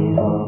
Foqi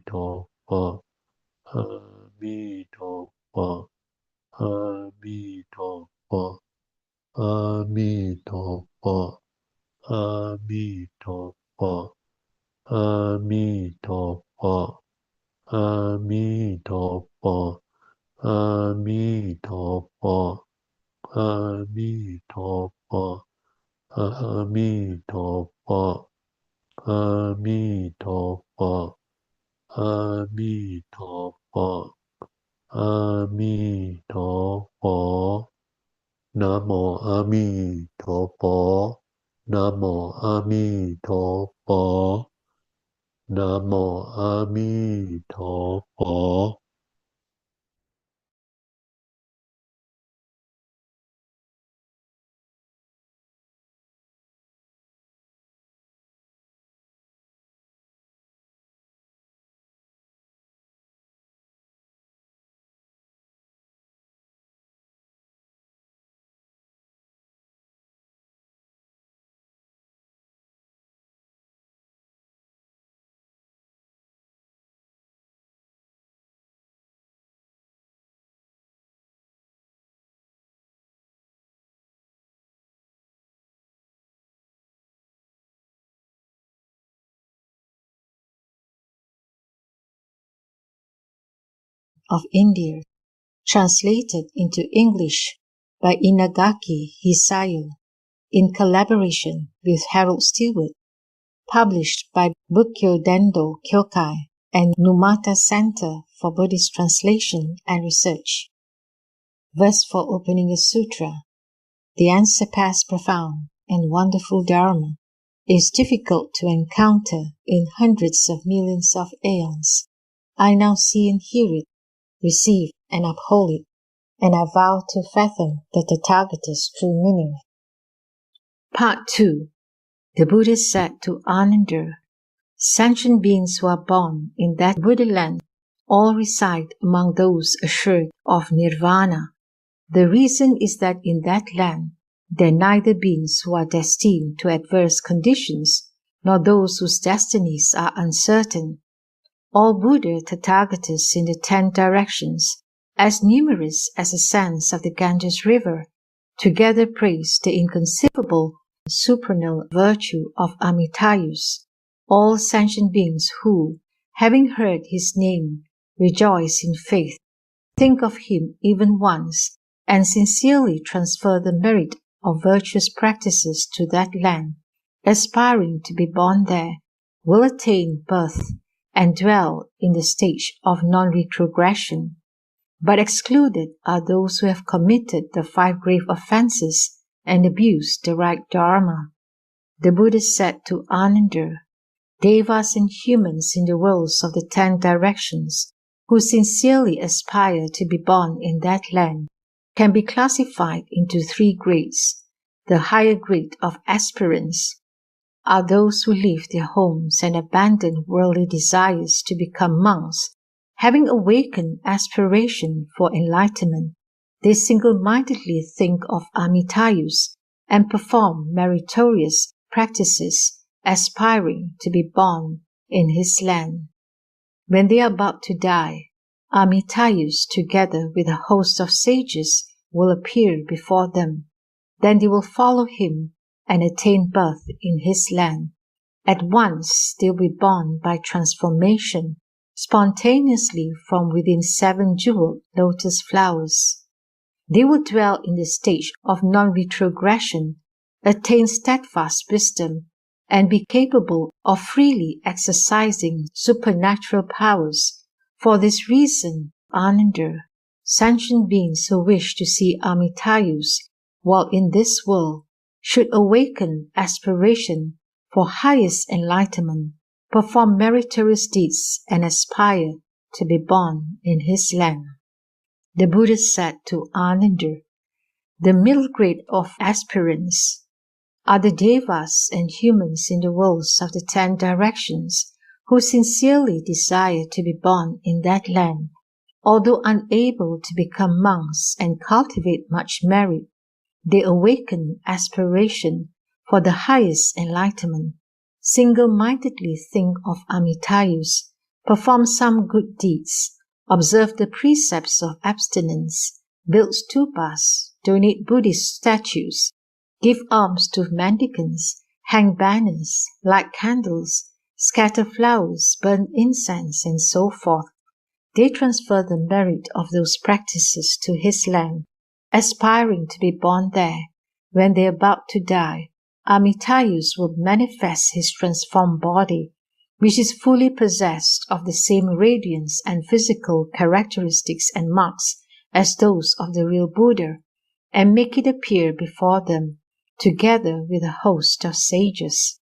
陀佛，阿弥陀佛，阿弥陀佛，阿弥陀佛，阿弥陀佛，阿弥陀佛，阿弥陀佛，阿弥陀佛，阿弥陀佛，阿弥陀佛，阿弥陀佛，阿弥陀佛，阿弥陀佛，南无阿弥陀佛，南无阿弥陀佛，南无阿弥陀佛。of India, translated into English by Inagaki Hisayo in collaboration with Harold Stewart, published by Bukkyo Dendo Kyokai and Numata Center for Buddhist Translation and Research. Verse for opening a sutra. The unsurpassed profound and wonderful Dharma is difficult to encounter in hundreds of millions of aeons. I now see and hear it, receive and uphold it, and I vow to fathom the Tathagata's true meaning. Part 2. The Buddha said to Ananda, sentient beings who are born in that Buddha land all reside among those assured of nirvana. The reason is that in that land there are neither beings who are destined to adverse conditions, nor those whose destinies are uncertain. All Buddha Tathagatas in the 10 directions, as numerous as the sands of the Ganges River, together praise the inconceivable supernal virtue of Amitayus. All sentient beings who, having heard his name, rejoice in faith, think of him even once, and sincerely transfer the merit of virtuous practices to that land, aspiring to be born there, will attain birth and dwell in the stage of non-retrogression. But excluded are those who have committed the 5 grave offenses and abused the right dharma. The Buddha said to Ananda, Devas and humans in the worlds of the 10 directions who sincerely aspire to be born in that land can be classified into 3 grades. The higher grade of aspirants are those who leave their homes and abandon worldly desires to become monks. Having awakened aspiration for enlightenment, they single-mindedly think of Amitayus and perform meritorious practices, aspiring to be born in his land. When they are about to die, Amitayus, together with a host of sages, will appear before them. Then they will follow him and attain birth in his land. At once they will be born by transformation, spontaneously from within 7 jeweled lotus flowers. They will dwell in the stage of non-retrogression, attain steadfast wisdom, and be capable of freely exercising supernatural powers. For this reason, Ananda, sentient beings who wish to see Amitayus while in this world should awaken aspiration for highest enlightenment, perform meritorious deeds, and aspire to be born in his land. The Buddha said to Ananda, the middle grade of aspirants are the devas and humans in the worlds of the 10 directions who sincerely desire to be born in that land, although unable to become monks and cultivate much merit. They awaken aspiration for the highest enlightenment, single-mindedly think of Amitayus, perform some good deeds, observe the precepts of abstinence, build stupas, donate Buddhist statues, give alms to mendicants, hang banners, light candles, scatter flowers, burn incense, and so forth. They transfer the merit of those practices to his land, aspiring to be born there. When they are about to die, Amitayus will manifest his transformed body, which is fully possessed of the same radiance and physical characteristics and marks as those of the real Buddha, and make it appear before them, together with a host of sages.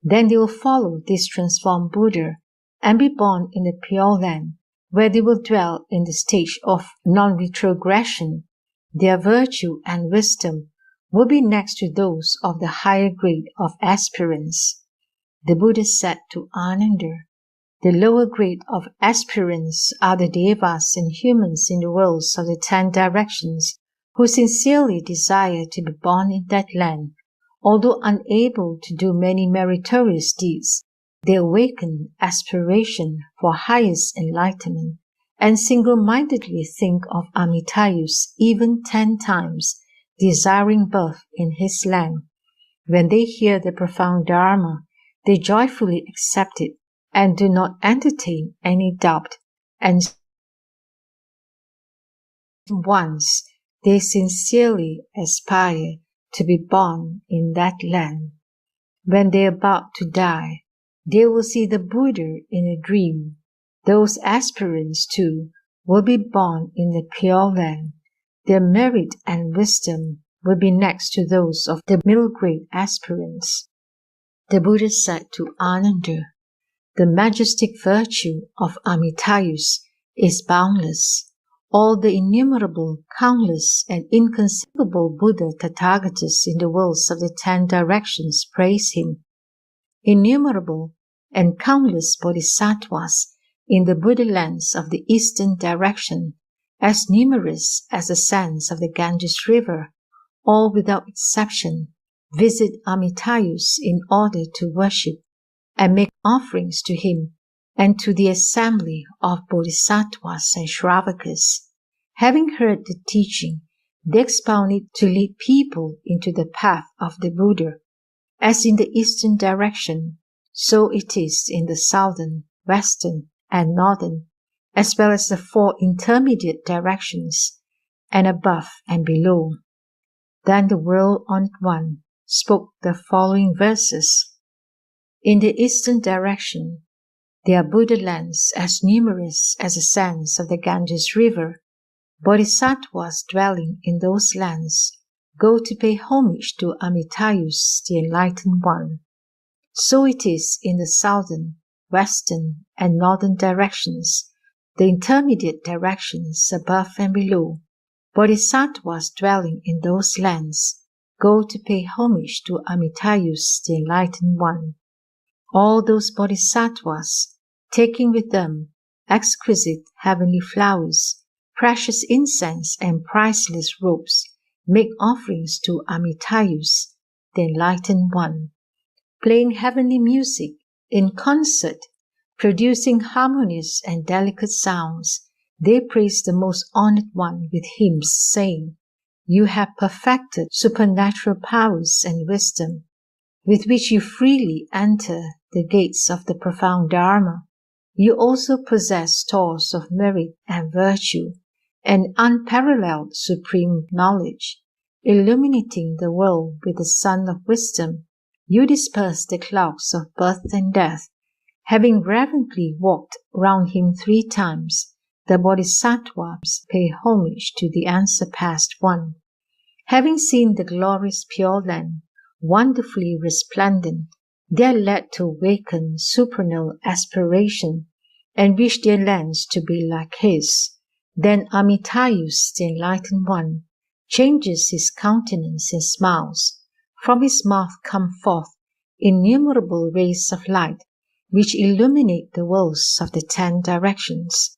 Then they will follow this transformed Buddha and be born in the Pure Land, where they will dwell in the stage of non-retrogression. Their virtue and wisdom will be next to those of the higher grade of aspirants. The Buddha said to Ananda, the lower grade of aspirants are the devas and humans in the worlds of the 10 directions who sincerely desire to be born in that land. Although unable to do many meritorious deeds, they awaken aspiration for highest enlightenment and single-mindedly think of Amitayus even 10 times, desiring birth in his land. When they hear the profound Dharma, they joyfully accept it and do not entertain any doubt, and once they sincerely aspire to be born in that land. When they are about to die, they will see the Buddha in a dream. Those aspirants, too, will be born in the Pure Land. Their merit and wisdom will be next to those of the middle grade aspirants. The Buddha said to Ananda, the majestic virtue of Amitayus is boundless. All the innumerable, countless, and inconceivable Buddha Tathagatas in the worlds of the 10 directions praise him. Innumerable and countless bodhisattvas in the Buddha lands of the eastern direction, as numerous as the sands of the Ganges River, all without exception, visit Amitayus in order to worship and make offerings to him and to the assembly of bodhisattvas and shravakas. Having heard the teaching, they expound it to lead people into the path of the Buddha. As in the eastern direction, so it is in the southern, western, and northern, as well as the 4 intermediate directions, and above and below. Then the World-Honored One spoke the following verses. In the eastern direction, there are Buddha lands as numerous as the sands of the Ganges River. Bodhisattvas dwelling in those lands go to pay homage to Amitayus, the Enlightened One. So it is in the southern, western, and northern directions, the intermediate directions above and below. Bodhisattvas dwelling in those lands go to pay homage to Amitayus, the Enlightened One. All those bodhisattvas, taking with them exquisite heavenly flowers, precious incense, and priceless robes, make offerings to Amitayus, the Enlightened One, playing heavenly music in concert, producing harmonious and delicate sounds. They praise the Most Honored One with hymns, saying, "You have perfected supernatural powers and wisdom, with which you freely enter the gates of the profound Dharma. You also possess stores of merit and virtue, and unparalleled supreme knowledge. Illuminating the world with the sun of wisdom, you disperse the clouds of birth and death." Having reverently walked round him 3 times, the bodhisattvas pay homage to the unsurpassed One. Having seen the glorious Pure Land, wonderfully resplendent, they are led to awaken supernal aspiration and wish their lands to be like his. Then Amitayus, the Enlightened One, changes his countenance and smiles. From his mouth come forth innumerable rays of light, which illuminate the worlds of the 10 directions.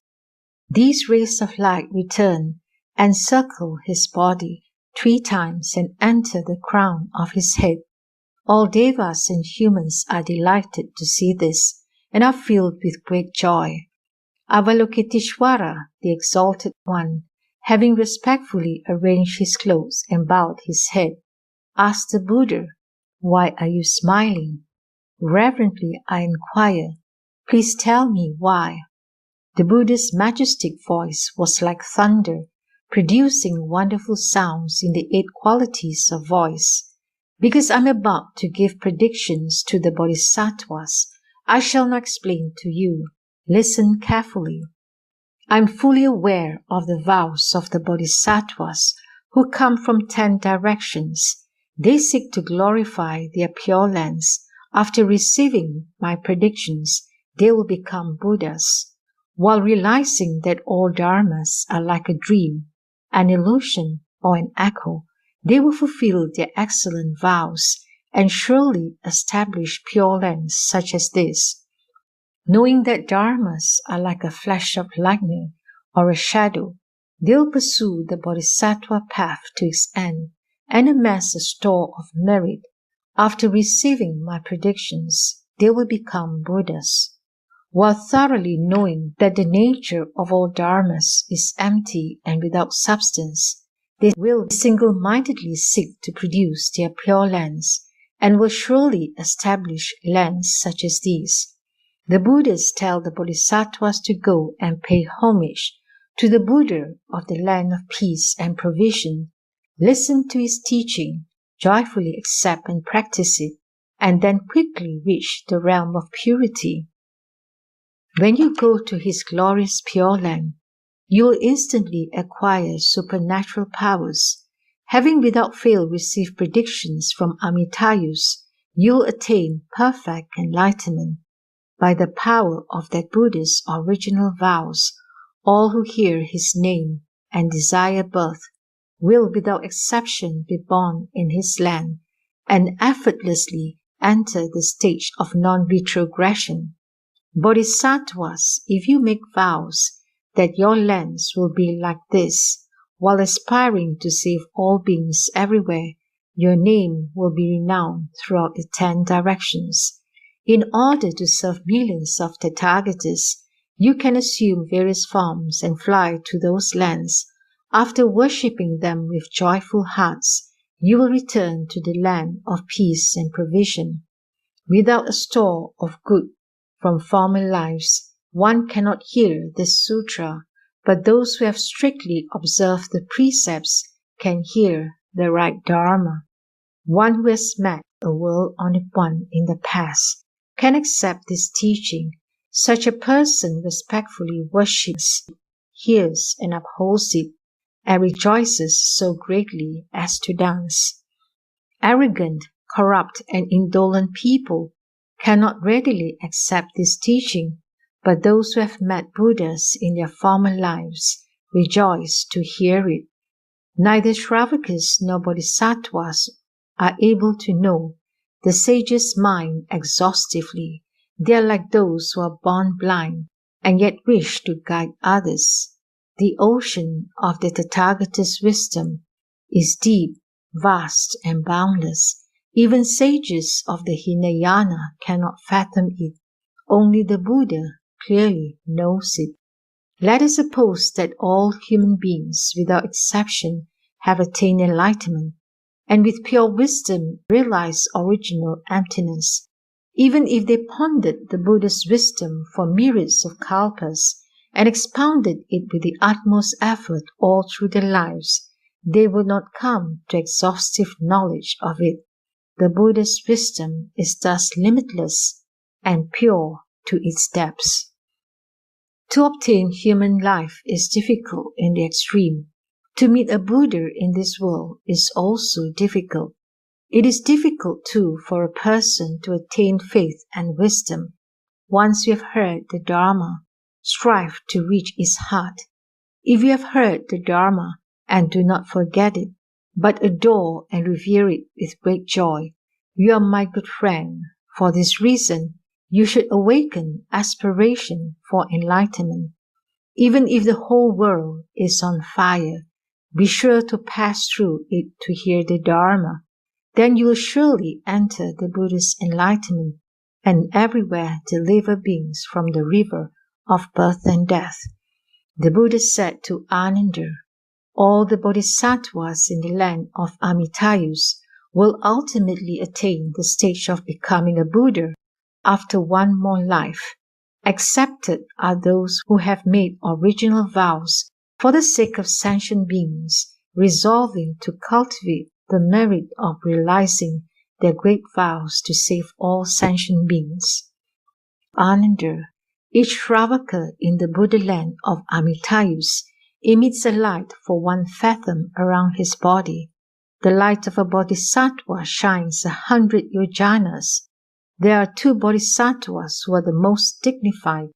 These rays of light return and circle his body 3 times and enter the crown of his head. All devas and humans are delighted to see this and are filled with great joy. Avalokiteshvara, the Exalted One, having respectfully arranged his clothes and bowed his head, asked the Buddha, "Why are you smiling?" Reverently I inquire, "Please tell me why." The Buddha's majestic voice was like thunder, producing wonderful sounds in the 8 qualities of voice. Because I'm about to give predictions to the bodhisattvas, I shall not explain to you. Listen carefully. I'm fully aware of the vows of the bodhisattvas who come from 10 directions. They seek to glorify their pure lands. After receiving my predictions, they will become Buddhas. While realizing that all dharmas are like a dream, an illusion, or an echo, they will fulfill their excellent vows and surely establish pure lands such as this. Knowing that dharmas are like a flash of lightning or a shadow, they'll pursue the bodhisattva path to its end and amass a store of merit. After receiving my predictions, they will become Buddhas. While thoroughly knowing that the nature of all dharmas is empty and without substance, they will single-mindedly seek to produce their pure lands and will surely establish lands such as these. The Buddhas tell the bodhisattvas to go and pay homage to the Buddha of the land of peace and provision, listen to his teaching, joyfully accept and practice it, and then quickly reach the realm of purity. When you go to his glorious pure land, you will instantly acquire supernatural powers. Having without fail received predictions from Amitayus, you will attain perfect enlightenment. By the power of that Buddha's original vows, all who hear his name and desire birth will without exception be born in his land and effortlessly enter the stage of non-retrogression. Bodhisattvas, if you make vows that your lands will be like this, while aspiring to save all beings everywhere, your name will be renowned throughout the 10 directions. In order to serve millions of Tathagatas, you can assume various forms and fly to those lands. After worshipping them with joyful hearts, you will return to the land of peace and provision. Without a store of good from former lives, one cannot hear this sutra, but those who have strictly observed the precepts can hear the right dharma. One who has met a world honored one in the past can accept this teaching. Such a person respectfully worships, hears, and upholds it, and rejoices so greatly as to dance. Arrogant, corrupt, and indolent people cannot readily accept this teaching, but those who have met Buddhas in their former lives rejoice to hear it. Neither Shravakas nor Bodhisattvas are able to know the sage's mind exhaustively. They are like those who are born blind and yet wish to guide others. The ocean of the Tathagata's wisdom is deep, vast, and boundless. Even sages of the Hinayana cannot fathom it. Only the Buddha clearly knows it. Let us suppose that all human beings, without exception, have attained enlightenment, and with pure wisdom realize original emptiness. Even if they pondered the Buddha's wisdom for myriads of kalpas and expounded it with the utmost effort all through their lives, they would not come to exhaustive knowledge of it. The Buddha's wisdom is thus limitless and pure to its depths. To obtain human life is difficult in the extreme. To meet a Buddha in this world is also difficult. It is difficult too for a person to attain faith and wisdom. Once you have heard the Dharma, strive to reach its heart. If you have heard the Dharma and do not forget it, but adore and revere it with great joy, you are my good friend. For this reason, you should awaken aspiration for enlightenment. Even if the whole world is on fire, be sure to pass through it to hear the Dharma. Then you will surely enter the Buddha's enlightenment and everywhere deliver beings from the river of birth and death. The Buddha said to Ananda, all the bodhisattvas in the land of Amitayus will ultimately attain the stage of becoming a Buddha after one more life. Excepted are those who have made original vows for the sake of sentient beings, resolving to cultivate the merit of realizing their great vows to save all sentient beings. Ananda, each Shravaka in the Buddha land of Amitayus emits a light for 1 fathom around his body. The light of a bodhisattva shines 100 yojanas. There are 2 bodhisattvas who are the most dignified.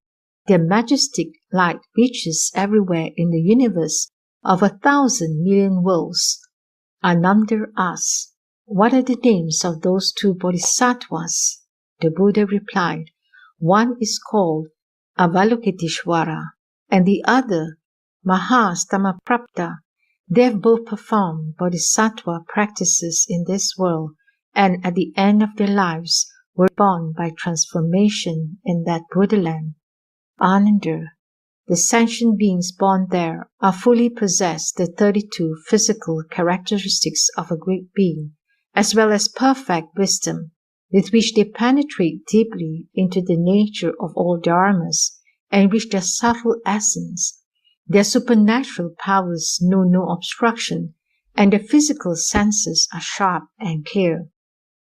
Their majestic light reaches everywhere in the universe of 1,000 million worlds. Ananda asked, what are the names of those 2 bodhisattvas? The Buddha replied, one is called Avalokiteshvara and the other Mahastamaprapta. They have both performed bodhisattva practices in this world and at the end of their lives were born by transformation in that Buddha land. Ananda, the sentient beings born there are fully possessed the 32 physical characteristics of a great being, as well as perfect wisdom, with which they penetrate deeply into the nature of all dharmas and reach their subtle essence. Their supernatural powers know no obstruction, and their physical senses are sharp and clear.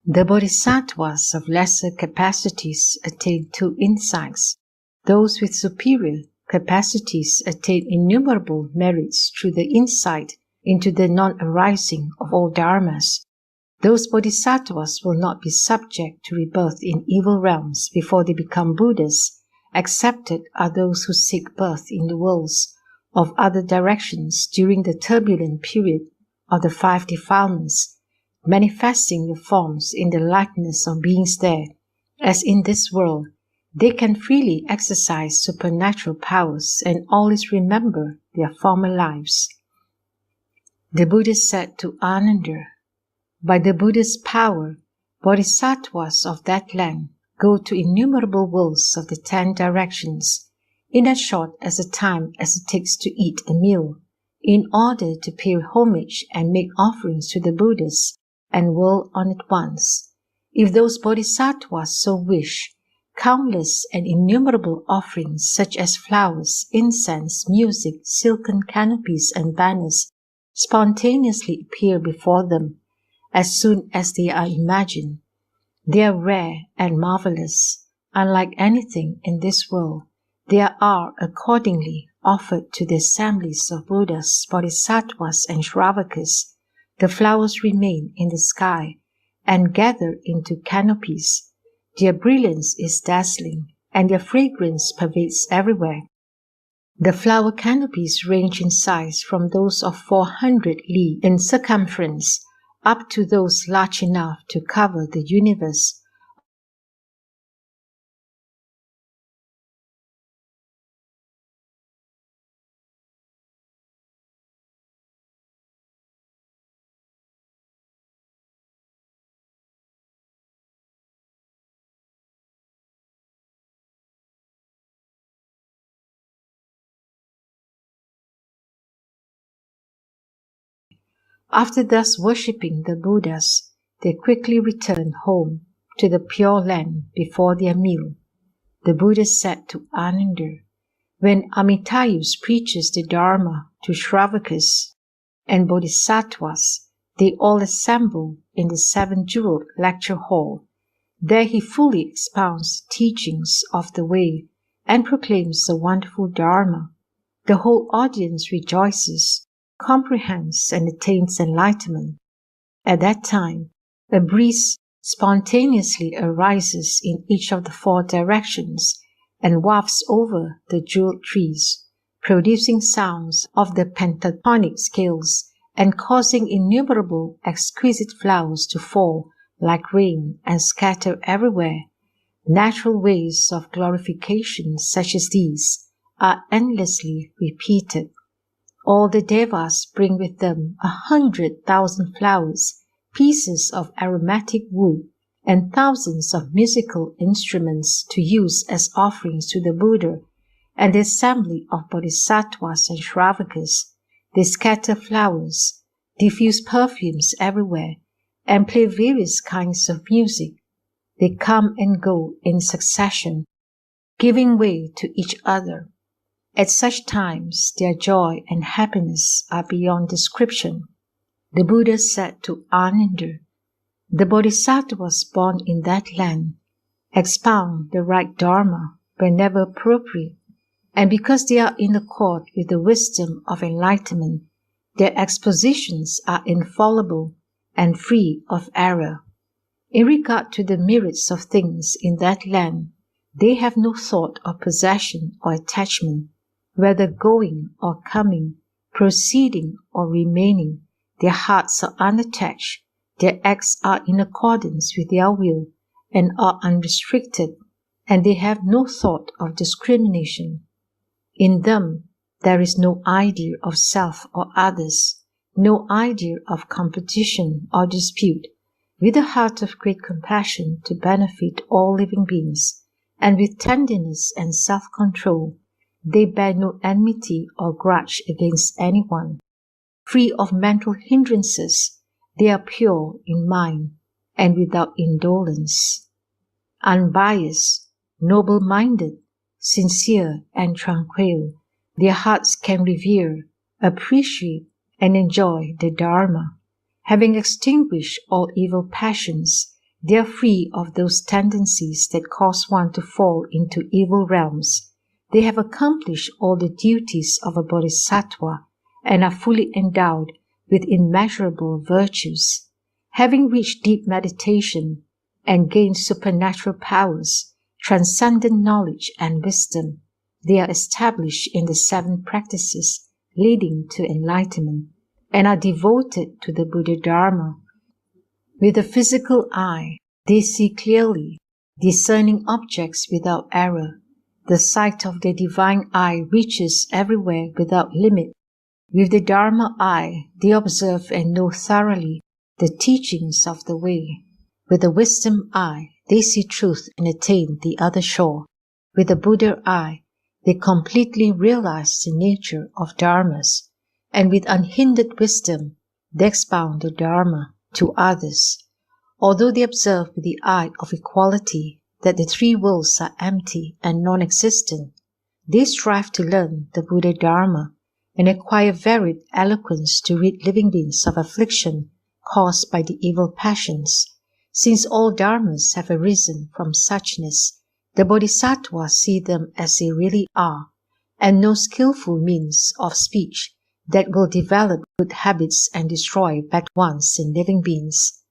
The bodhisattvas of lesser capacities attain 2 insights. Those with superior capacities attain innumerable merits through the insight into the non-arising of all dharmas. Those bodhisattvas will not be subject to rebirth in evil realms before they become Buddhas. Excepted are those who seek birth in the worlds of other directions during the turbulent period of the 5 defilements, manifesting the forms in the likeness of beings there. As in this world, they can freely exercise supernatural powers and always remember their former lives. The Buddha said to Ananda, by the Buddha's power, bodhisattvas of that land go to innumerable worlds of the 10 directions in as short as a time as it takes to eat a meal, in order to pay homage and make offerings to the Buddhas and world on at once. If those bodhisattvas so wish, countless and innumerable offerings such as flowers, incense, music, silken canopies and banners spontaneously appear before them as soon as they are imagined. They are rare and marvelous. Unlike anything in this world, they are accordingly offered to the assemblies of Buddhas, Bodhisattvas, and Shravakas. The flowers remain in the sky and gather into canopies. Their brilliance is dazzling, and their fragrance pervades everywhere. The flower canopies range in size from those of 400 li in circumference up to those large enough to cover the universe. After thus worshipping the Buddhas, they quickly returned home to the Pure Land before their meal. The Buddha said to Ananda, when Amitayus preaches the Dharma to Shravakas and Bodhisattvas, they all assemble in the 7-jeweled lecture hall. There he fully expounds teachings of the way and proclaims the wonderful Dharma. The whole audience rejoices, comprehends, and attains enlightenment. At that time, a breeze spontaneously arises in each of the 4 directions and wafts over the jeweled trees, producing sounds of the pentatonic scales and causing innumerable exquisite flowers to fall like rain and scatter everywhere. Natural ways of glorification such as these are endlessly repeated. All the devas bring with them 100,000 flowers, pieces of aromatic wood, and thousands of musical instruments to use as offerings to the Buddha and the assembly of bodhisattvas and shravakas. They scatter flowers, diffuse perfumes everywhere, and play various kinds of music. They come and go in succession, giving way to each other. At such times, their joy and happiness are beyond description. The Buddha said to Ananda, "The bodhisattvas born in that land expound the right dharma whenever appropriate, and because they are in accord with the wisdom of enlightenment, their expositions are infallible and free of error. In regard to the merits of things in that land, they have no thought of possession or attachment, whether going or coming, proceeding or remaining. Their hearts are unattached, their acts are in accordance with their will and are unrestricted, and they have no thought of discrimination. In them there is no idea of self or others, no idea of competition or dispute. With a heart of great compassion to benefit all living beings, and with tenderness and self-control, they bear no enmity or grudge against anyone. Free of mental hindrances, they are pure in mind and without indolence. Unbiased, noble-minded, sincere and tranquil, their hearts can revere, appreciate, and enjoy the Dharma. Having extinguished all evil passions, they are free of those tendencies that cause one to fall into evil realms. They have accomplished all the duties of a bodhisattva and are fully endowed with immeasurable virtues. Having reached deep meditation and gained supernatural powers, transcendent knowledge and wisdom, they are established in the 7 practices leading to enlightenment and are devoted to the Buddha Dharma. With the physical eye, they see clearly, discerning objects without error. The sight of the divine eye reaches everywhere without limit. With the Dharma eye, they observe and know thoroughly the teachings of the way. With the wisdom eye, they see truth and attain the other shore. With the Buddha eye, they completely realize the nature of dharmas, and with unhindered wisdom, they expound the Dharma to others. Although they observe with the eye of equality that the 3 worlds are empty and non-existent, they strive to learn the Buddha Dharma and acquire varied eloquence to rid living beings of affliction caused by the evil passions. Since all dharmas have arisen from suchness, the bodhisattvas see them as they really are, and know skillful means of speech that will develop good habits and destroy bad ones in living beings.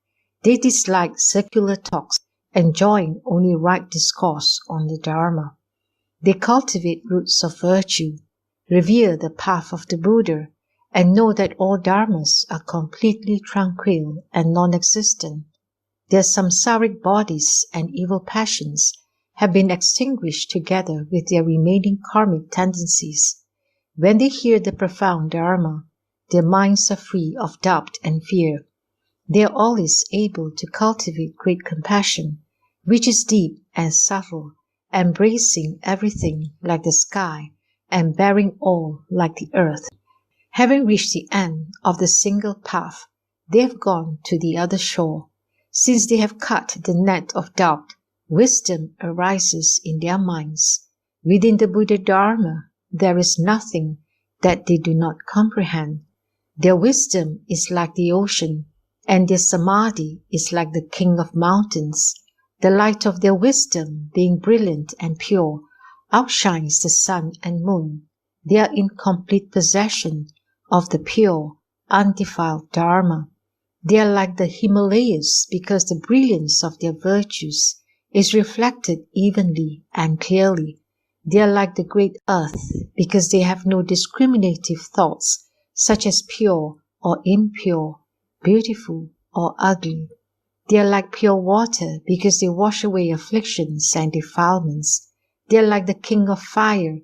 They dislike circular talks, enjoying only right discourse on the Dharma. They cultivate roots of virtue, revere the path of the Buddha, and know that all dharmas are completely tranquil and non-existent. Their samsaric bodies and evil passions have been extinguished together with their remaining karmic tendencies. When they hear the profound Dharma, their minds are free of doubt and fear. They are always able to cultivate great compassion, which is deep and subtle, embracing everything like the sky and bearing all like the earth. Having reached the end of the single path, they have gone to the other shore. Since they have cut the net of doubt, wisdom arises in their minds. Within the Buddha Dharma, there is nothing that they do not comprehend. Their wisdom is like the ocean, and their samadhi is like the king of mountains. The light of their wisdom, being brilliant and pure, outshines the sun and moon. They are in complete possession of the pure, undefiled Dharma. They are like the Himalayas because the brilliance of their virtues is reflected evenly and clearly. They are like the great earth because they have no discriminative thoughts such as pure or impure, beautiful or ugly. They are like pure water because they wash away afflictions and defilements. They are like the king of fire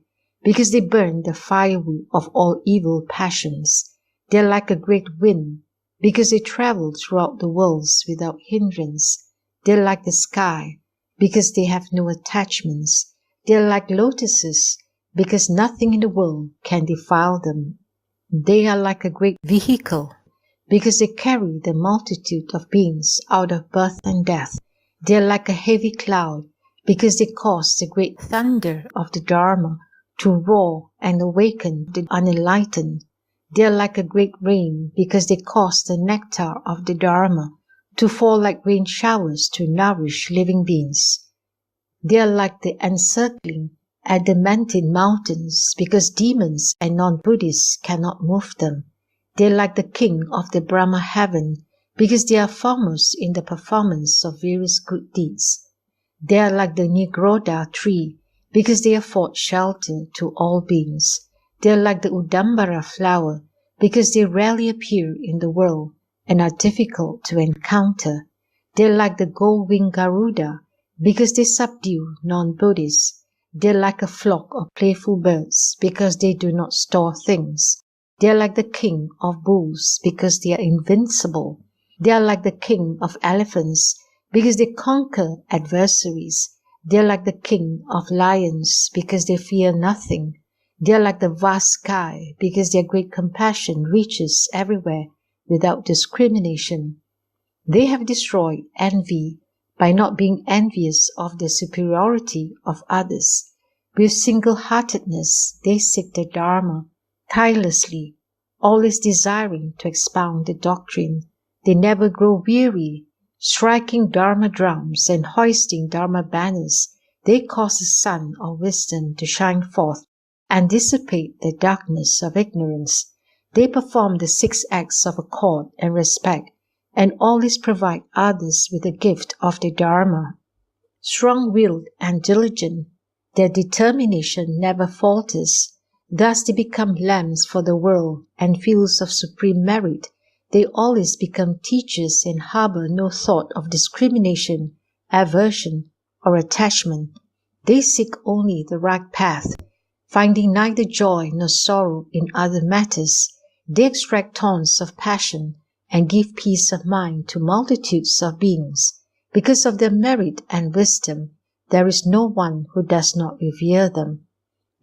because they burn the firewood of all evil passions. They are like a great wind because they travel throughout the worlds without hindrance. They're like the sky because they have no attachments. They're like lotuses because nothing in the world can defile them. They are like a great vehicle because they carry the multitude of beings out of birth and death. They are like a heavy cloud because they cause the great thunder of the Dharma to roar and awaken the unenlightened. They are like a great rain because they cause the nectar of the Dharma to fall like rain showers to nourish living beings. They are like the encircling adamantine mountains because demons and non-Buddhists cannot move them. They are like the king of the Brahma heaven because they are foremost in the performance of various good deeds. They are like the Nigroda tree because they afford shelter to all beings. They are like the Udambara flower because they rarely appear in the world and are difficult to encounter. They are like the gold-winged Garuda because they subdue non-Buddhists. They are like a flock of playful birds because they do not store things. They are like the king of bulls because they are invincible. They are like the king of elephants because they conquer adversaries. They are like the king of lions because they fear nothing. They are like the vast sky because their great compassion reaches everywhere without discrimination. They have destroyed envy by not being envious of the superiority of others. With single-heartedness, they seek the Dharma tirelessly, always desiring to expound the doctrine. They never grow weary, striking Dharma drums and hoisting Dharma banners. They cause the sun of wisdom to shine forth and dissipate the darkness of ignorance. They perform the 6 acts of accord and respect, and always provide others with the gift of the Dharma. Strong-willed and diligent, their determination never falters. Thus they become lamps for the world and fields of supreme merit. They always become teachers and harbor no thought of discrimination, aversion, or attachment. They seek only the right path, finding neither joy nor sorrow in other matters. They extract thorns of passion and give peace of mind to multitudes of beings. Because of their merit and wisdom, there is no one who does not revere them.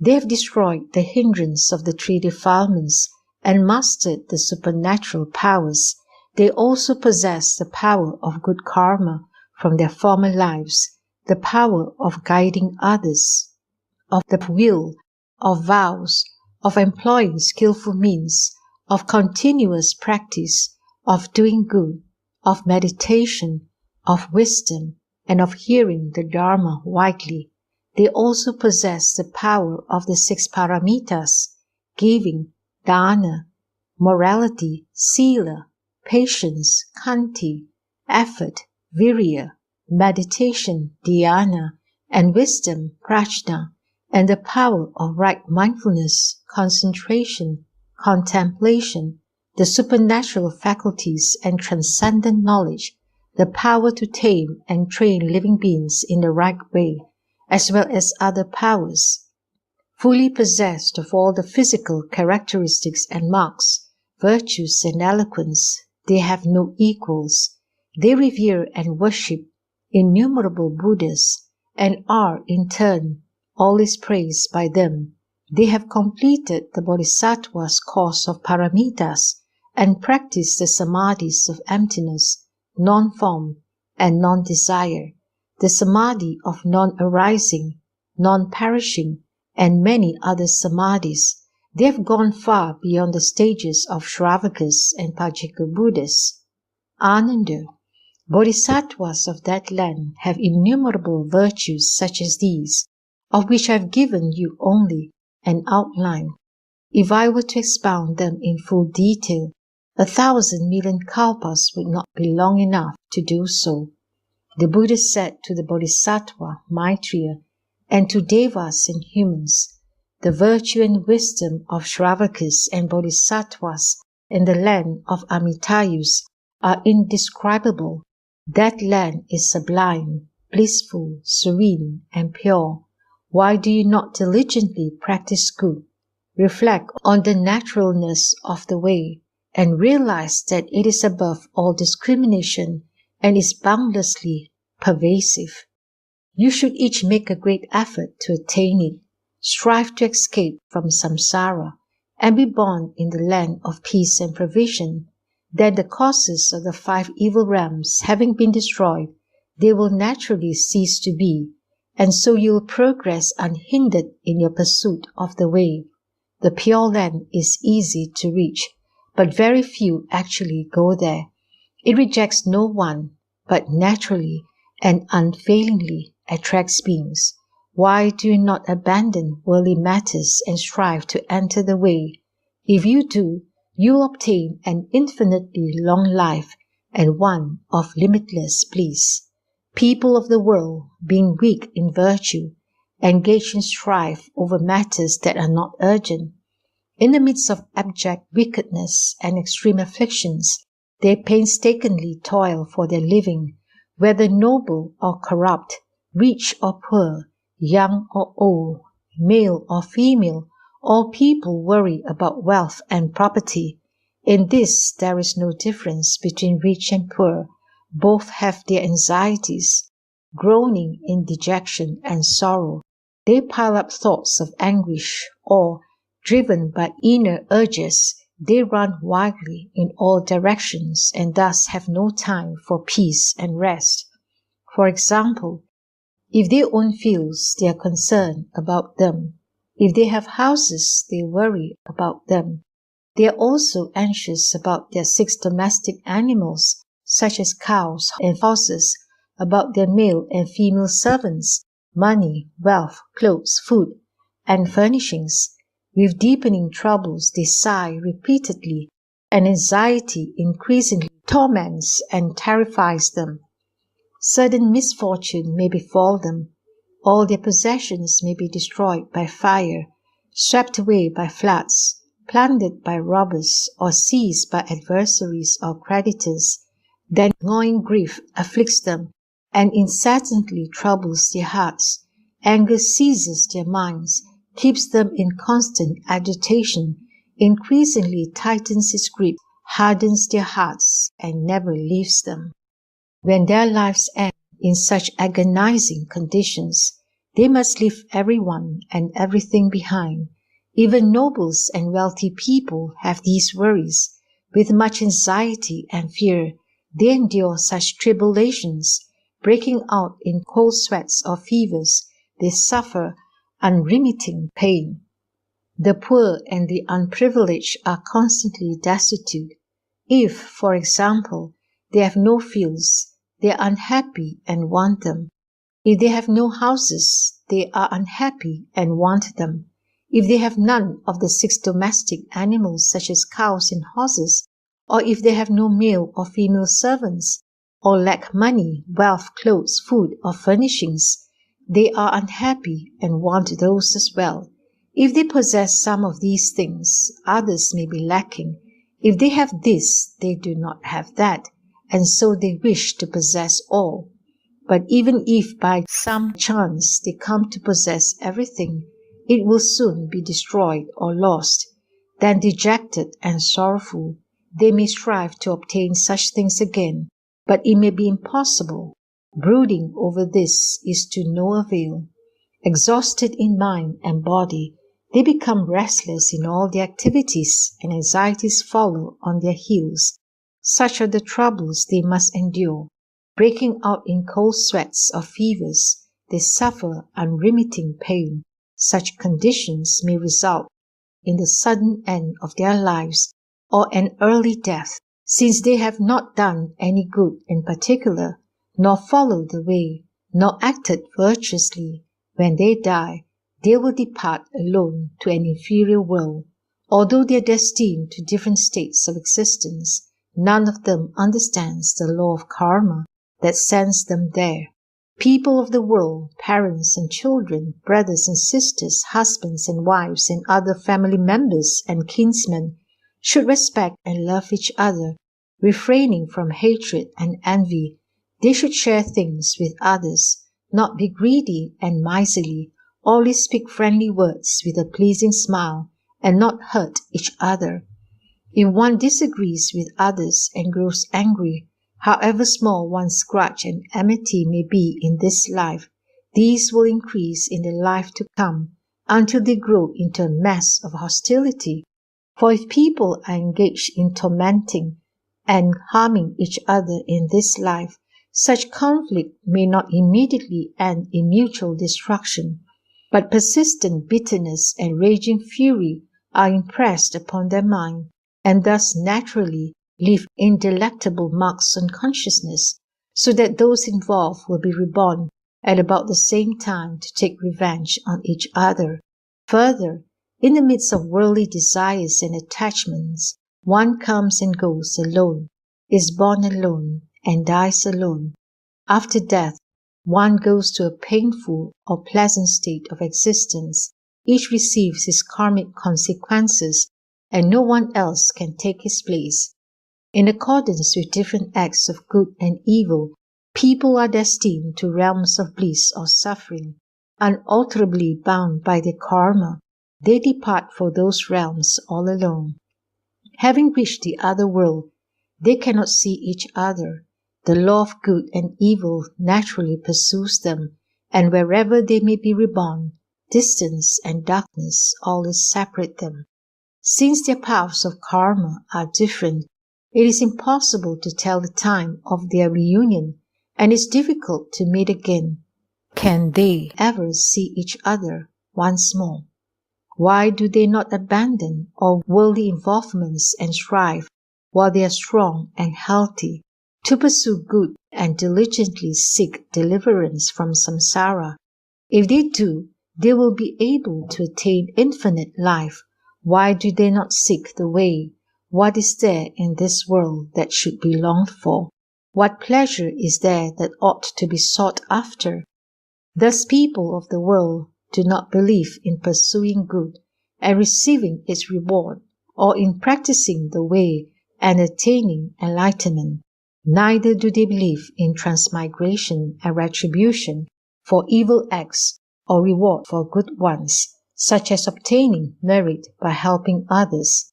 They have destroyed the hindrance of the 3 defilements and mastered the supernatural powers. They also possess the power of good karma from their former lives, the power of guiding others, of the will, of vows, of employing skillful means, of continuous practice, of doing good, of meditation, of wisdom, and of hearing the Dharma widely. They also possess the power of the 6 paramitas, giving, dana, morality, sila, patience, khanti, effort, virya, meditation, dhyana, and wisdom, prajna, and the power of right mindfulness, concentration, contemplation, the supernatural faculties and transcendent knowledge, the power to tame and train living beings in the right way, as well as other powers. Fully possessed of all the physical characteristics and marks, virtues and eloquence, they have no equals. They revere and worship innumerable Buddhas and are, in turn, always praised by them. They have completed the Bodhisattva's course of paramitas and practiced the samadhis of emptiness, non-form, and non-desire, the samadhi of non-arising, non-perishing, and many other samadhis. They have gone far beyond the stages of Shravakas and Pajika Buddhas. Ananda, Bodhisattvas of that land have innumerable virtues such as these, of which I have given you only an outline. If I were to expound them in full detail, 1,000 million kalpas would not be long enough to do so. The Buddha said to the Bodhisattva, Maitreya, and to devas and humans, the virtue and wisdom of Shravakas and Bodhisattvas in the land of Amitayus are indescribable. That land is sublime, blissful, serene, and pure. Why do you not diligently practice good? Reflect on the naturalness of the way and realize that it is above all discrimination and is boundlessly pervasive. You should each make a great effort to attain it, strive to escape from samsara, and be born in the land of peace and provision. Then the causes of the 5 evil realms having been destroyed, they will naturally cease to be, and so you will progress unhindered in your pursuit of the way. The Pure Land is easy to reach, but very few actually go there. It rejects no one, but naturally and unfailingly attracts beings. Why do you not abandon worldly matters and strive to enter the way? If you do, you will obtain an infinitely long life and one of limitless bliss. People of the world, being weak in virtue, engage in strife over matters that are not urgent. In the midst of abject wickedness and extreme afflictions, they painstakingly toil for their living, whether noble or corrupt, rich or poor, young or old, male or female. All people worry about wealth and property. In this there is no difference between rich and poor. Both have their anxieties. Groaning in dejection and sorrow, they pile up thoughts of anguish, or, driven by inner urges, they run wildly in all directions and thus have no time for peace and rest. For example, if they own fields, they are concerned about them. If they have houses, they worry about them. They are also anxious about their 6 domestic animals, such as cows and horses, about their male and female servants, money, wealth, clothes, food, and furnishings. With deepening troubles, they sigh repeatedly, and anxiety increasingly torments and terrifies them. Sudden misfortune may befall them. All their possessions may be destroyed by fire, swept away by floods, plundered by robbers, or seized by adversaries or creditors. Then gnawing grief afflicts them and incessantly troubles their hearts. Anger seizes their minds, keeps them in constant agitation, increasingly tightens its grip, hardens their hearts, and never leaves them. When their lives end in such agonizing conditions, they must leave everyone and everything behind. Even nobles and wealthy people have these worries. With much anxiety and fear, they endure such tribulations. Breaking out in cold sweats or fevers, they suffer unremitting pain. The poor and the unprivileged are constantly destitute. If, for example, they have no fields, they are unhappy and want them. If they have no houses, they are unhappy and want them. If they have none of the 6 domestic animals such as cows and horses, or if they have no male or female servants, or lack money, wealth, clothes, food, or furnishings, they are unhappy and want those as well. If they possess some of these things, others may be lacking. If they have this, they do not have that, and so they wish to possess all. But even if by some chance they come to possess everything, it will soon be destroyed or lost. Then dejected and sorrowful, they may strive to obtain such things again, but it may be impossible. Brooding over this is to no avail. Exhausted in mind and body, they become restless in all their activities, and anxieties follow on their heels. Such are the troubles they must endure. Breaking out in cold sweats or fevers, they suffer unremitting pain. Such conditions may result in the sudden end of their lives or an early death, since they have not done any good in particular, nor followed the way, nor acted virtuously. When they die, they will depart alone to an inferior world. Although they are destined to different states of existence, none of them understands the law of karma that sends them there. People of the world, parents and children, brothers and sisters, husbands and wives, and other family members and kinsmen, should respect and love each other, refraining from hatred and envy. They should share things with others, not be greedy and miserly, always speak friendly words with a pleasing smile, and not hurt each other. If one disagrees with others and grows angry, However small one's grudge and enmity may be in this life, these will increase in the life to come until they grow into a mass of hostility. For if people are engaged in tormenting and harming each other in this life, such conflict may not immediately end in mutual destruction, but persistent bitterness and raging fury are impressed upon their mind, and thus naturally leave indelectable marks on consciousness, so that those involved will be reborn at about the same time to take revenge on each other. Further, in the midst of worldly desires and attachments, one comes and goes alone, is born alone, and dies alone. After death, one goes to a painful or pleasant state of existence. Each receives his karmic consequences, and no one else can take his place. In accordance with different acts of good and evil, people are destined to realms of bliss or suffering. Unalterably bound by their karma, they depart for those realms all alone. Having reached the other world, they cannot see each other. The law of good and evil naturally pursues them, and wherever they may be reborn, distance and darkness always separate them. Since their paths of karma are different, it is impossible to tell the time of their reunion, and is difficult to meet again. Can they ever see each other once more? Why do they not abandon all worldly involvements and strive, while they are strong and healthy, to pursue good and diligently seek deliverance from samsara? If they do, they will be able to attain infinite life. Why do they not seek the way? What is there in this world that should be longed for? What pleasure is there that ought to be sought after? Thus people of the world do not believe in pursuing good and receiving its reward, or in practicing the way and attaining enlightenment. Neither do they believe in transmigration and retribution for evil acts, or reward for good ones, such as obtaining merit by helping others.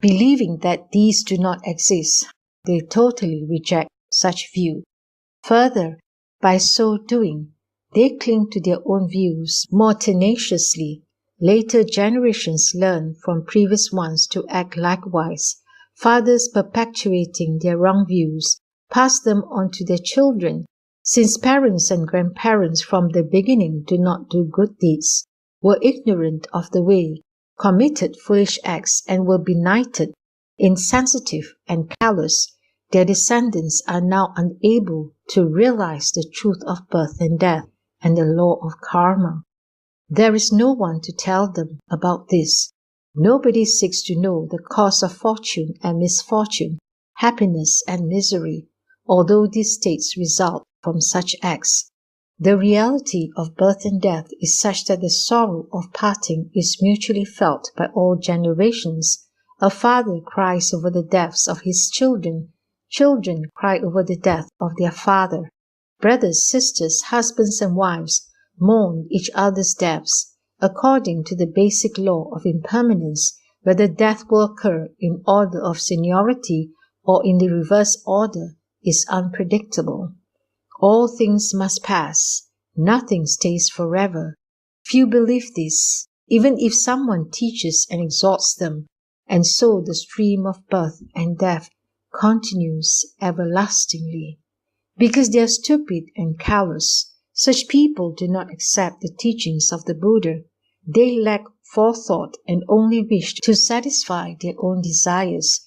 Believing that these do not exist, they totally reject such view. Further, by so doing, they cling to their own views more tenaciously. Later generations learn from previous ones to act likewise. Fathers perpetuating their wrong views pass them on to their children. Since parents and grandparents from the beginning do not do good deeds, were ignorant of the way, committed foolish acts, and were benighted, insensitive, and callous, their descendants are now unable to realize the truth of birth and death and the law of karma. There is no one to tell them about this. Nobody seeks to know the cause of fortune and misfortune, happiness and misery, although these states result from such acts. The reality of birth and death is such that the sorrow of parting is mutually felt by all generations. A father cries over the deaths of his children. Children cry over the death of their father. Brothers, sisters, husbands, and wives mourn each other's deaths. According to the basic law of impermanence, whether death will occur in order of seniority or in the reverse order is unpredictable. All things must pass. Nothing stays forever. Few believe this, even if someone teaches and exhorts them, and so the stream of birth and death continues everlastingly. Because they are stupid and callous, such people do not accept the teachings of the Buddha. They lack forethought and only wish to satisfy their own desires.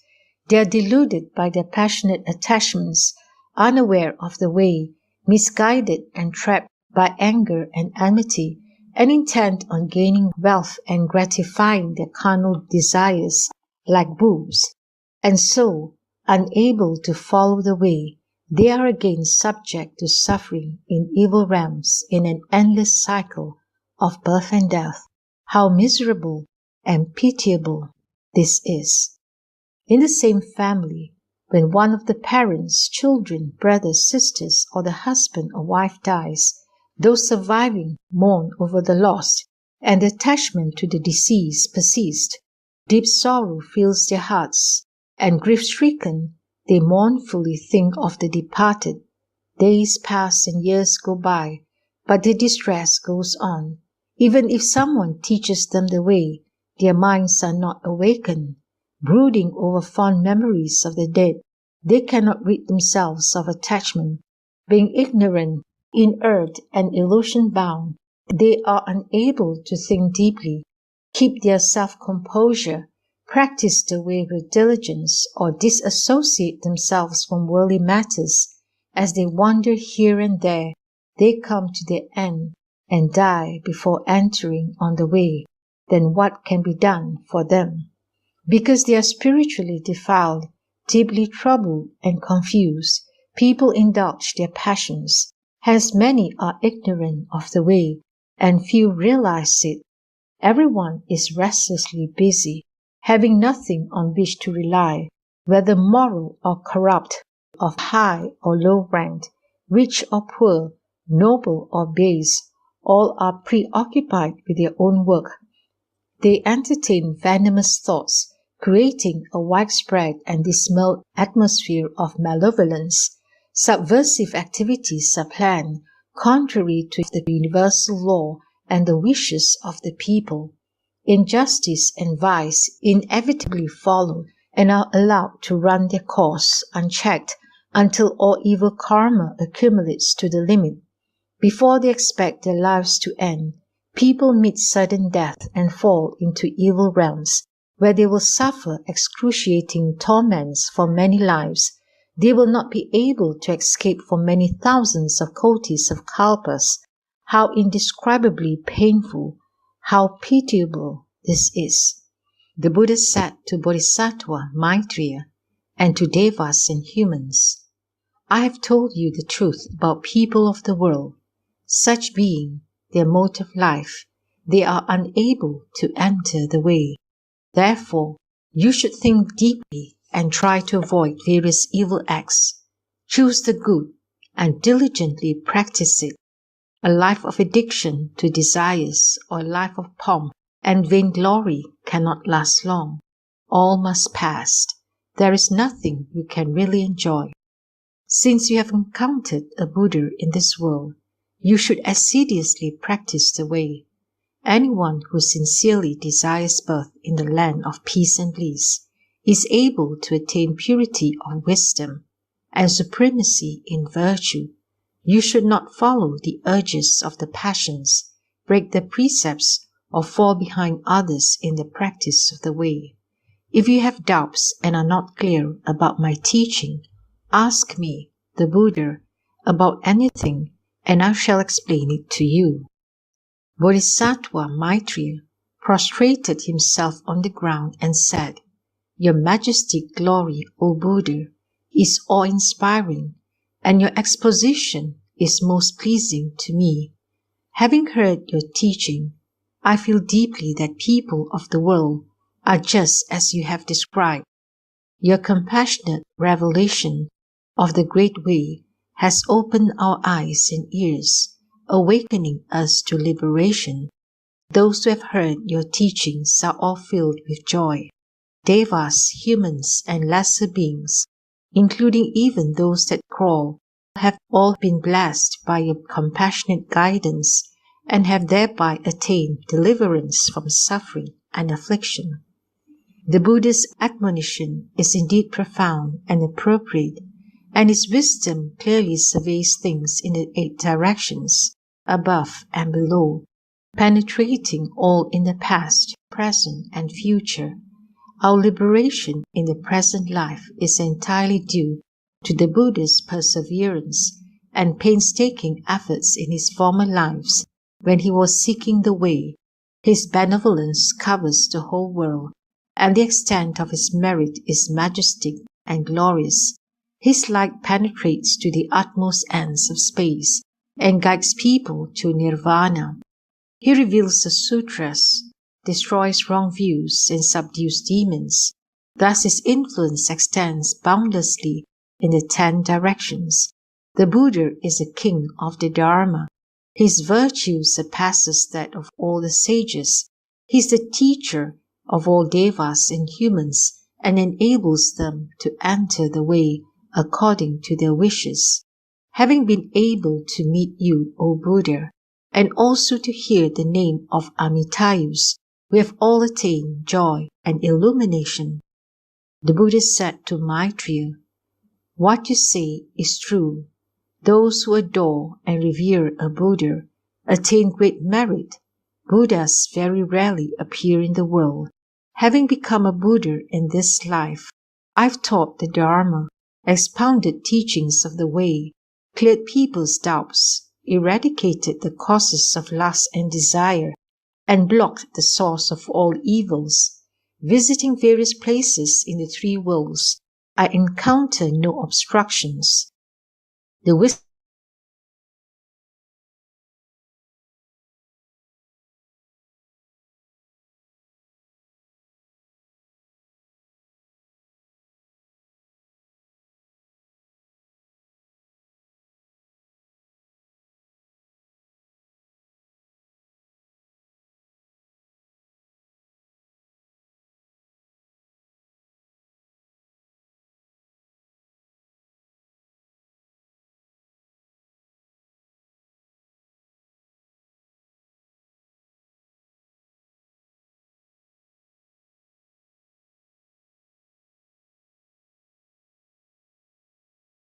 They are deluded by their passionate attachments, unaware of the way, misguided and trapped by anger and enmity, and intent on gaining wealth and gratifying their carnal desires like bulls. And so, unable to follow the way, they are again subject to suffering in evil realms in an endless cycle of birth and death. How miserable and pitiable this is! In the same family, when one of the parents, children, brothers, sisters, or the husband or wife dies, those surviving mourn over the lost, and the attachment to the deceased persists. Deep sorrow fills their hearts, and grief-stricken, They mournfully think of the departed. Days pass and years go by, but their distress goes on. Even if someone teaches them the way, their minds are not awakened. Brooding over fond memories of the dead, they cannot rid themselves of attachment. Being ignorant, inert, and illusion-bound, they are unable to think deeply, keep their self-composure, practice the way with diligence, or disassociate themselves from worldly matters. As they wander here and there, they come to their end and die before entering on the way. Then what can be done for them? Because they are spiritually defiled, deeply troubled, and confused, people indulge their passions. Hence many are ignorant of the way, and few realize it. Everyone is restlessly busy, having nothing on which to rely, whether moral or corrupt, of high or low rank, rich or poor, noble or base. All are preoccupied with their own work. They entertain venomous thoughts, creating a widespread and dismal atmosphere of malevolence. Subversive activities are planned, contrary to the universal law and the wishes of the people. Injustice and vice inevitably follow and are allowed to run their course unchecked until all evil karma accumulates to the limit. Before they expect their lives to end, people meet sudden death and fall into evil realms, where they will suffer excruciating torments for many lives. They will not be able to escape for many thousands of kotis of kalpas. How indescribably painful, how pitiable this is. The Buddha said to Bodhisattva Maitreya and to devas and humans, I have told you the truth about people of the world. Such being their mode of life, they are unable to enter the way. Therefore, you should think deeply and try to avoid various evil acts. Choose the good and diligently practice it. A life of addiction to desires or a life of pomp and vainglory cannot last long. All must pass. There is nothing you can really enjoy. Since you have encountered a Buddha in this world, you should assiduously practice the way. Anyone who sincerely desires birth in the land of peace and bliss is able to attain purity of wisdom and supremacy in virtue. You should not follow the urges of the passions, break the precepts, or fall behind others in the practice of the way. If you have doubts and are not clear about my teaching, ask me, the Buddha, about anything, and I shall explain it to you. Bodhisattva Maitreya prostrated himself on the ground and said, Your majestic glory, O Buddha, is awe-inspiring, and your exposition is most pleasing to me. Having heard your teaching, I feel deeply that people of the world are just as you have described. Your compassionate revelation of the Great Way has opened our eyes and ears, awakening us to liberation. Those who have heard your teachings are all filled with joy. Devas, humans, and lesser beings, including even those that crawl, have all been blessed by your compassionate guidance and have thereby attained deliverance from suffering and affliction. The Buddha's admonition is indeed profound and appropriate, and his wisdom clearly surveys things in the 8 directions, above and below, penetrating all in the past, present, and future. Our liberation in the present life is entirely due to the Buddha's perseverance and painstaking efforts in his former lives when he was seeking the way. His benevolence covers the whole world, and the extent of his merit is majestic and glorious. His light penetrates to the utmost ends of space and guides people to nirvana. He reveals the sutras, destroys wrong views, and subdues demons. Thus his influence extends boundlessly in the 10 directions. The Buddha is a king of the Dharma. His virtue surpasses that of all the sages. He is the teacher of all devas and humans, and enables them to enter the way according to their wishes. Having been able to meet you, O Buddha, and also to hear the name of Amitayus, we have all attained joy and illumination. The Buddha said to Maitreya, "What you say is true. Those who adore and revere a Buddha attain great merit. Buddhas very rarely appear in the world. Having become a Buddha in this life, I've taught the Dharma, expounded teachings of the way, cleared people's doubts, eradicated the causes of lust and desire, and blocked the source of all evils. Visiting various places in the three worlds, I encounter no obstructions. The wisdom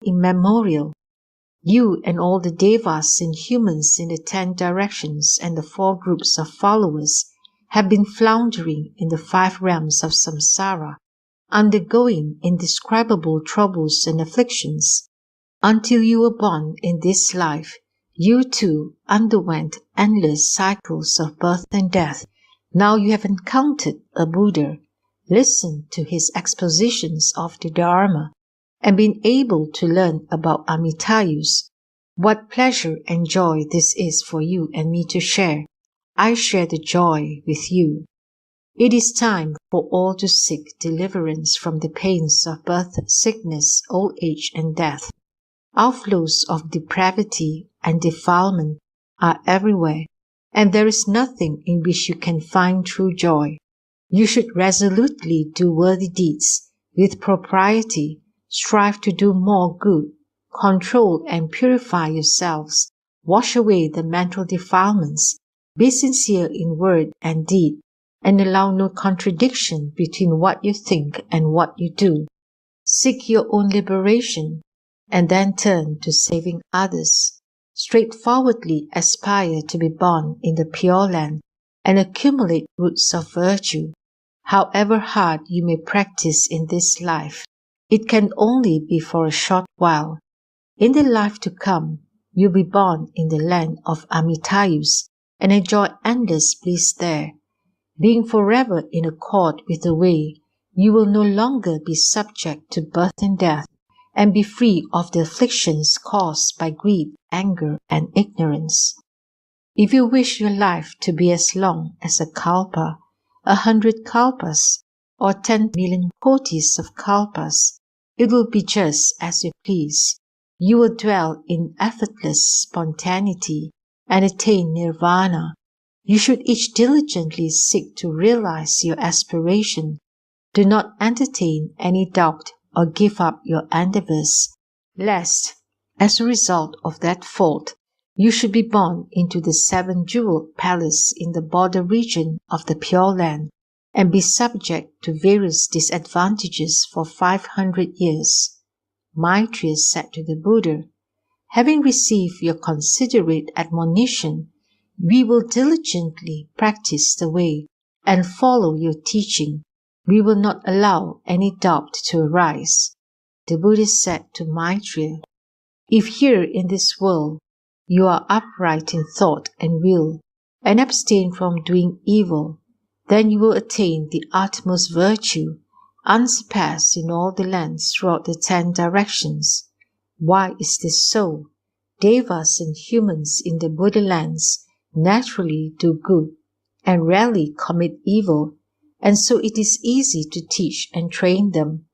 immemorial. You and all the devas and humans in the 10 directions and the 4 groups of followers have been floundering in the 5 realms of samsara, undergoing indescribable troubles and afflictions. Until you were born in this life, you too underwent endless cycles of birth and death. Now you have encountered a Buddha, listened to his expositions of the Dharma, and been able to learn about Amitayus. What pleasure and joy this is for you and me to share. I share the joy with you. It is time for all to seek deliverance from the pains of birth, sickness, old age, and death. Outflows of depravity and defilement are everywhere, and there is nothing in which you can find true joy. You should resolutely do worthy deeds with propriety, strive to do more good, control and purify yourselves, wash away the mental defilements, be sincere in word and deed, and allow no contradiction between what you think and what you do. Seek your own liberation, and then turn to saving others. Straightforwardly aspire to be born in the Pure Land and accumulate roots of virtue. However hard you may practice in this life, it can only be for a short while. In the life to come, you'll be born in the land of Amitayus and enjoy endless bliss there. Being forever in accord with the way, you will no longer be subject to birth and death, and be free of the afflictions caused by greed, anger, and ignorance. If you wish your life to be as long as a kalpa, 100 kalpas, or 10 million kotis of kalpas, it will be just as you please. You will dwell in effortless spontaneity and attain nirvana. You should each diligently seek to realize your aspiration. Do not entertain any doubt or give up your endeavors, lest, as a result of that fault, you should be born into the 7-jeweled palace in the border region of the Pure Land and be subject to various disadvantages for 500 years. Maitreya said to the Buddha, "Having received your considerate admonition, we will diligently practice the way and follow your teaching. We will not allow any doubt to arise." The Buddha said to Maitreya, "If here in this world you are upright in thought and will, and abstain from doing evil, then you will attain the utmost virtue, unsurpassed in all the lands throughout the 10 directions. Why is this so? Devas and humans in the Buddha lands naturally do good and rarely commit evil, and so it is easy to teach and train them.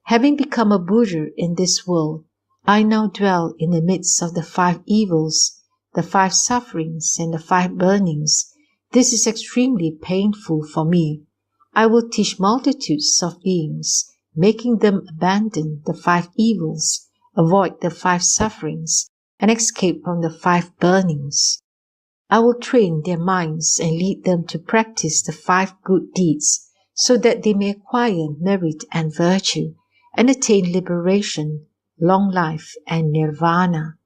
Having become a Buddha in this world, I now dwell in the midst of the 5 evils, the 5 sufferings, and the 5 burnings. This is extremely painful for me. I will teach multitudes of beings, making them abandon the 5 evils, avoid the 5 sufferings, and escape from the 5 burnings. I will train their minds and lead them to practice the 5 good deeds, so that they may acquire merit and virtue, and attain liberation, long life, and nirvana.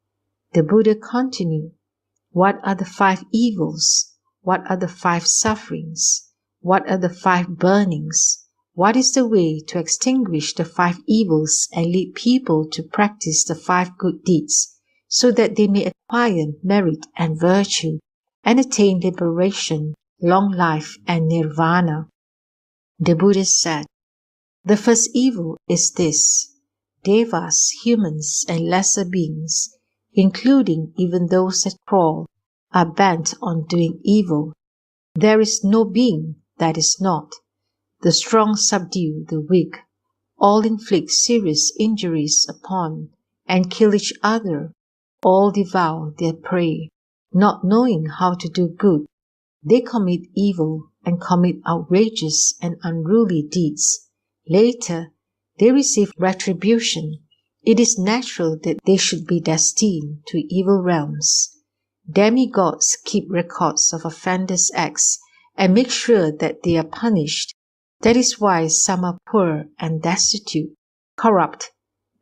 The Buddha continued, what are the 5 evils? What are the 5 sufferings? What are the 5 burnings? What is the way to extinguish the 5 evils and lead people to practice the 5 good deeds, so that they may acquire merit and virtue, and attain liberation, long life, and nirvana? The Buddha said, the first evil is this: devas, humans, and lesser beings, including even those that crawl, are bent on doing evil. There is no being that is not. The strong subdue the weak. All inflict serious injuries upon, and kill each other. All devour their prey, not knowing how to do good. They commit evil and commit outrageous and unruly deeds. Later, they receive retribution. It is natural that they should be destined to evil realms. Demigods keep records of offenders' acts and make sure that they are punished. That is why some are poor and destitute, corrupt,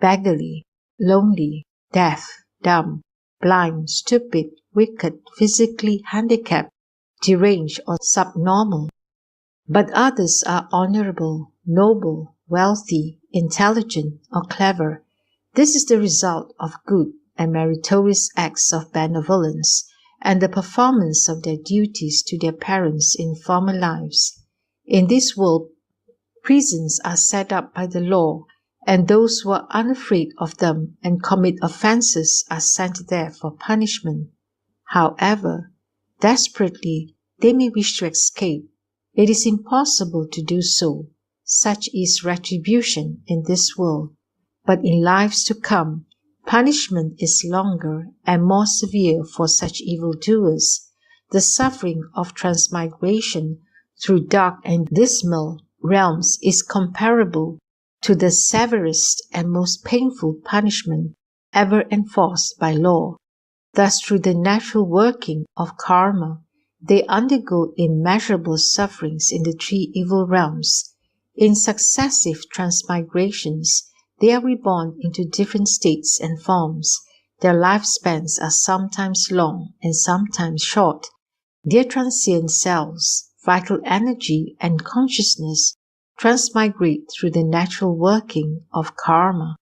beggarly, lonely, deaf, dumb, blind, stupid, wicked, physically handicapped, deranged, or subnormal. But others are honorable, noble, wealthy, intelligent, or clever. This is the result of good and meritorious acts of benevolence and the performance of their duties to their parents in former lives. In this world, prisons are set up by the law, and those who are unafraid of them and commit offenses are sent there for punishment. However, desperately they may wish to escape. It is impossible to do so. Such is retribution in this world. But in lives to come, punishment is longer and more severe for such evildoers. The suffering of transmigration through dark and dismal realms is comparable to the severest and most painful punishment ever enforced by law. Thus, through the natural working of karma, they undergo immeasurable sufferings in the 3 evil realms. In successive transmigrations, they are reborn into different states and forms. Their lifespans are sometimes long and sometimes short. Their transient selves, vital energy, and consciousness transmigrate through the natural working of karma.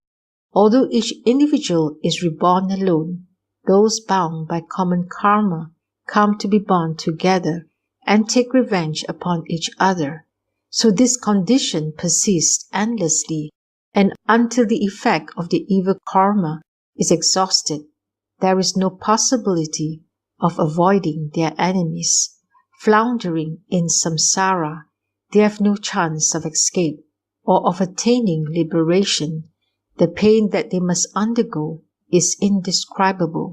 Although each individual is reborn alone, those bound by common karma come to be bound together and take revenge upon each other. So this condition persists endlessly, and until the effect of the evil karma is exhausted, there is no possibility of avoiding their enemies. Floundering in samsara, they have no chance of escape or of attaining liberation. The pain that they must undergo is indescribable.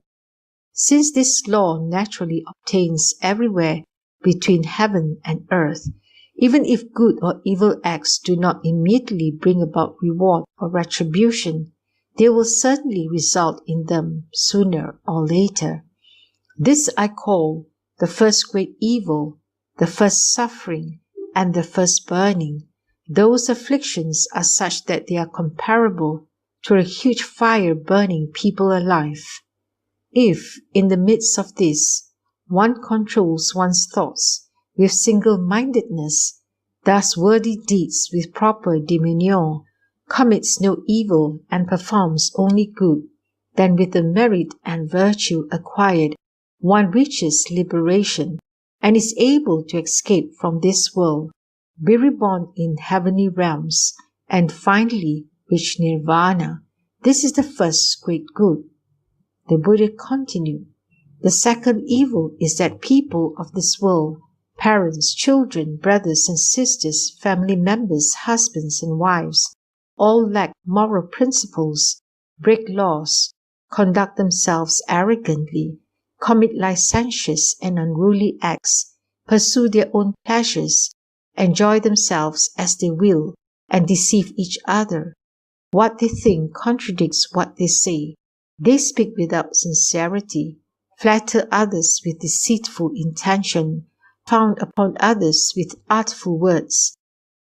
Since this law naturally obtains everywhere between heaven and earth, even if good or evil acts do not immediately bring about reward or retribution, they will certainly result in them sooner or later. This I call the first great evil, the first suffering, and the first burning. Those afflictions are such that they are comparable to a huge fire burning people alive. If, in the midst of this, one controls one's thoughts with single-mindedness, does worthy deeds with proper demeanor, commits no evil and performs only good, then with the merit and virtue acquired, one reaches liberation and is able to escape from this world, be reborn in heavenly realms, and finally reach nirvana. This is the first great good. The Buddha continued, the second evil is that people of this world, parents, children, brothers and sisters, family members, husbands and wives, all lack moral principles, break laws, conduct themselves arrogantly, commit licentious and unruly acts, pursue their own pleasures, enjoy themselves as they will, and deceive each other. What they think contradicts what they say. They speak without sincerity, flatter others with deceitful intention, frown upon others with artful words,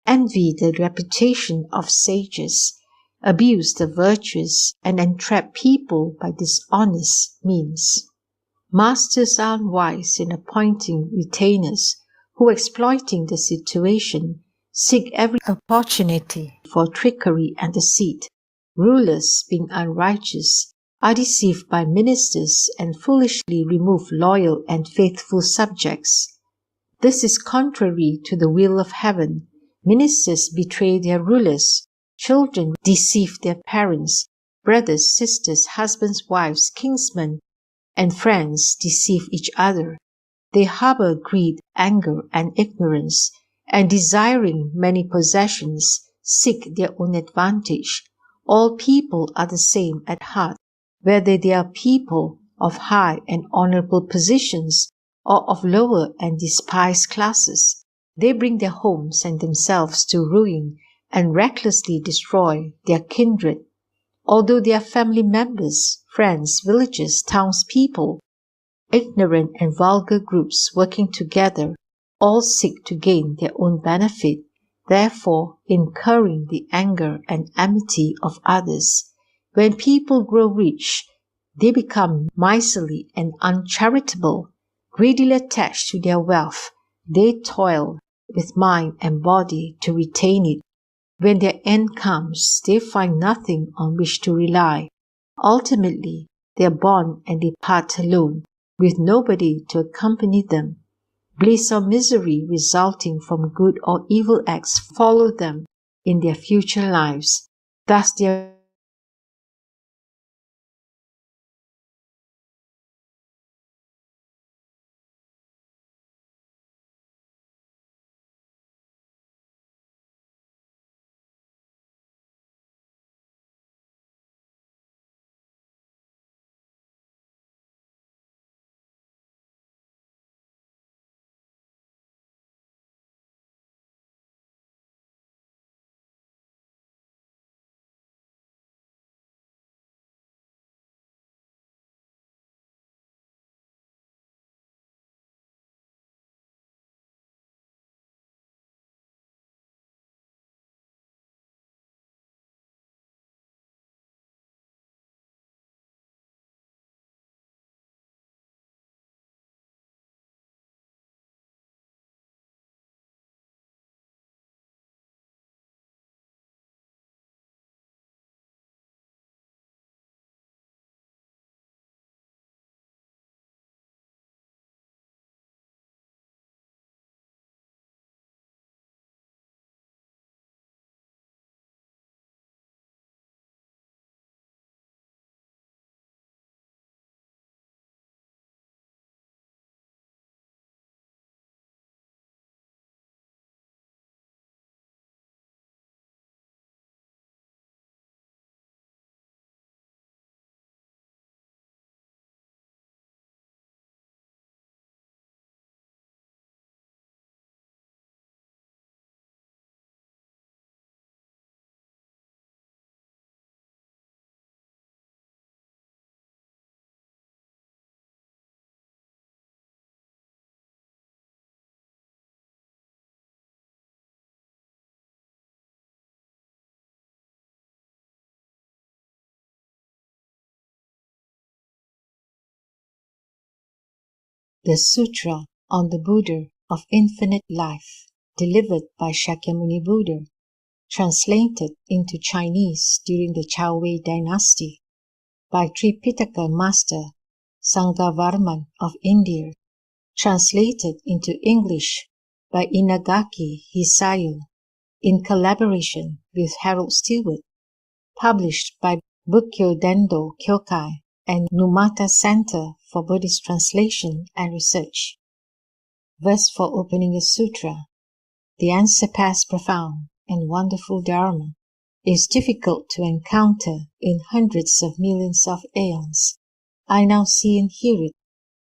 envy the reputation of sages, abuse the virtuous, and entrap people by dishonest means. Masters are unwise in appointing retainers who, exploiting the situation, seek every opportunity for trickery and deceit. Rulers, being unrighteous, are deceived by ministers and foolishly remove loyal and faithful subjects. This is contrary to the will of heaven. Ministers betray their rulers, children deceive their parents, brothers, sisters, husbands, wives, kinsmen, and friends deceive each other. They harbor greed, anger, and ignorance, and desiring many possessions, seek their own advantage. All people are the same at heart, whether they are people of high and honorable positions or of lower and despised classes. They bring their homes and themselves to ruin and recklessly destroy their kindred. Although they are family members, friends, villagers, townspeople, ignorant and vulgar groups working together, all seek to gain their own benefit, therefore incurring the anger and enmity of others. When people grow rich, they become miserly and uncharitable, greedily attached to their wealth. They toil with mind and body to retain it. When their end comes, they find nothing on which to rely. Ultimately, they are born and depart alone, with nobody to accompany them. Bliss or misery resulting from good or evil acts follow them in their future lives. Thus their Sutra on the Buddha of Infinite Life, delivered by Shakyamuni Buddha, translated into Chinese during the Chao Wei dynasty by Tripitaka Master Sanghavarman of India, translated into English by Inagaki Hisayo in collaboration with Harold Stewart, published by Bukkyo Dendo Kyokai and Numata Center for Buddhist Translation and Research. Verse for opening a sutra. The unsurpassed, profound, and wonderful Dharma is difficult to encounter in hundreds of millions of aeons. I now see and hear it,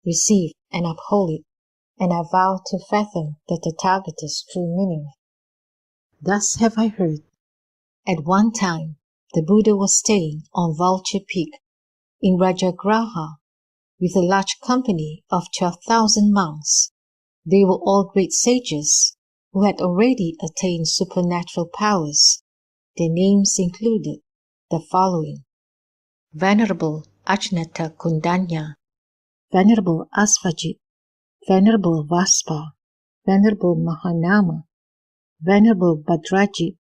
receive and uphold it, and I vow to fathom the Tathagata's true meaning. Thus have I heard. At one time, the Buddha was staying on Vulture Peak in Rajagraha with a large company of 12,000 monks. They were all great sages who had already attained supernatural powers. Their names included the following: Venerable Ajnata Kundanya, Venerable Asvajit, Venerable Vaspa, Venerable Mahanama, Venerable Bhadrajit,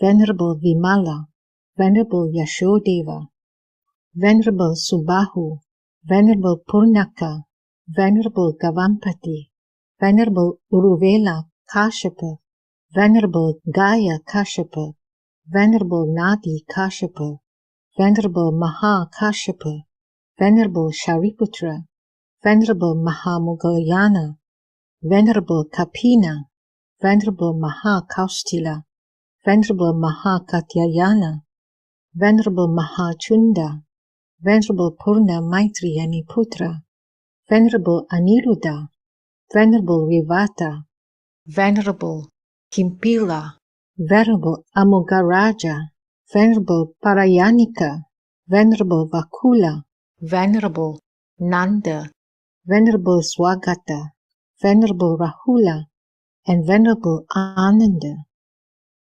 Venerable Vimala, Venerable Yashodeva, Venerable Subahu, Venerable Purnaka, Venerable Gavampati, Venerable Uruvela Kashyapa, Venerable Gaya Kashyapa, Venerable Nadi Kashyapa, Venerable Maha Kashyapa, Venerable Shariputra, Venerable Mahamogalyana, Venerable Kapina, Venerable Maha Kaustila, Venerable Maha Katyayana, Venerable Maha Chunda, Venerable Purna Maitri Putra, Venerable Aniruddha, Venerable Vivata, Venerable Kimpila, Venerable Amogaraja, Venerable Parayanika, Venerable Vakula, Venerable Nanda, Venerable Swagata, Venerable Rahula, and Venerable Ananda.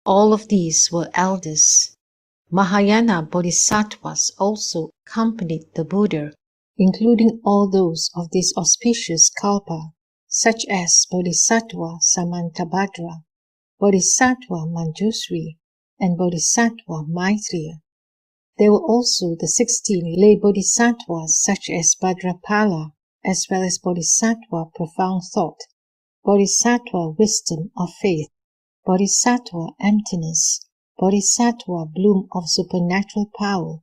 All of these were elders. Mahayana bodhisattvas also accompanied the Buddha, including all those of this auspicious kalpa, such as Bodhisattva Samantabhadra, Bodhisattva Manjusri, and Bodhisattva Maitreya. There were also the 16 lay bodhisattvas such as Bhadrapala, as well as Bodhisattva Profound Thought, Bodhisattva Wisdom of Faith, Bodhisattva Emptiness, Bodhisattva Bloom of Supernatural Power,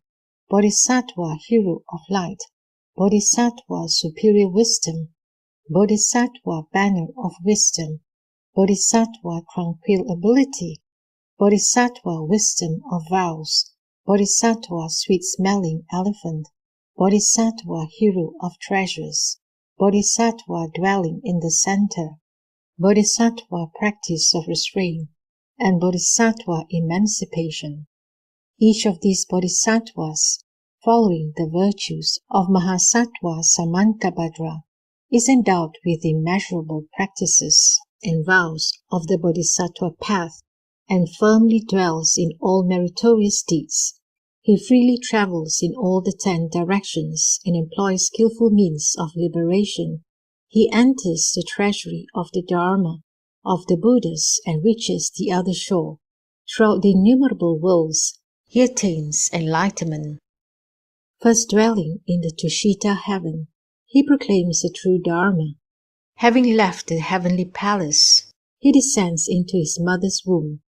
Bodhisattva Hero of Light, Bodhisattva Superior Wisdom, Bodhisattva Banner of Wisdom, Bodhisattva Tranquil Ability, Bodhisattva Wisdom of Vows, Bodhisattva Sweet-Smelling Elephant, Bodhisattva Hero of Treasures, Bodhisattva Dwelling in the Center, Bodhisattva Practice of Restraint, and Bodhisattva Emancipation. Each of these bodhisattvas, following the virtues of Mahasattva Samantabhadra, is endowed with immeasurable practices and vows of the bodhisattva path, and firmly dwells in all meritorious deeds. He freely travels in all the 10 directions and employs skillful means of liberation. He enters the treasury of the Dharma of the Buddhas and reaches the other shore. Throughout the innumerable worlds, he attains enlightenment. First dwelling in the Tushita heaven, he proclaims the true Dharma. Having left the heavenly palace, he descends into his mother's womb.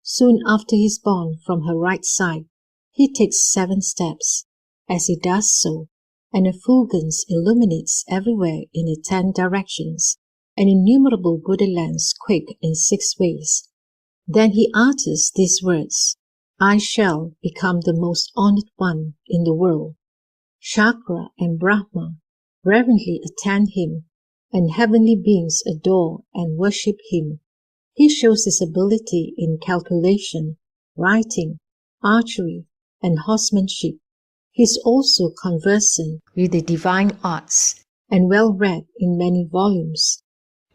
Soon after he is born, from her right side, he takes 7 steps. As he does so, an effulgence illuminates everywhere in the 10 directions, and innumerable Buddha lands quake in 6 ways. Then he utters these words: I shall become the most honored one in the world. Shakra and Brahma reverently attend him, and heavenly beings adore and worship him. He shows his ability in calculation, writing, archery, and horsemanship. He is also conversant with the divine arts and well read in many volumes.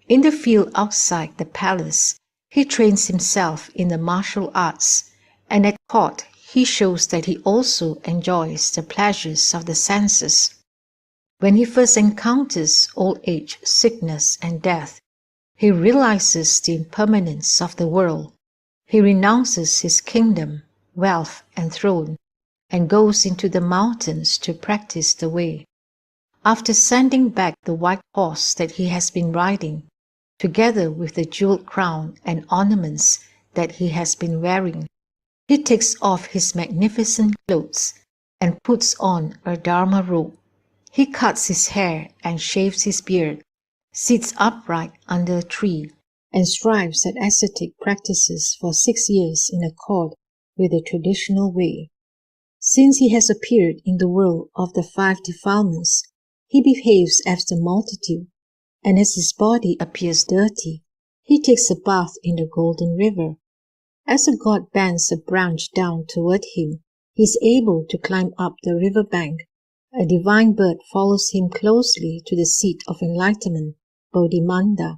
In the field outside the palace, he trains himself in the martial arts, and at court he shows that he also enjoys the pleasures of the senses. When he first encounters old age, sickness, and death, he realizes the impermanence of the world. He renounces his kingdom, wealth, and throne, and goes into the mountains to practice the way. After sending back the white horse that he has been riding, together with the jeweled crown and ornaments that he has been wearing, he takes off his magnificent clothes and puts on a Dharma robe. He cuts his hair and shaves his beard, sits upright under a tree, and strives at ascetic practices for 6 years in accord with the traditional way. Since he has appeared in the world of the 5 defilements, he behaves as the multitude. and as his body appears dirty, he takes a bath in the golden river. As a god bends a branch down toward him, he is able to climb up the river bank. A divine bird follows him closely to the seat of enlightenment, Bodhimanda.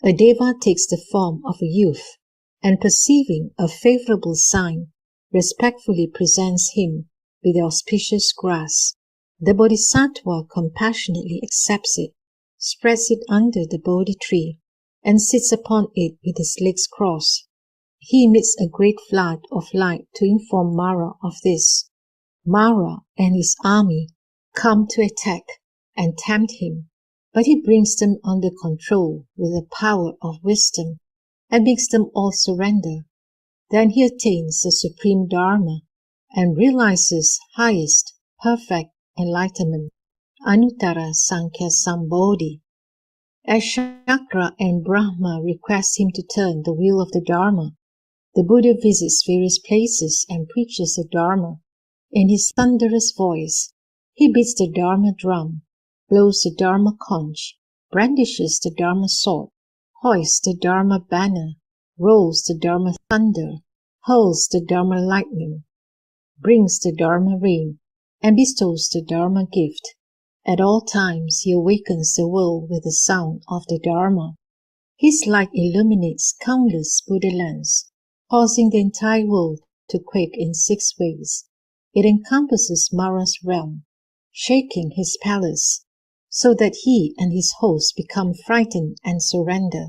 A deva takes the form of a youth, and perceiving a favorable sign, respectfully presents him with the auspicious grass. The bodhisattva compassionately accepts it, spreads it under the Bodhi tree, and sits upon it with his legs crossed. He emits a great flood of light to inform Mara of this. Mara and his army come to attack and tempt him, but he brings them under control with the power of wisdom and makes them all surrender. Then he attains the supreme Dharma and realizes highest, perfect enlightenment, Anuttara Sankhya Sambodhi. As Shakra and Brahma request him to turn the wheel of the Dharma, the Buddha visits various places and preaches the Dharma. In his thunderous voice, he beats the Dharma drum, blows the Dharma conch, brandishes the Dharma sword, hoists the Dharma banner, rolls the Dharma thunder, hurls the Dharma lightning, brings the Dharma rain, and bestows the Dharma gift. At all times he awakens the world with the sound of the Dharma. His light illuminates countless Buddha lands, causing the entire world to quake in 6 ways. It encompasses Mara's realm, shaking his palace, so that he and his host become frightened and surrender.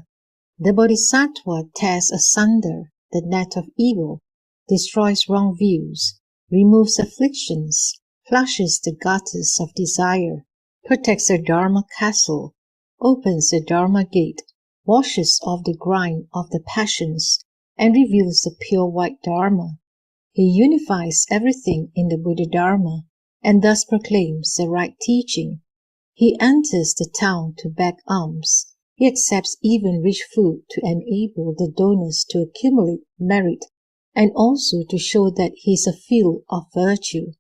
The Bodhisattva tears asunder the net of evil, destroys wrong views, removes afflictions, flushes the gutters of desire, protects the Dharma castle, opens the Dharma gate, washes off the grime of the passions, and reveals the pure white Dharma. He unifies everything in the Buddha Dharma and thus proclaims the right teaching. He enters the town to beg alms. He accepts even rich food to enable the donors to accumulate merit and also to show that he is a field of virtue.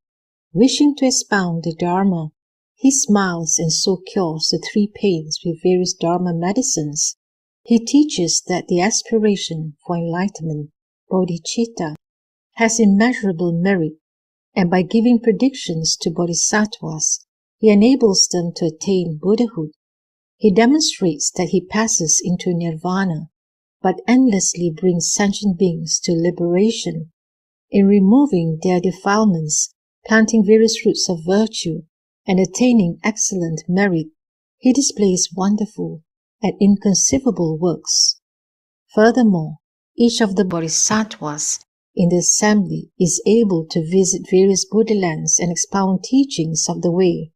Wishing to expound the Dharma, he smiles and so cures the 3 pains with various Dharma medicines. He teaches that the aspiration for enlightenment, bodhicitta, has immeasurable merit, and by giving predictions to bodhisattvas, he enables them to attain Buddhahood. He demonstrates that he passes into nirvana, but endlessly brings sentient beings to liberation. In removing their defilements, planting various roots of virtue, and attaining excellent merit, he displays wonderful and inconceivable works. Furthermore, each of the bodhisattvas in the assembly is able to visit various Buddha lands and expound teachings of the way.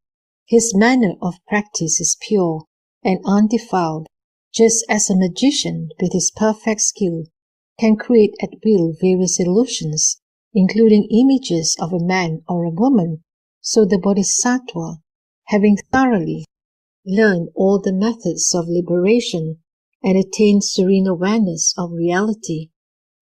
His manner of practice is pure and undefiled, just as a magician with his perfect skill can create at will various illusions, including images of a man or a woman. So the bodhisattva, having thoroughly learned all the methods of liberation and attained serene awareness of reality,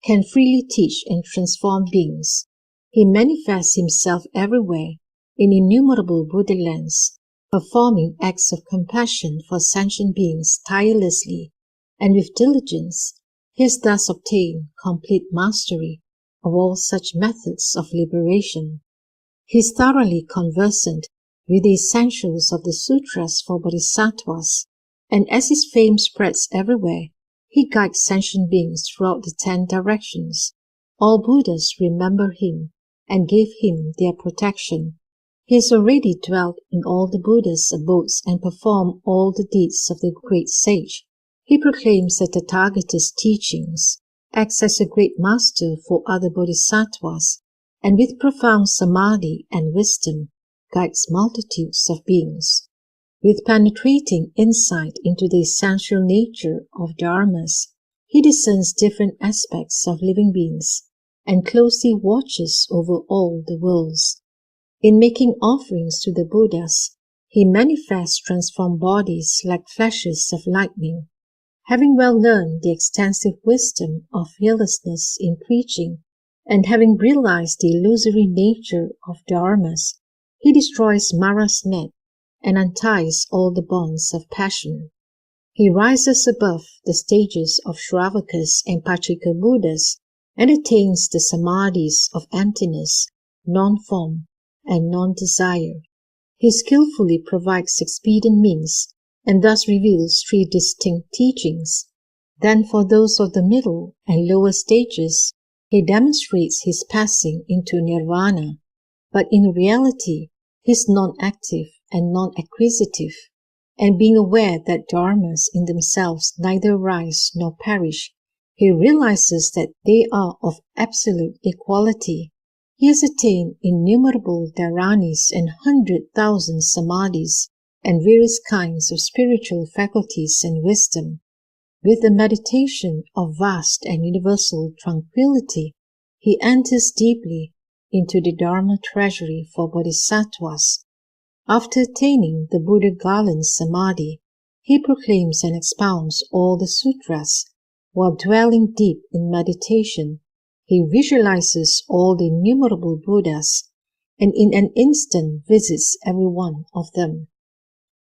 can freely teach and transform beings. He manifests himself everywhere in innumerable Buddha lands, performing acts of compassion for sentient beings tirelessly and with diligence. He has thus obtained complete mastery of all such methods of liberation. He is thoroughly conversant with the essentials of the sutras for bodhisattvas, and as his fame spreads everywhere, he guides sentient beings throughout the 10 directions. All Buddhas remember him and give him their protection. He has already dwelt in all the Buddhas' abodes and performed all the deeds of the great sage. He proclaims the Tathagata's teachings, acts as a great master for other bodhisattvas, and with profound samadhi and wisdom guides multitudes of beings. With penetrating insight into the essential nature of dharmas, he discerns different aspects of living beings and closely watches over all the worlds. In making offerings to the Buddhas, he manifests transformed bodies like flashes of lightning. Having well learned the extensive wisdom of fearlessness in preaching, and having realized the illusory nature of dharmas, he destroys Mara's net and unties all the bonds of passion. He rises above the stages of Shravakas and Pacceka Buddhas and attains the samadhis of emptiness, non-form, and non-desire. He skillfully provides expedient means and thus reveals three distinct teachings. Then for those of the middle and lower stages, he demonstrates his passing into nirvana, but in reality he is non-active and non-acquisitive, and being aware that dharmas in themselves neither rise nor perish, he realizes that they are of absolute equality. He has attained innumerable dharanis and 100,000 samadhis and various kinds of spiritual faculties and wisdom. With the meditation of vast and universal tranquility, he enters deeply into the Dharma treasury for bodhisattvas. After attaining the Buddha Garland Samadhi, he proclaims and expounds all the sutras. While dwelling deep in meditation, he visualizes all the innumerable Buddhas and in an instant visits every one of them.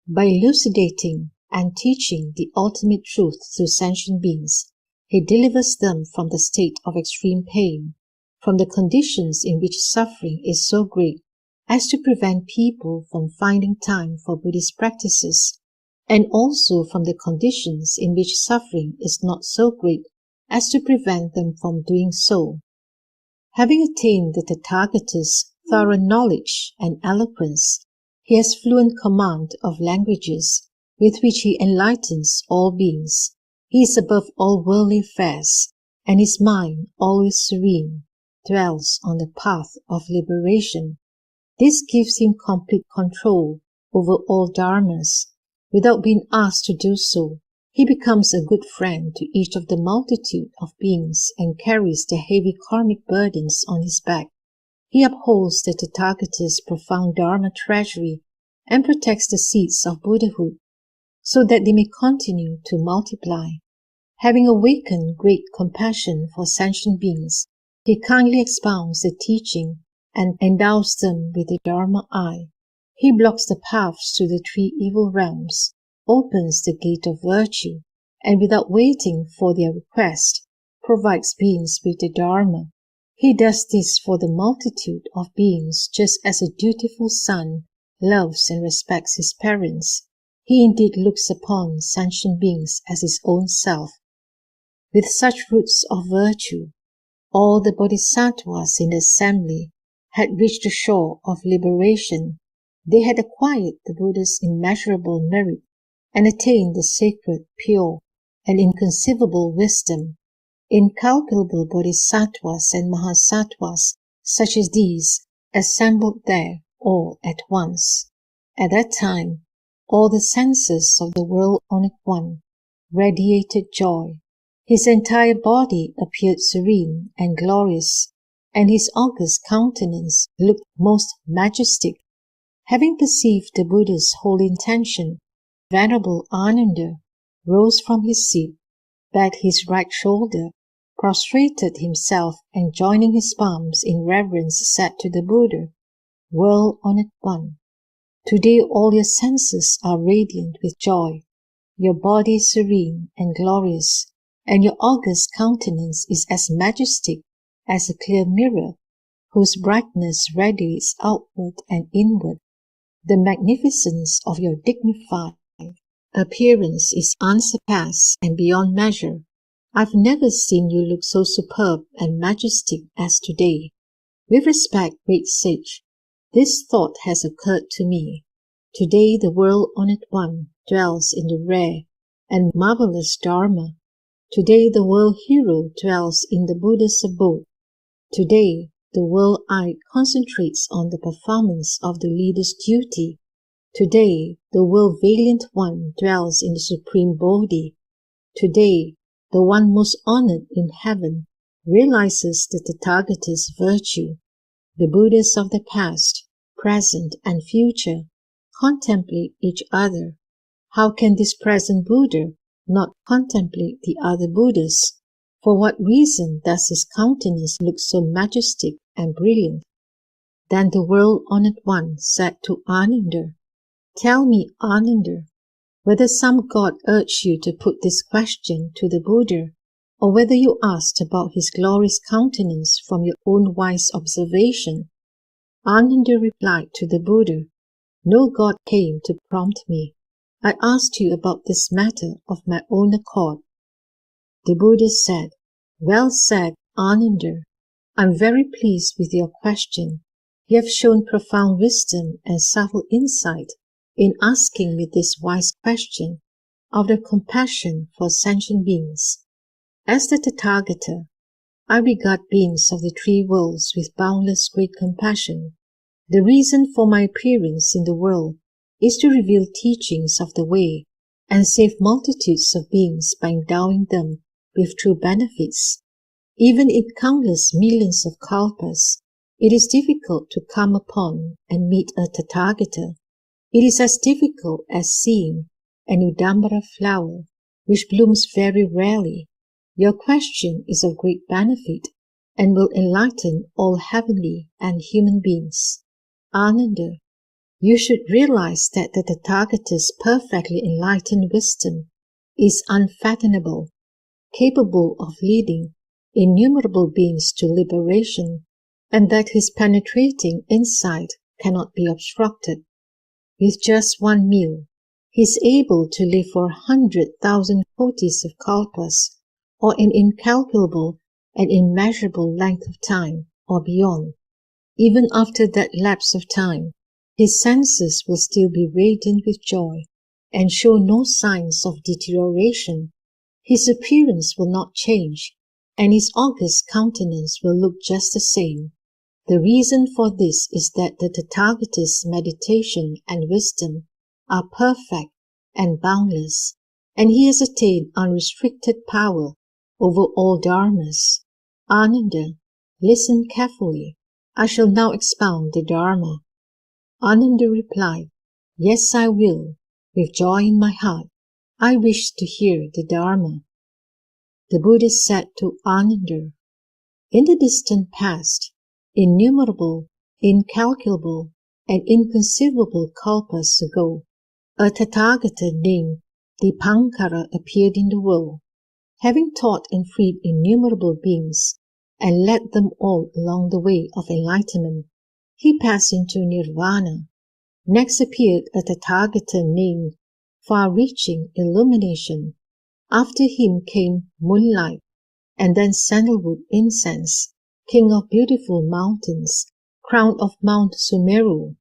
By elucidating and teaching the ultimate truth to sentient beings, he delivers them from the state of extreme pain, from the conditions in which suffering is so great as to prevent people from finding time for Buddhist practices, and also from the conditions in which suffering is not so great as to prevent them from doing so. Having attained the Tathagata's thorough knowledge and eloquence, he has fluent command of languages with which he enlightens all beings. He is above all worldly affairs, and his mind, always serene, dwells on the path of liberation. This gives him complete control over all dharmas. Without being asked to do so, he becomes a good friend to each of the multitude of beings and carries their heavy karmic burdens on his back. He upholds the Tathagata's profound Dharma treasury and protects the seeds of Buddhahood so that they may continue to multiply. Having awakened great compassion for sentient beings, he kindly expounds the teaching and endows them with the Dharma eye. He blocks the paths to the three evil realms, opens the gate of virtue, and without waiting for their request, provides beings with the Dharma. He does this for the multitude of beings just as a dutiful son loves and respects his parents. He indeed looks upon sentient beings as his own self. With such roots of virtue, all the bodhisattvas in the assembly had reached the shore of liberation. They had acquired the Buddha's immeasurable merit and attained the sacred, pure, and inconceivable wisdom. Incalculable bodhisattvas and mahasattvas such as these assembled there all at once. At that time, all the senses of the world-honored one radiated joy. His entire body appeared serene and glorious, and his august countenance looked most majestic. Having perceived the Buddha's holy intention, Venerable Ananda rose from his seat, bared his right shoulder, prostrated himself, and joining his palms in reverence said to the Buddha, "World-honored one, today all your senses are radiant with joy, your body is serene and glorious, and your august countenance is as majestic as a clear mirror, whose brightness radiates outward and inward. The magnificence of your dignified appearance is unsurpassed and beyond measure. I've never seen you look so superb and majestic as today. With respect, great sage, this thought has occurred to me. Today the world-honored one dwells in the rare and marvelous Dharma. Today the world hero dwells in the Buddha's abode. Today the world-eye concentrates on the performance of the leader's duty. Today the world-valiant one dwells in the supreme Bodhi. Today the one most honored in heaven realizes the Tathagata's virtue. The Buddhas of the past, present, and future contemplate each other. How can this present Buddha not contemplate the other Buddhas? For what reason does his countenance look so majestic and brilliant? Then the world-honored one said to Ananda, "Tell me, Ananda, Whether some god urged you to put this question to the Buddha, or whether you asked about his glorious countenance from your own wise observation, Ananda replied to the Buddha, "No god came to prompt me. I asked you about this matter of my own accord." The Buddha said, "Well said, Ananda. I am very pleased with your question. You have shown profound wisdom and subtle insight in asking me this wise question out of compassion for sentient beings. As the Tathagata, I regard beings of the three worlds with boundless great compassion. The reason for my appearance in the world is to reveal teachings of the way and save multitudes of beings by endowing them with true benefits. Even in countless millions of kalpas, it is difficult to come upon and meet a Tathagata. It is as difficult as seeing an Udambara flower, which blooms very rarely. Your question is of great benefit and will enlighten all heavenly and human beings. Ananda, you should realize that the Tathagata's perfectly enlightened wisdom is unfathomable, capable of leading innumerable beings to liberation, and that his penetrating insight cannot be obstructed. With just one meal, he is able to live for 100,000 kotis of kalpas, or an incalculable and immeasurable length of time, or beyond. Even after that lapse of time, his senses will still be radiant with joy and show no signs of deterioration. His appearance will not change, and his august countenance will look just the same. The reason for this is that the Tathagata's meditation and wisdom are perfect and boundless, and he has attained unrestricted power over all dharmas. Ananda, listen carefully. I shall now expound the Dharma. Ananda replied, "Yes, I will. With joy in my heart, I wish to hear the Dharma." The Buddha said to Ananda, "In the distant past, innumerable, incalculable, and inconceivable kalpas ago, a Tathagata named Dipankara appeared in the world, having taught and freed innumerable beings and led them all along the way of enlightenment. He passed into nirvana. Next appeared a Tathagata named Far-reaching Illumination. After him came Moonlight, and then Sandalwood Incense, King of Beautiful Mountains, Crown of Mount Sumeru,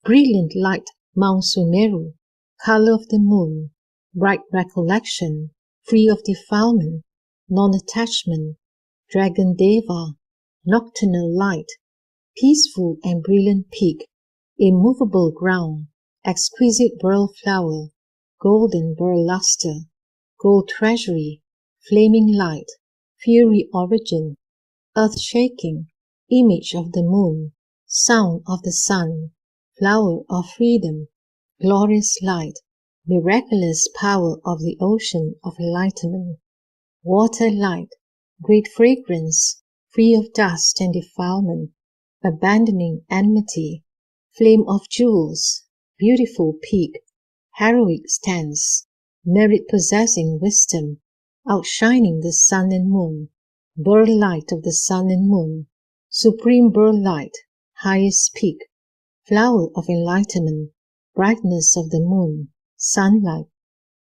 Brilliant Light Mount Sumeru, Color of the Moon, Bright Recollection, Free of Defilement, Non-Attachment, Dragon Deva, Nocturnal Light, Peaceful and Brilliant Peak, Immovable Ground, Exquisite Pearl Flower, Golden Pearl Luster, Gold Treasury, Flaming Light, Fury Origin, Earth Shaking, Image of the Moon, Sound of the Sun, Flower of Freedom, Glorious Light, Miraculous Power of the Ocean of Enlightenment, Water Light, Great Fragrance, Free of Dust and Defilement, Abandoning Enmity, Flame of Jewels, Beautiful Peak, Heroic Stance, Merit-possessing Wisdom, Outshining the Sun and Moon, Bird Light of the Sun and Moon, Supreme Bird Light, Highest Peak, Flower of Enlightenment, Brightness of the Moon, Sunlight,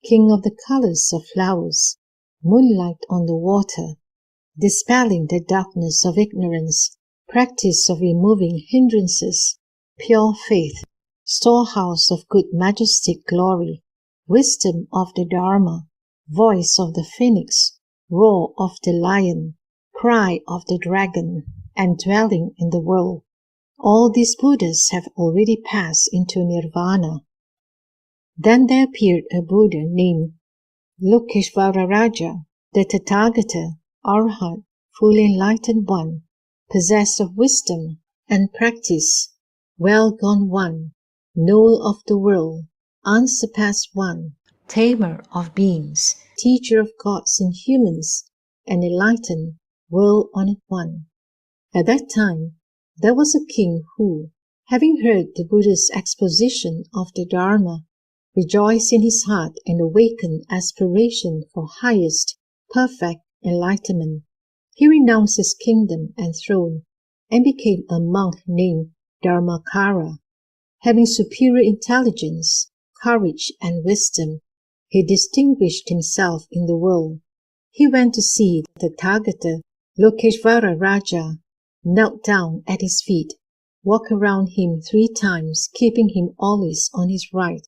King of the Colors of Flowers, Moonlight on the Water, Dispelling the darkness of ignorance, Practice of removing hindrances, Pure Faith, Storehouse of good majestic glory, Wisdom of the Dharma, Voice of the Phoenix, Roar of the Lion, Cry of the Dragon, and Dwelling in the World. All these Buddhas have already passed into Nirvana. Then there appeared a Buddha named Lokeshvararaja, the Tathagata, Arhat, fully enlightened one, possessed of wisdom and practice, well gone one, knower of the world, unsurpassed one, tamer of beings, teacher of gods and humans, and enlightened, world-honored one. At that time, there was a king who, having heard the Buddha's exposition of the Dharma, rejoiced in his heart and awakened aspiration for highest, perfect enlightenment. He renounced his kingdom and throne and became a monk named Dharmakara. Having superior intelligence, courage, and wisdom, he distinguished himself in the world. He went to see the Tathagata Lokeshvara Raja, knelt down at his feet, walked around him 3 times, keeping him always on his right,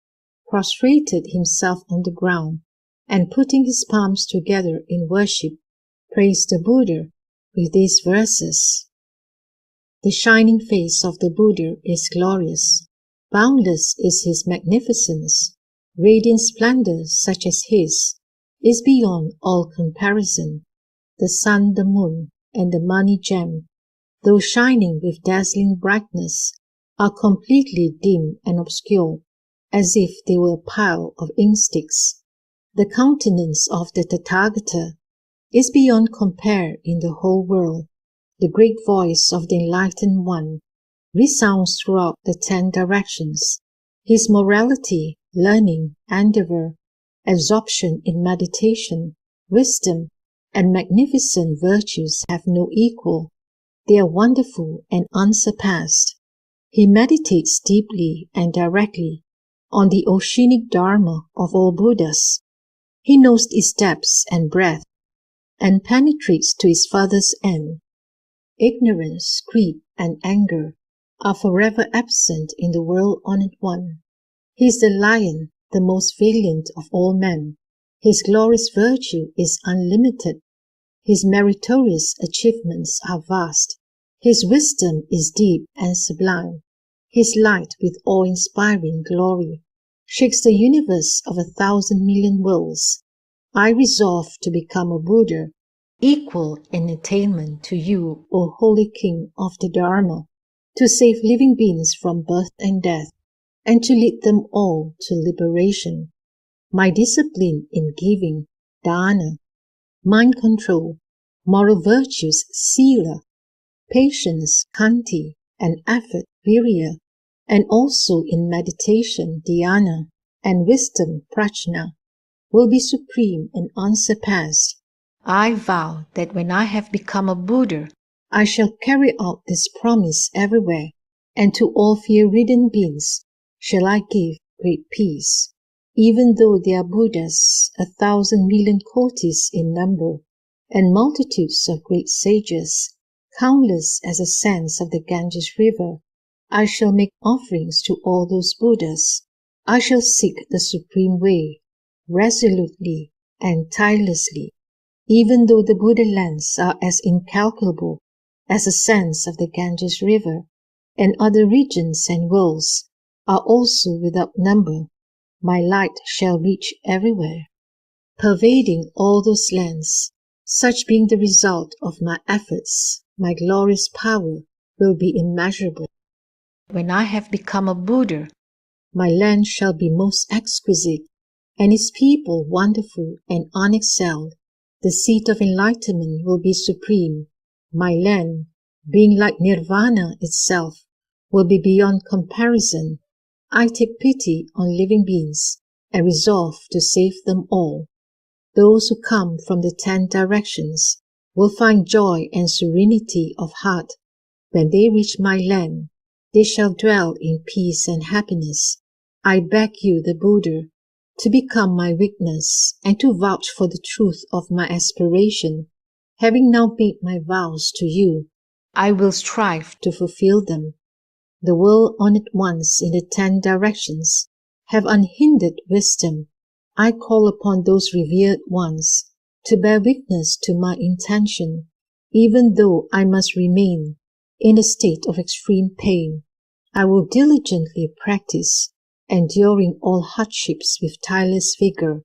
prostrated himself on the ground, and putting his palms together in worship, praised the Buddha with these verses. The shining face of the Buddha is glorious. Boundless is his magnificence. Radiant splendor such as his is beyond all comparison. The sun, the moon, and the money gem, though shining with dazzling brightness, are completely dim and obscure, as if they were a pile of ink sticks. The countenance of the Tathagata is beyond compare in the whole world. The great voice of the Enlightened One resounds throughout the 10 directions. His morality, learning, endeavor, absorption in meditation, wisdom, and magnificent virtues have no equal. They are wonderful and unsurpassed. He meditates deeply and directly on the oceanic Dharma of all Buddhas. He knows its depths and breadth, and penetrates to its farthest end. Ignorance, greed, and anger are forever absent in the world-honored one. He is the lion, the most valiant of all men. His glorious virtue is unlimited. His meritorious achievements are vast. His wisdom is deep and sublime. His light, with awe-inspiring glory, shakes the universe of 1,000 million worlds. I resolve to become a Buddha, equal in attainment to you, O Holy King of the Dharma, to save living beings from birth and death, and to lead them all to liberation. My discipline in giving, dana, mind control, moral virtues, sila, patience, khanti, and effort, virya, and also in meditation, dhyana, and wisdom, prajna, will be supreme and unsurpassed. I vow that when I have become a Buddha, I shall carry out this promise everywhere, and to all fear-ridden beings shall I give great peace. Even though there are Buddhas 1,000 million kotis in number, and multitudes of great sages, countless as the sands of the Ganges River, I shall make offerings to all those Buddhas. I shall seek the supreme way, resolutely and tirelessly. Even though the Buddha lands are as incalculable as the sands of the Ganges River, and other regions and worlds are also without number, my light shall reach everywhere, pervading all those lands. Such being the result of my efforts, my glorious power will be immeasurable. When I have become a Buddha, my land shall be most exquisite, and its people wonderful and unexcelled. The seat of enlightenment will be supreme. My land, being like nirvana itself, will be beyond comparison. I take pity on living beings and resolve to save them all. Those who come from the 10 directions will find joy and serenity of heart. When they reach my land, they shall dwell in peace and happiness. I beg you, the Buddha, to become my witness and to vouch for the truth of my aspiration. Having now made my vows to you, I will strive to fulfill them. The world-honored ones in the 10 directions have unhindered wisdom. I call upon those revered ones to bear witness to my intention, even though I must remain in a state of extreme pain. I will diligently practice, enduring all hardships with tireless vigor.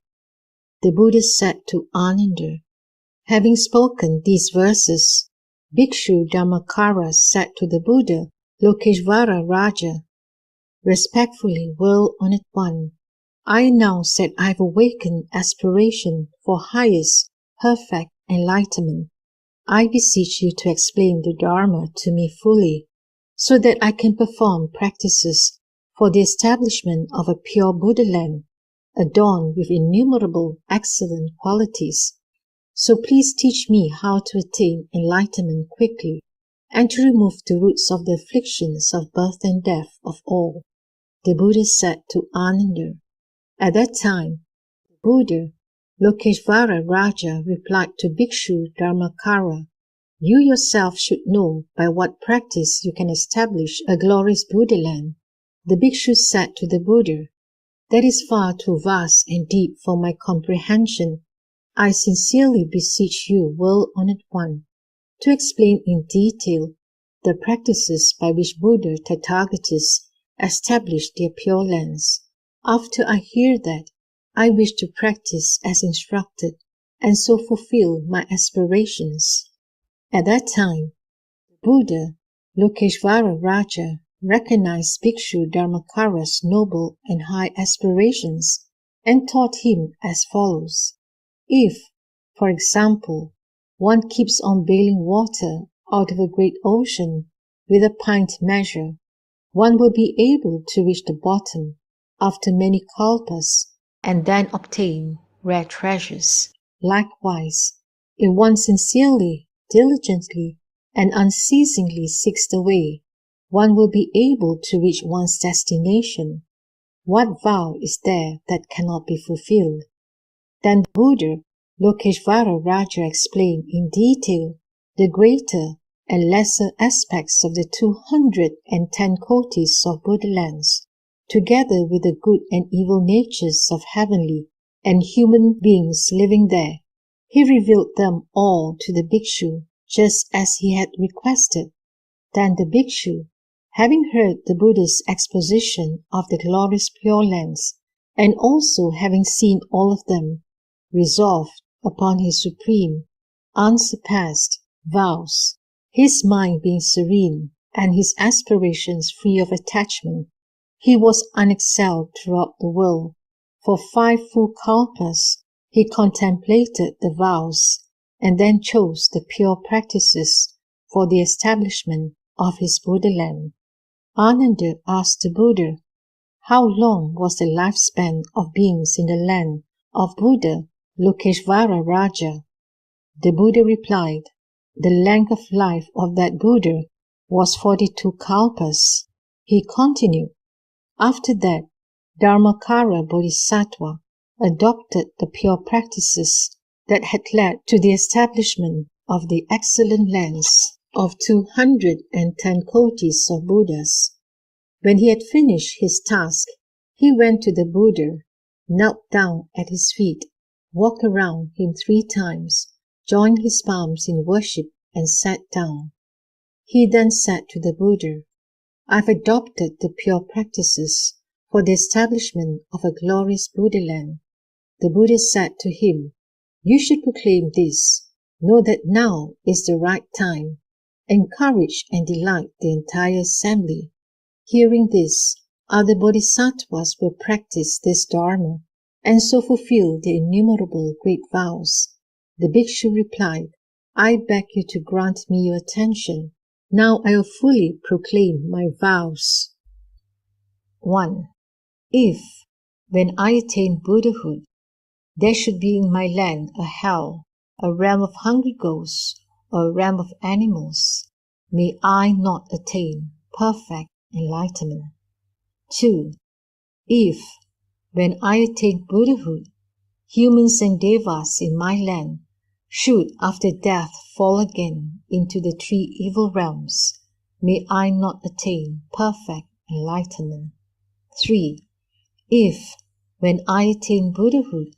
The Buddha said to Ananda. Having spoken these verses, Bhikshu Dharmakara said to the Buddha, Lokeshvara Raja, respectfully, world-honored one, I announce that I have awakened aspiration for highest, perfect enlightenment. I beseech you to explain the Dharma to me fully, so that I can perform practices for the establishment of a pure Buddha land adorned with innumerable excellent qualities. So please teach me how to attain enlightenment quickly and to remove the roots of the afflictions of birth and death of all. The Buddha said to Ananda. At that time, the Buddha, Lokeshvara Raja, replied to Bhikshu Dharmakara, "You yourself should know by what practice you can establish a glorious Buddha land." The Bhikshu said to the Buddha, "That is far too vast and deep for my comprehension. I sincerely beseech you, World-Honored One, to explain in detail the practices by which Buddha Tathagatas established their Pure Lands. After I hear that, I wish to practice as instructed and so fulfill my aspirations." At that time, the Buddha, Lokeshvara Raja, recognized Bhikshu Dharmakara's noble and high aspirations and taught him as follows. If, for example, one keeps on bailing water out of a great ocean with a pint measure, one will be able to reach the bottom after many kalpas and then obtain rare treasures. Likewise, if one sincerely, diligently, and unceasingly seeks the way, one will be able to reach one's destination. What vow is there that cannot be fulfilled? Then Buddha, Lokeshvara Raja explained in detail the greater and lesser aspects of the 210 kotis of Buddha lands, together with the good and evil natures of heavenly and human beings living there. He revealed them all to the Bhikshu, just as he had requested. Then the Bhikshu, having heard the Buddha's exposition of the glorious Pure Lands, and also having seen all of them, resolved upon his supreme, unsurpassed vows. His mind being serene and his aspirations free of attachment, he was unexcelled throughout the world. For 5 full kalpas, he contemplated the vows and then chose the pure practices for the establishment of his Buddha land. Ananda asked the Buddha, how long was the lifespan of beings in the land of Buddha Lokeshvara Raja? The Buddha replied, the length of life of that Buddha was 42 kalpas. He continued, after that, Dharmakara Bodhisattva adopted the pure practices that had led to the establishment of the excellent lands of 210 kotis of Buddhas. When he had finished his task, he went to the Buddha, knelt down at his feet, walked around him 3 times, joined his palms in worship, and sat down. He then said to the Buddha, I've adopted the pure practices for the establishment of a glorious Buddha land. The Buddha said to him, you should proclaim this. Know that now is the right time. Encourage and delight the entire assembly. Hearing this, other bodhisattvas will practice this dharma and so fulfill the innumerable great vows. The bhikshu replied, I beg you to grant me your attention. Now I will fully proclaim my vows. 1. If, when I attain Buddhahood, there should be in my land a hell, a realm of hungry ghosts, or a realm of animals, may I not attain perfect enlightenment. 2. If, when I attain Buddhahood, humans and devas in my land should after death fall again into the 3 evil realms, may I not attain perfect enlightenment. 3. If, when I attain Buddhahood,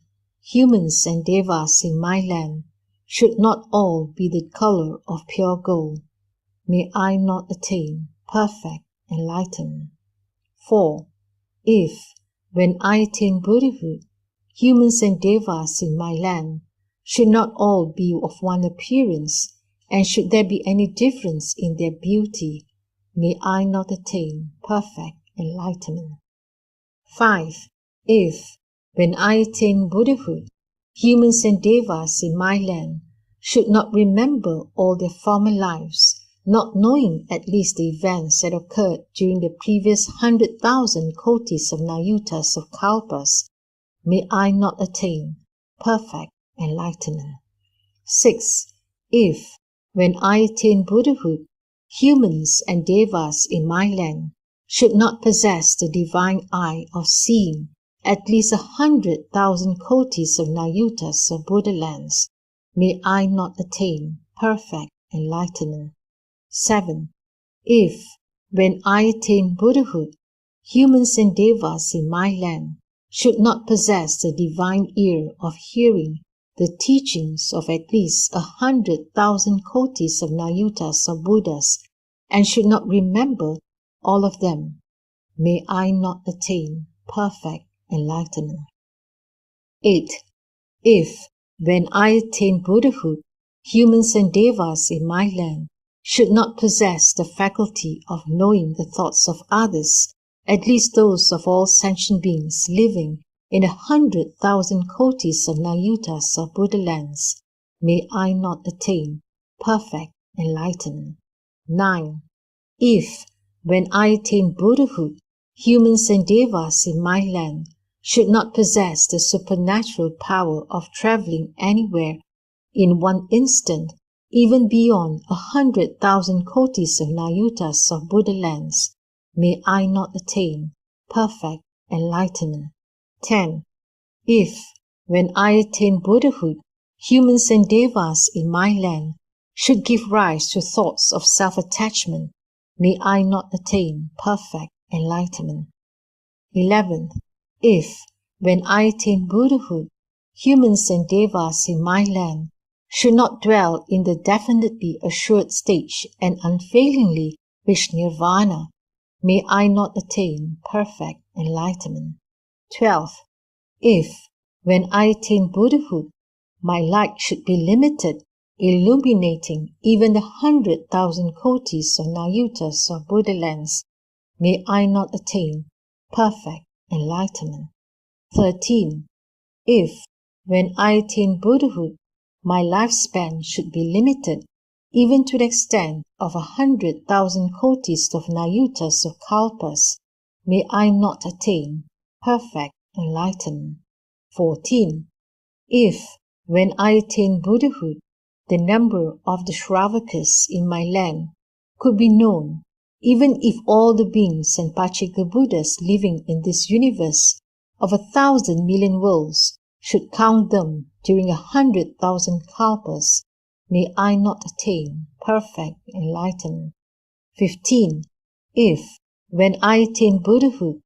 humans and devas in my land should not all be the color of pure gold, may I not attain perfect enlightenment. 4. If, when I attain Buddhahood, humans and devas in my land should not all be of one appearance, and should there be any difference in their beauty, may I not attain perfect enlightenment. 5. If, when I attain Buddhahood, humans and devas in my land should not remember all their former lives, not knowing at least the events that occurred during the previous 100,000 kotis of nayutas of kalpas, may I not attain perfect enlightenment. 6. If, when I attain Buddhahood, humans and devas in my land should not possess the divine eye of seeing at least 100,000 kotis of nayutas of Buddha lands, may I not attain perfect enlightenment. 7. If, when I attain Buddhahood, humans and devas in my land should not possess the divine ear of hearing the teachings of at least 100,000 kotis of nayutas of Buddhas, and should not remember all of them, may I not attain perfect enlightenment. 8. If, when I attain Buddhahood, humans and devas in my land should not possess the faculty of knowing the thoughts of others, at least those of all sentient beings living in 100,000 kotis of nayutas of Buddha lands, may I not attain perfect enlightenment. 9. If, when I attain Buddhahood, humans and devas in my land should not possess the supernatural power of traveling anywhere in one instant, even beyond 100,000 kotis of nayutas of Buddha lands, may I not attain perfect enlightenment. 10. If, when I attain Buddhahood, humans and devas in my land should give rise to thoughts of self-attachment, may I not attain perfect enlightenment. 11. If, when I attain Buddhahood, humans and devas in my land should not dwell in the definitely assured stage and unfailingly reach nirvana, may I not attain perfect enlightenment. 12. If, when I attain Buddhahood, my light should be limited, illuminating even the 100,000 kotis of nayutas of Buddha lands, may I not attain perfect enlightenment. 13. If, when I attain Buddhahood, my lifespan should be limited even to the extent of 100,000 kotis of nayutas of kalpas, may I not attain perfect enlightenment. 14. If, when I attain Buddhahood, the number of the Shravakas in my land could be known, even if all the beings and Pachika Buddhas living in this universe of 1,000 million worlds should count them during 100,000 kalpas, may I not attain perfect enlightenment. 15. If, when I attain Buddhahood,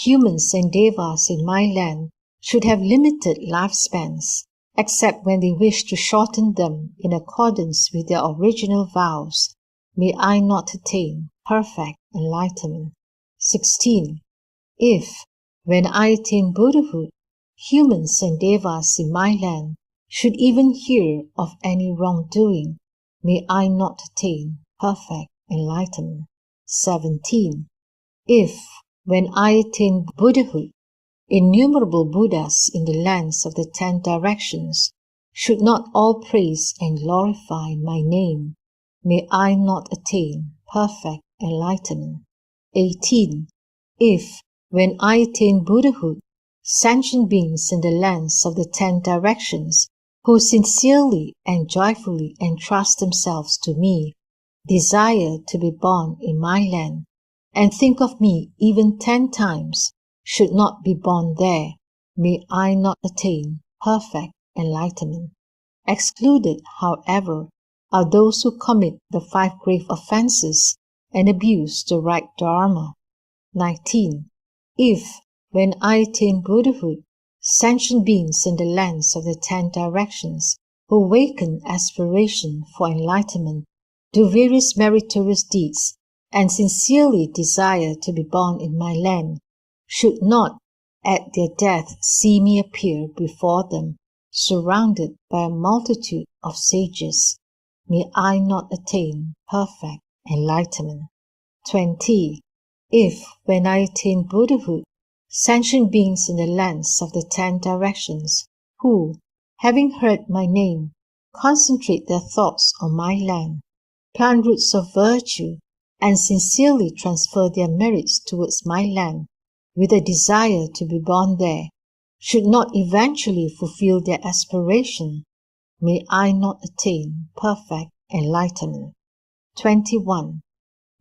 humans and devas in my land should have limited lifespans, except when they wish to shorten them in accordance with their original vows, may I not attain perfect enlightenment. 16. If, when I attain Buddhahood, humans and devas in my land should even hear of any wrongdoing, may I not attain perfect enlightenment. 17. If, when I attain Buddhahood, innumerable Buddhas in the lands of the 10 directions should not all praise and glorify my name, may I not attain perfect enlightenment. 18. If, when I attain Buddhahood, sentient beings in the lands of the 10 directions who sincerely and joyfully entrust themselves to me desire to be born in my land and think of me even 10 times should not be born there, may I not attain perfect enlightenment. Excluded, however, are those who commit the 5 grave offenses and abuse the right dharma. 19. If, when I attain Buddhahood, sentient beings in the lands of the 10 directions who awaken aspiration for enlightenment do various meritorious deeds and sincerely desire to be born in my land, should not at their death see me appear before them, surrounded by a multitude of sages, may I not attain perfect enlightenment. 20. If, when I attain Buddhahood, sentient beings in the lands of the 10 directions who, having heard my name, concentrate their thoughts on my land, plant roots of virtue, and sincerely transfer their merits towards my land, with a desire to be born there, should not eventually fulfill their aspiration, may I not attain perfect enlightenment. 21.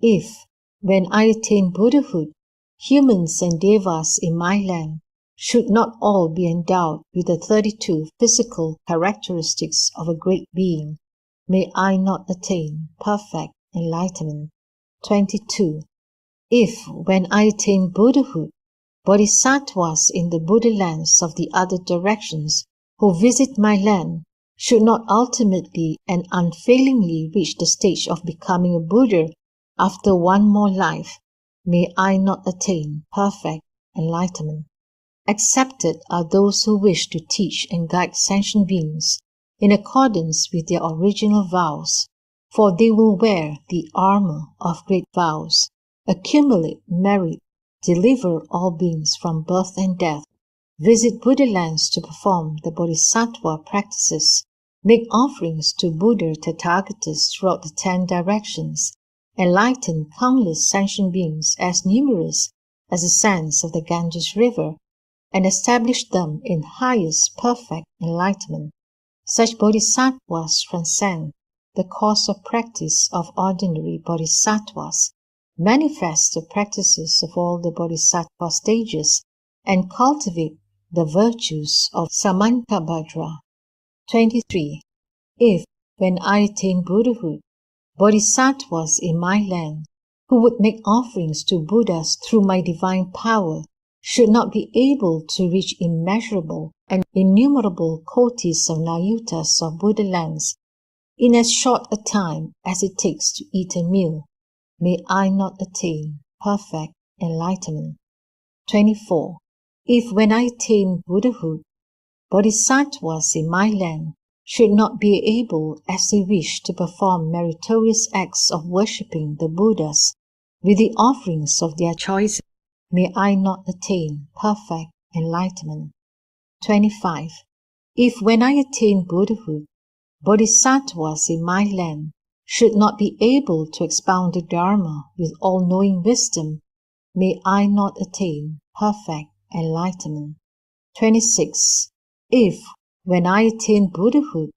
If, when I attain Buddhahood, humans and devas in my land should not all be endowed with the 32 physical characteristics of a great being, may I not attain perfect enlightenment. 22. If, when I attain Buddhahood, bodhisattvas in the Buddha lands of the other directions who visit my land should not ultimately and unfailingly reach the stage of becoming a Buddha after one more life, may I not attain perfect enlightenment. Accepted are those who wish to teach and guide sentient beings in accordance with their original vows, for they will wear the armor of great vows, accumulate merit, deliver all beings from birth and death, visit Buddha lands to perform the Bodhisattva practices, make offerings to Buddha Tathagatas throughout the 10 directions, enlighten countless sentient beings as numerous as the sands of the Ganges River, and establish them in highest perfect enlightenment. Such bodhisattvas transcend the course of practice of ordinary bodhisattvas, manifest the practices of all the bodhisattva stages, and cultivate the virtues of Samantabhadra. 23. If, when I attain Buddhahood, bodhisattvas in my land, who would make offerings to Buddhas through my divine power, should not be able to reach immeasurable and innumerable kotis of nayutas of Buddha lands in as short a time as it takes to eat a meal, may I not attain perfect enlightenment. 24. If, when I attain Buddhahood, bodhisattvas in my land should not be able as they wish to perform meritorious acts of worshipping the Buddhas with the offerings of their choice, may I not attain perfect enlightenment. 25. If, when I attain Buddhahood, bodhisattvas in my land should not be able to expound the Dharma with all-knowing wisdom, may I not attain perfect enlightenment. 26. If, when I attain Buddhahood,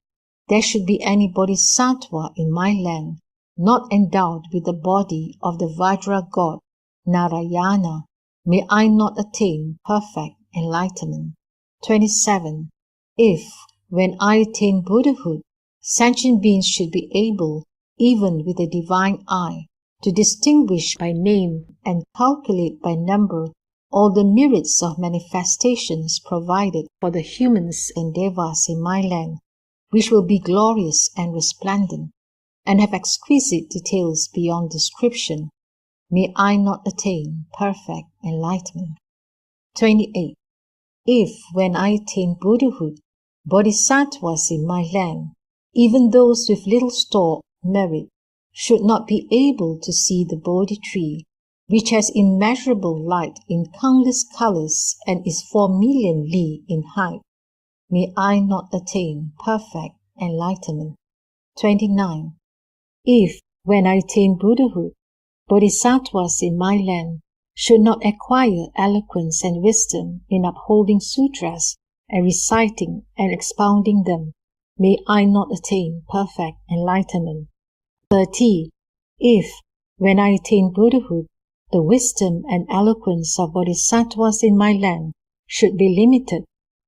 there should be any bodhisattva in my land not endowed with the body of the Vajra god, Narayana, may I not attain perfect enlightenment. 27. If, when I attain Buddhahood, sentient beings should be able, even with a divine eye, to distinguish by name and calculate by number all the myriads of manifestations provided for the humans and devas in my land, which will be glorious and resplendent, and have exquisite details beyond description, may I not attain perfect enlightenment. 28. If, when I attain Buddhahood, bodhisattvas in my land, even those with little store of merit, should not be able to see the Bodhi tree, which has immeasurable light in countless colors and is 4 million li in height, may I not attain perfect enlightenment. 29. If, when I attain Buddhahood, bodhisattvas in my land should not acquire eloquence and wisdom in upholding sutras and reciting and expounding them, may I not attain perfect enlightenment. 30. If, when I attain Buddhahood, the wisdom and eloquence of bodhisattvas in my land should be limited,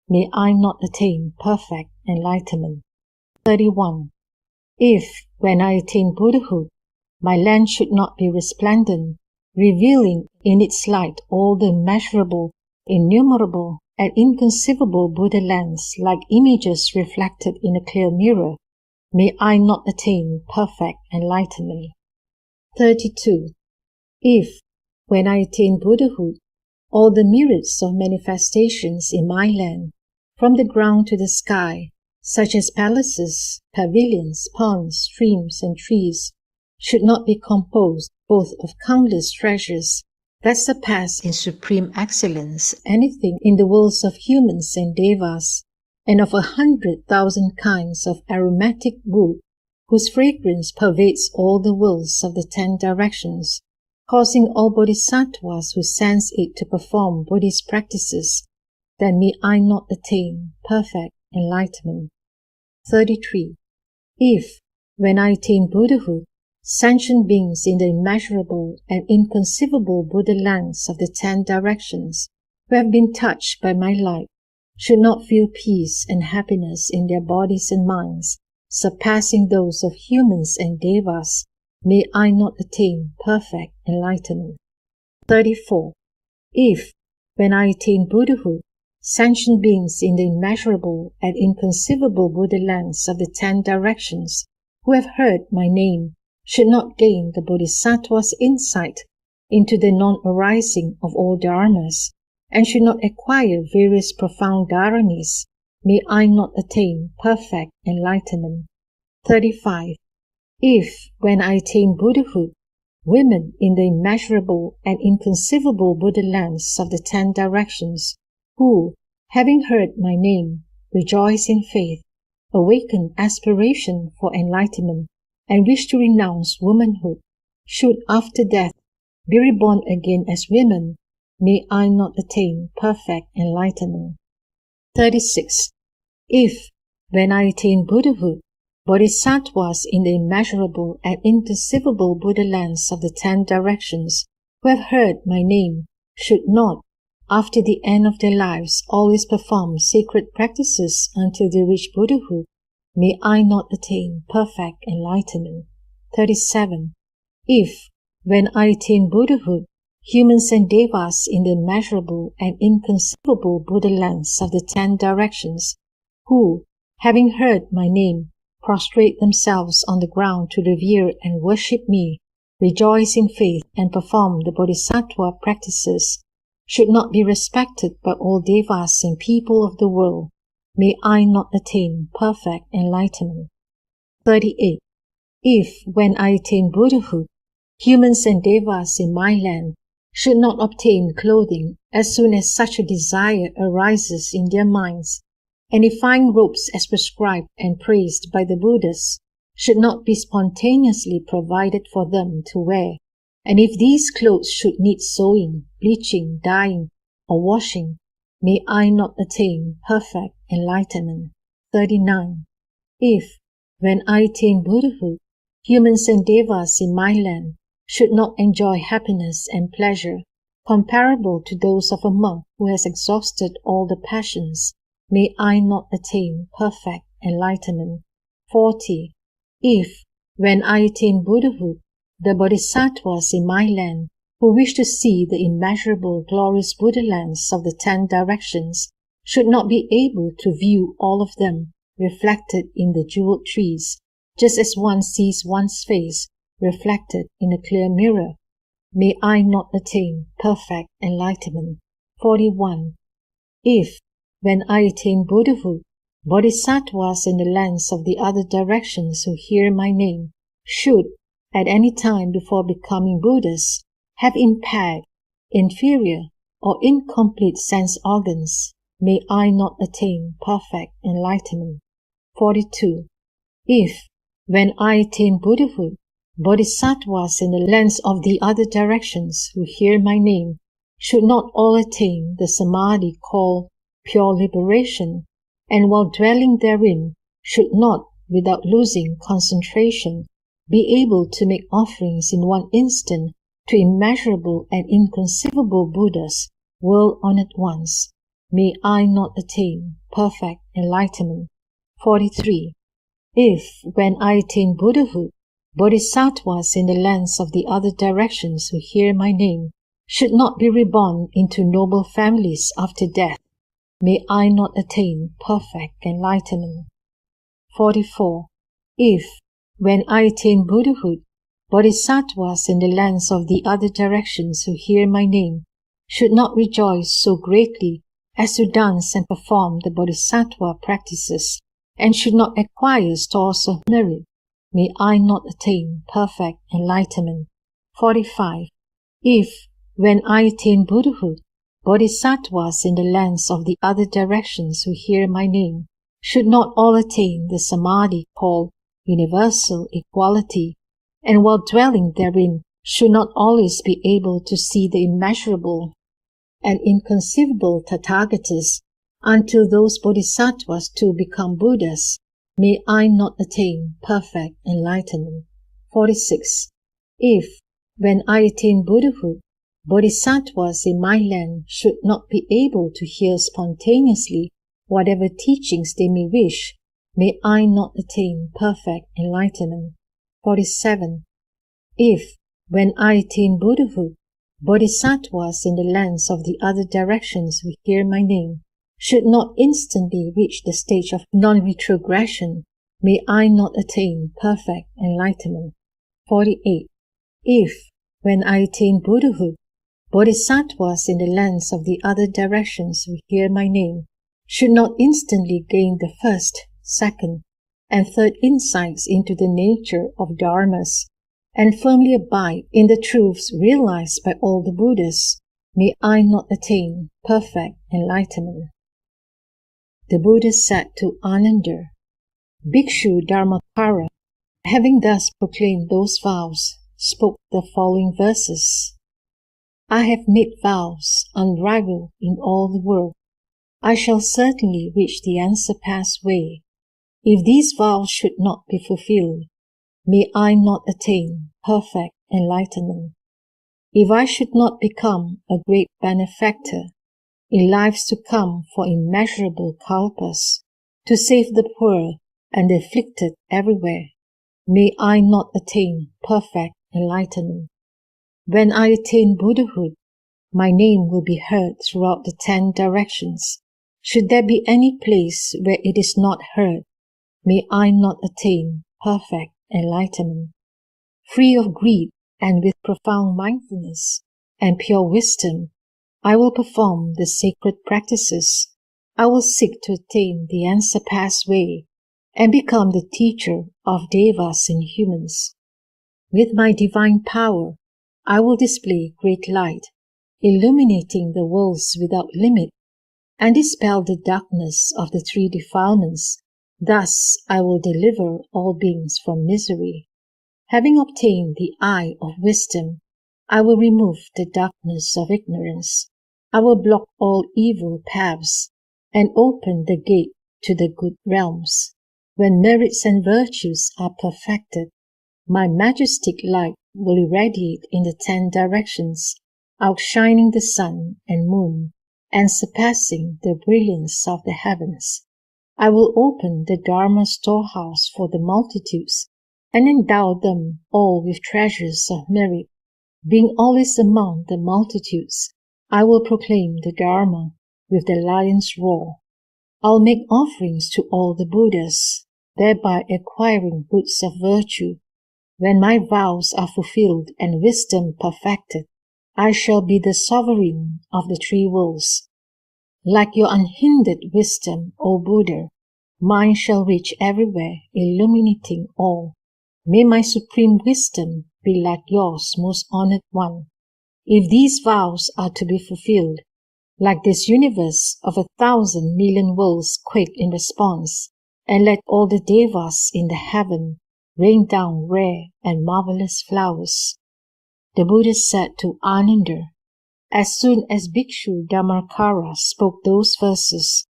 may I not attain perfect enlightenment. 31. If, when I attain Buddhahood, my land should not be resplendent, revealing in its light all the immeasurable, innumerable, and inconceivable Buddha lands like images reflected in a clear mirror, may I not attain perfect enlightenment. 32. If, when I attain Buddhahood, all the myriads of manifestations in my land, from the ground to the sky, such as palaces, pavilions, ponds, streams, and trees, should not be composed both of countless treasures that surpass in supreme excellence anything in the worlds of humans and devas, and of 100,000 kinds of aromatic wood, whose fragrance pervades all the worlds of the 10 directions, causing all bodhisattvas who sense it to perform Buddhist practices then may I not attain perfect enlightenment. 33. If, when I attain Buddhahood, sentient beings in the immeasurable and inconceivable Buddha lands of the 10 directions who have been touched by my light should not feel peace and happiness in their bodies and minds, surpassing those of humans and devas, may I not attain perfect enlightenment. 34. If, when I attain Buddhahood, sentient beings in the immeasurable and inconceivable Buddha lands of the 10 directions who have heard my name should not gain the Bodhisattva's insight into the non-arising of all dharmas, and should not acquire various profound dharanies, may I not attain perfect enlightenment. 35. If, when I attain Buddhahood, women in the immeasurable and inconceivable Buddha lands of the 10 directions, who, having heard my name, rejoice in faith, awaken aspiration for enlightenment, and wish to renounce womanhood, should after death be reborn again as women, may I not attain perfect enlightenment. 36. If, when I attain Buddhahood, Bodhisattvas in the immeasurable and inconceivable Buddha lands of the 10 directions who have heard my name should not, after the end of their lives, always perform sacred practices until they reach Buddhahood, may I not attain perfect enlightenment. 37. If, when I attain Buddhahood, humans and devas in the immeasurable and inconceivable Buddha lands of the 10 directions, who, having heard my name, prostrate themselves on the ground to revere and worship me, rejoice in faith, and perform the Bodhisattva practices, should not be respected by all devas and people of the world, may I not attain perfect enlightenment. 38. If, when I attain Buddhahood, humans and devas in my land should not obtain clothing as soon as such a desire arises in their minds, and if fine robes as prescribed and praised by the Buddhas should not be spontaneously provided for them to wear, and if these clothes should need sewing, bleaching, dyeing, or washing, may I not attain perfect enlightenment. 39. If, when I attain Buddhahood, humans and devas in my land should not enjoy happiness and pleasure comparable to those of a monk who has exhausted all the passions, may I not attain perfect enlightenment. 40. If, when I attain Buddhahood, the Bodhisattvas in my land who wish to see the immeasurable glorious Buddha lands of the 10 directions should not be able to view all of them reflected in the jeweled trees, just as one sees one's face reflected in a clear mirror, may I not attain perfect enlightenment. 41. If, when I attain Buddhahood, Bodhisattvas in the lands of the other directions who hear my name should, at any time before becoming Buddhas, have impaired, inferior, or incomplete sense organs, may I not attain perfect enlightenment. 42. If, when I attain Buddhahood, Bodhisattvas in the lands of the other directions who hear my name should not all attain the samadhi called pure liberation, and while dwelling therein should not, without losing concentration, be able to make offerings in one instant to immeasurable and inconceivable Buddhas, world-honored ones, may I not attain perfect enlightenment. 43. If, when I attain Buddhahood, Bodhisattvas in the lands of the other directions who hear my name should not be reborn into noble families after death, may I not attain perfect enlightenment. 44. If, when I attain Buddhahood, Bodhisattvas in the lands of the other directions who hear my name should not rejoice so greatly as to dance and perform the Bodhisattva practices, and should not acquire stores of merit, may I not attain perfect enlightenment. 45. If, when I attain Buddhahood, Bodhisattvas in the lands of the other directions who hear my name should not all attain the samadhi called universal equality, and while dwelling therein should not always be able to see the immeasurable and inconceivable Tathagatas, Until those bodhisattvas too become Buddhas, may I not attain perfect enlightenment. 46. If, when I attain Buddhahood, bodhisattvas in my land should not be able to hear spontaneously whatever teachings they may wish, may I not attain perfect enlightenment. 47. If, when I attain Buddhahood, bodhisattvas in the lands of the other directions who hear my name should not instantly reach the stage of non-retrogression, may I not attain perfect enlightenment. 48. If, when I attain Buddhahood, bodhisattvas in the lands of the other directions who hear my name should not instantly gain the first, second, and third insights into the nature of dharmas, and firmly abide in the truths realized by all the Buddhas, may I not attain perfect enlightenment. The Buddha said to Ananda, Bhikshu Dharmakara, having thus proclaimed those vows, spoke the following verses. I have made vows unrivaled in all the world. I shall certainly reach the unsurpassed way. If these vows should not be fulfilled, may I not attain perfect enlightenment. If I should not become a great benefactor in lives to come for immeasurable kalpas, to save the poor and the afflicted everywhere, may I not attain perfect enlightenment. When I attain Buddhahood, my name will be heard throughout the 10 directions. Should there be any place where it is not heard, may I not attain perfect enlightenment. Free of greed and with profound mindfulness and pure wisdom, I will perform the sacred practices. I will seek to attain the unsurpassed way and become the teacher of devas and humans. With my divine power, I will display great light, illuminating the worlds without limit, and dispel the darkness of the 3 defilements. Thus I will deliver all beings from misery. Having obtained the eye of wisdom, I will remove the darkness of ignorance. I will block all evil paths and open the gate to the good realms. When merits and virtues are perfected, my majestic light will irradiate in the 10 directions, outshining the sun and moon, and surpassing the brilliance of the heavens. I will open the Dharma storehouse for the multitudes, and endow them all with treasures of merit. Being always among the multitudes, I will proclaim the Dharma with the lion's roar. I'll make offerings to all the Buddhas, thereby acquiring goods of virtue. When my vows are fulfilled and wisdom perfected, I shall be the sovereign of the 3 worlds. Like your unhindered wisdom, O Buddha, mine shall reach everywhere, illuminating all. May my supreme wisdom be like yours, most honored one. If these vows are to be fulfilled, like this universe of 1,000 million worlds quake in response, and let all the devas in the heaven rain down rare and marvelous flowers. The Buddha said to Ananda, as soon as Bhikshu Dharmakara spoke those verses,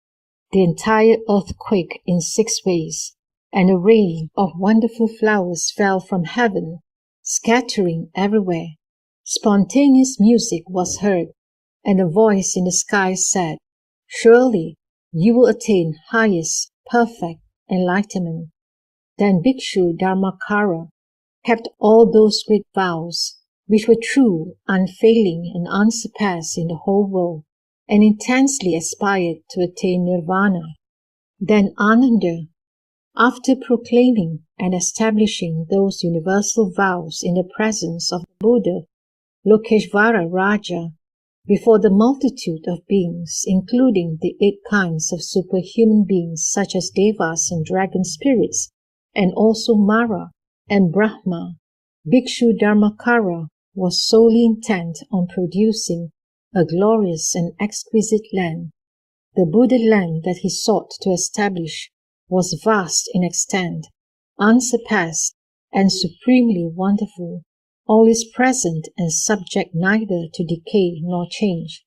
the entire earth quaked in 6 ways, and a rain of wonderful flowers fell from heaven, scattering everywhere. Spontaneous music was heard, and a voice in the sky said, surely you will attain highest, perfect enlightenment. Then Bhikshu Dharmakara kept all those great vows, which were true, unfailing, and unsurpassed in the whole world, and intensely aspired to attain nirvana. Then Ananda, after proclaiming and establishing those universal vows in the presence of the Buddha, Lokeshvara Raja, before the multitude of beings, including the 8 kinds of superhuman beings such as devas and dragon spirits, and also Mara and Brahma, Bhikshu Dharmakara was solely intent on producing a glorious and exquisite land. The Buddha land that he sought to establish was vast in extent, unsurpassed, and supremely wonderful, always present and subject neither to decay nor change.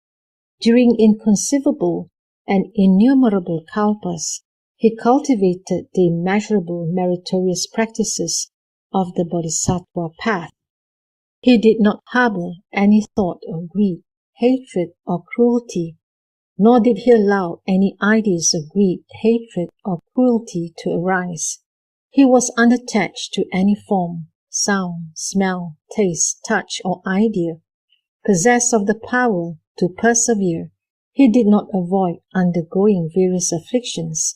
During inconceivable and innumerable kalpas, he cultivated the immeasurable meritorious practices of the Bodhisattva path. He did not harbor any thought of greed, hatred, or cruelty, nor did he allow any ideas of greed, hatred, or cruelty to arise. He was unattached to any form, sound, smell, taste, touch, or idea. Possessed of the power to persevere, he did not avoid undergoing various afflictions.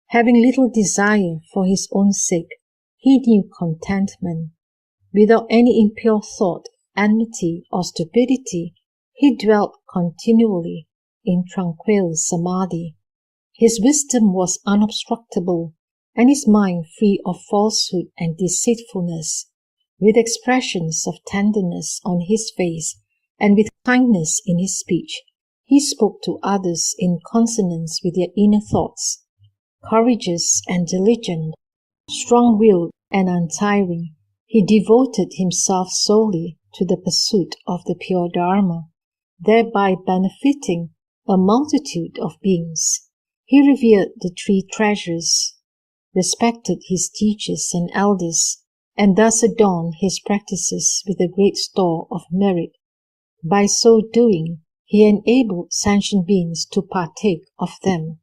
Having little desire for his own sake, he knew contentment. Without any impure thought, enmity, or stupidity, he dwelt continually in tranquil samadhi. His wisdom was unobstructable, and his mind free of falsehood and deceitfulness. With expressions of tenderness on his face, and with kindness in his speech, he spoke to others in consonance with their inner thoughts. Courageous and diligent, strong-willed and untiring, he devoted himself solely to the pursuit of the pure Dharma, thereby benefiting a multitude of beings. He revered the three treasures, respected his teachers and elders, and thus adorned his practices with a great store of merit. By so doing, he enabled sentient beings to partake of them.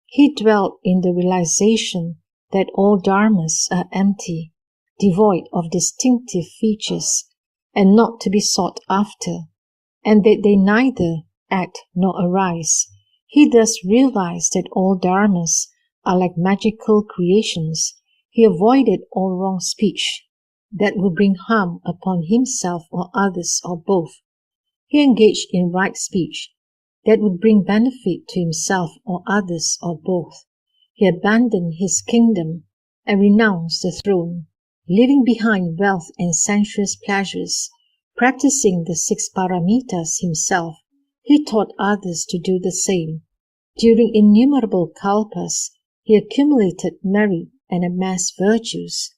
He dwelt in the realization that all dharmas are empty, devoid of distinctive features, and not to be sought after, and that they neither act nor arise. He thus realized that all dharmas are like magical creations. He avoided all wrong speech that would bring harm upon himself or others or both. He engaged in right speech that would bring benefit to himself or others or both. He abandoned his kingdom and renounced the throne, leaving behind wealth and sensuous pleasures. Practicing the 6 paramitas himself, he taught others to do the same. During innumerable kalpas, he accumulated merit and amassed virtues.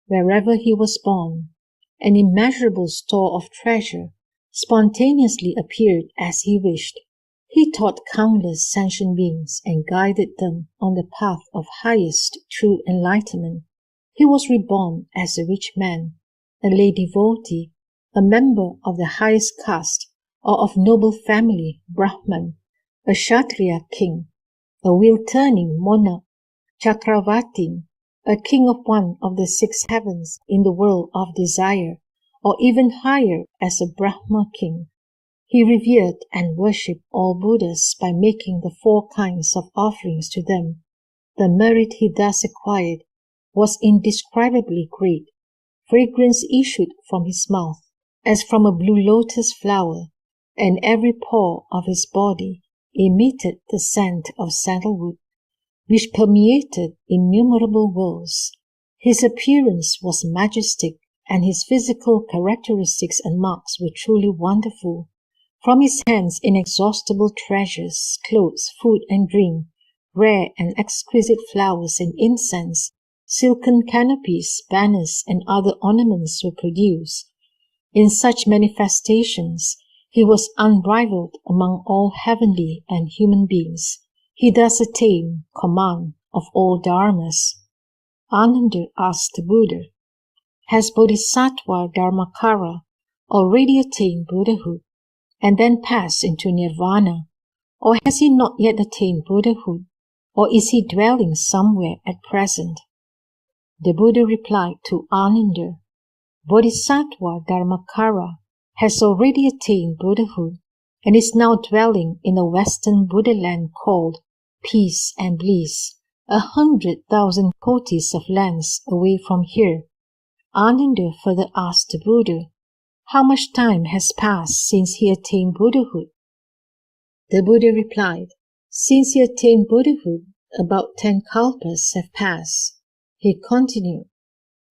Wherever he was born, an immeasurable store of treasure spontaneously appeared as he wished. He taught countless sentient beings and guided them on the path of highest true enlightenment. He was reborn as a rich man, a lay devotee, a member of the highest caste or of noble family, Brahman, a Kshatriya king, a wheel-turning monarch, Chakravartin, a king of one of the 6 heavens in the world of desire, or even higher as a Brahma king. He revered and worshipped all Buddhas by making the 4 kinds of offerings to them. The merit he thus acquired was indescribably great. Fragrance issued from his mouth as from a blue lotus flower, and every pore of his body emitted the scent of sandalwood, which permeated innumerable worlds. His appearance was majestic, and his physical characteristics and marks were truly wonderful. From his hands inexhaustible treasures, clothes, food and drink, rare and exquisite flowers and incense, silken canopies, banners, and other ornaments were produced. In such manifestations, he was unrivaled among all heavenly and human beings. He thus attained command of all dharmas. Ananda asked the Buddha, "Has Bodhisattva Dharmakara already attained Buddhahood and then passed into nirvana, or has he not yet attained Buddhahood, or is he dwelling somewhere at present?" The Buddha replied to Ananda, "Bodhisattva Dharmakara has already attained Buddhahood and is now dwelling in a western Buddha land called Peace and Bliss, 100,000 kotis of lands away from here." Ananda further asked the Buddha, "How much time has passed since he attained Buddhahood?" The Buddha replied, "Since he attained Buddhahood, about 10 kalpas have passed." He continued,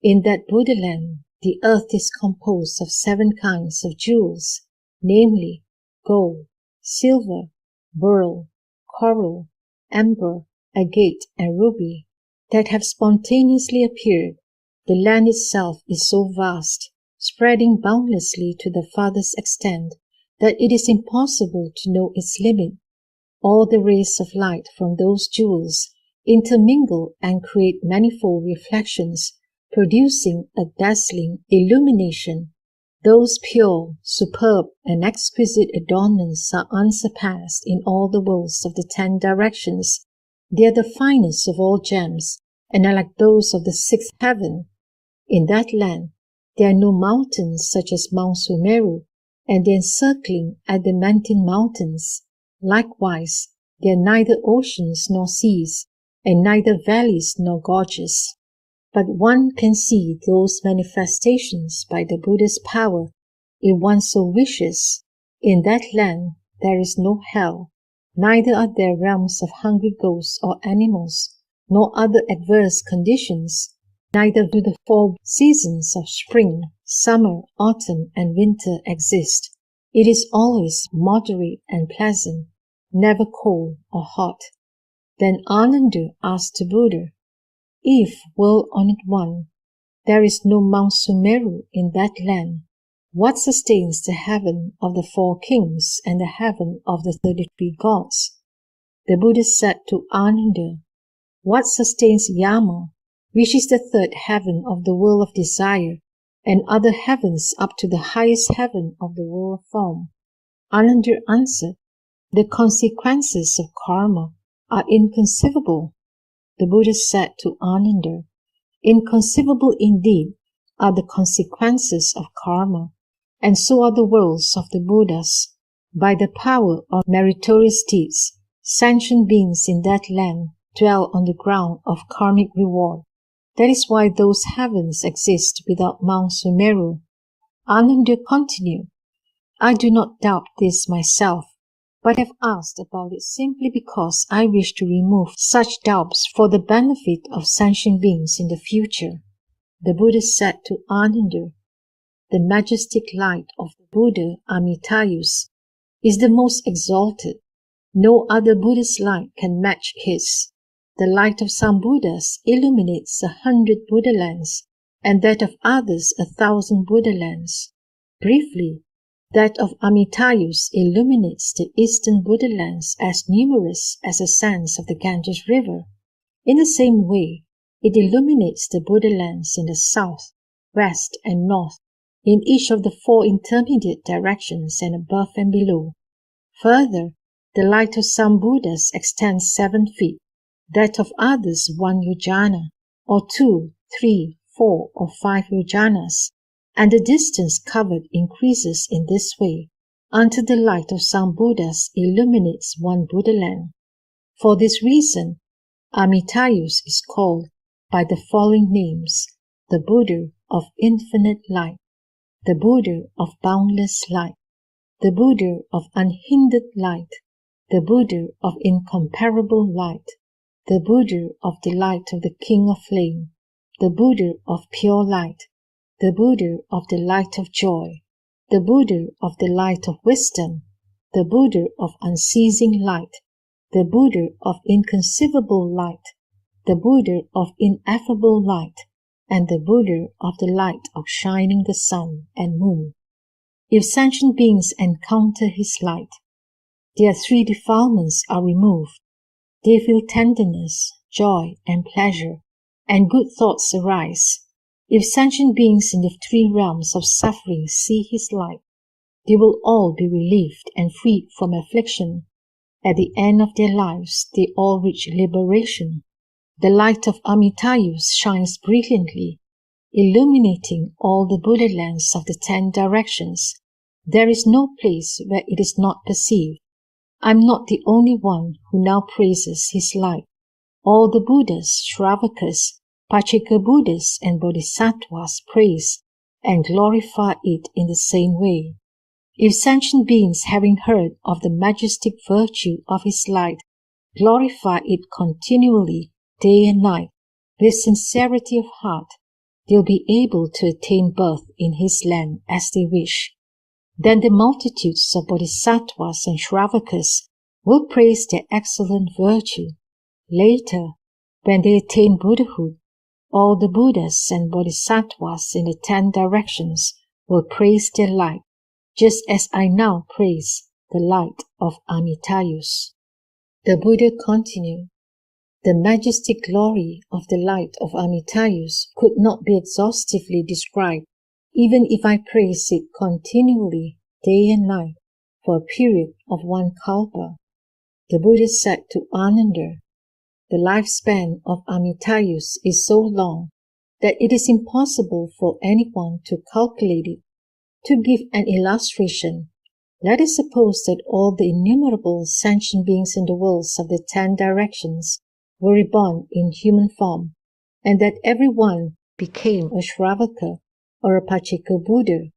"In that Buddha land, the earth is composed of 7 kinds of jewels, namely gold, silver, beryl, coral, amber, agate, and ruby, that have spontaneously appeared. The land itself is so vast, spreading boundlessly to the farthest extent, that it is impossible to know its limit. All the rays of light from those jewels intermingle and create manifold reflections, producing a dazzling illumination. Those pure, superb, and exquisite adornments are unsurpassed in all the worlds of the 10 directions. They are the finest of all gems, and are like those of the 6th heaven. In that land, there are no mountains such as Mount Sumeru, and the encircling adamantine mountains. Likewise, there are neither oceans nor seas, and neither valleys nor gorges. But one can see those manifestations by the Buddha's power, if one so wishes. In that land there is no hell, neither are there realms of hungry ghosts or animals, nor other adverse conditions, neither do the 4 seasons of spring, summer, autumn, and winter exist. It is always moderate and pleasant, never cold or hot. Then Ananda asked the Buddha, "If, world-honored one, there is no Mount Sumeru in that land, what sustains the heaven of the 4 kings and the heaven of the 33 gods?" The Buddha said to Ananda, "What sustains Yama, which is the 3rd heaven of the world of desire, and other heavens up to the highest heaven of the world of form?" Ananda answered, "The consequences of karma are inconceivable." The Buddha said to Ananda, "Inconceivable indeed are the consequences of karma, and so are the worlds of the Buddhas. By the power of meritorious deeds, sentient beings in that land dwell on the ground of karmic reward. That is why those heavens exist without Mount Sumeru." Ananda continued, "I do not doubt this myself, but have asked about it simply because I wish to remove such doubts for the benefit of sentient beings in the future." The Buddha said to Ananda, "The majestic light of the Buddha Amitayus is the most exalted. No other Buddha's light can match his. The light of some Buddhas illuminates 100 Buddhalands, and that of others 1,000 Buddhalands. Briefly, that of Amitayus illuminates the eastern Buddhalands as numerous as the sands of the Ganges River. In the same way, it illuminates the Buddhalands in the south, west, and north, in each of the 4 intermediate directions and above and below. Further, the light of some Buddhas extends 7 feet, that of others 1 yojana, or 2, 3, 4, or 5 yojanas, and the distance covered increases in this way until the light of some Buddhas illuminates 1 Buddhaland. For this reason, Amitayus is called by the following names: the Buddha of infinite light, the Buddha of boundless light, the Buddha of unhindered light, the Buddha of incomparable light, the Buddha of the light of the King of Flame, the Buddha of pure light, the Buddha of the light of joy, the Buddha of the light of wisdom, the Buddha of unceasing light, the Buddha of inconceivable light, the Buddha of ineffable light, and the Buddha of the light of shining the sun and moon. If sentient beings encounter his light, their 3 defilements are removed. They feel tenderness, joy, and pleasure, and good thoughts arise. If sentient beings in the 3 realms of suffering see his light, they will all be relieved and freed from affliction. At the end of their lives, they all reach liberation. The light of Amitayus shines brilliantly, illuminating all the Buddhalands of the 10 directions. There is no place where it is not perceived. I am not the only one who now praises his light. All the Buddhas, Shravakas, Pacceka Buddhas, and Bodhisattvas praise and glorify it in the same way. If sentient beings, having heard of the majestic virtue of his light, glorify it continually, day and night, with sincerity of heart, they'll be able to attain birth in his land as they wish. Then the multitudes of Bodhisattvas and Shravakas will praise their excellent virtue. Later, when they attain Buddhahood, all the Buddhas and Bodhisattvas in the 10 directions will praise their light, just as I now praise the light of Amitayus. The Buddha continued, "The majestic glory of the light of Amitayus could not be exhaustively described, even if I praise it continually, day and night, for a period of one kalpa." The Buddha said to Ananda, "The lifespan of Amitayus is so long that it is impossible for anyone to calculate it. To give an illustration, let us suppose that all the innumerable sentient beings in the worlds of the 10 directions were reborn in human form, and that every one became a Shravaka or a Pacheka Buddha.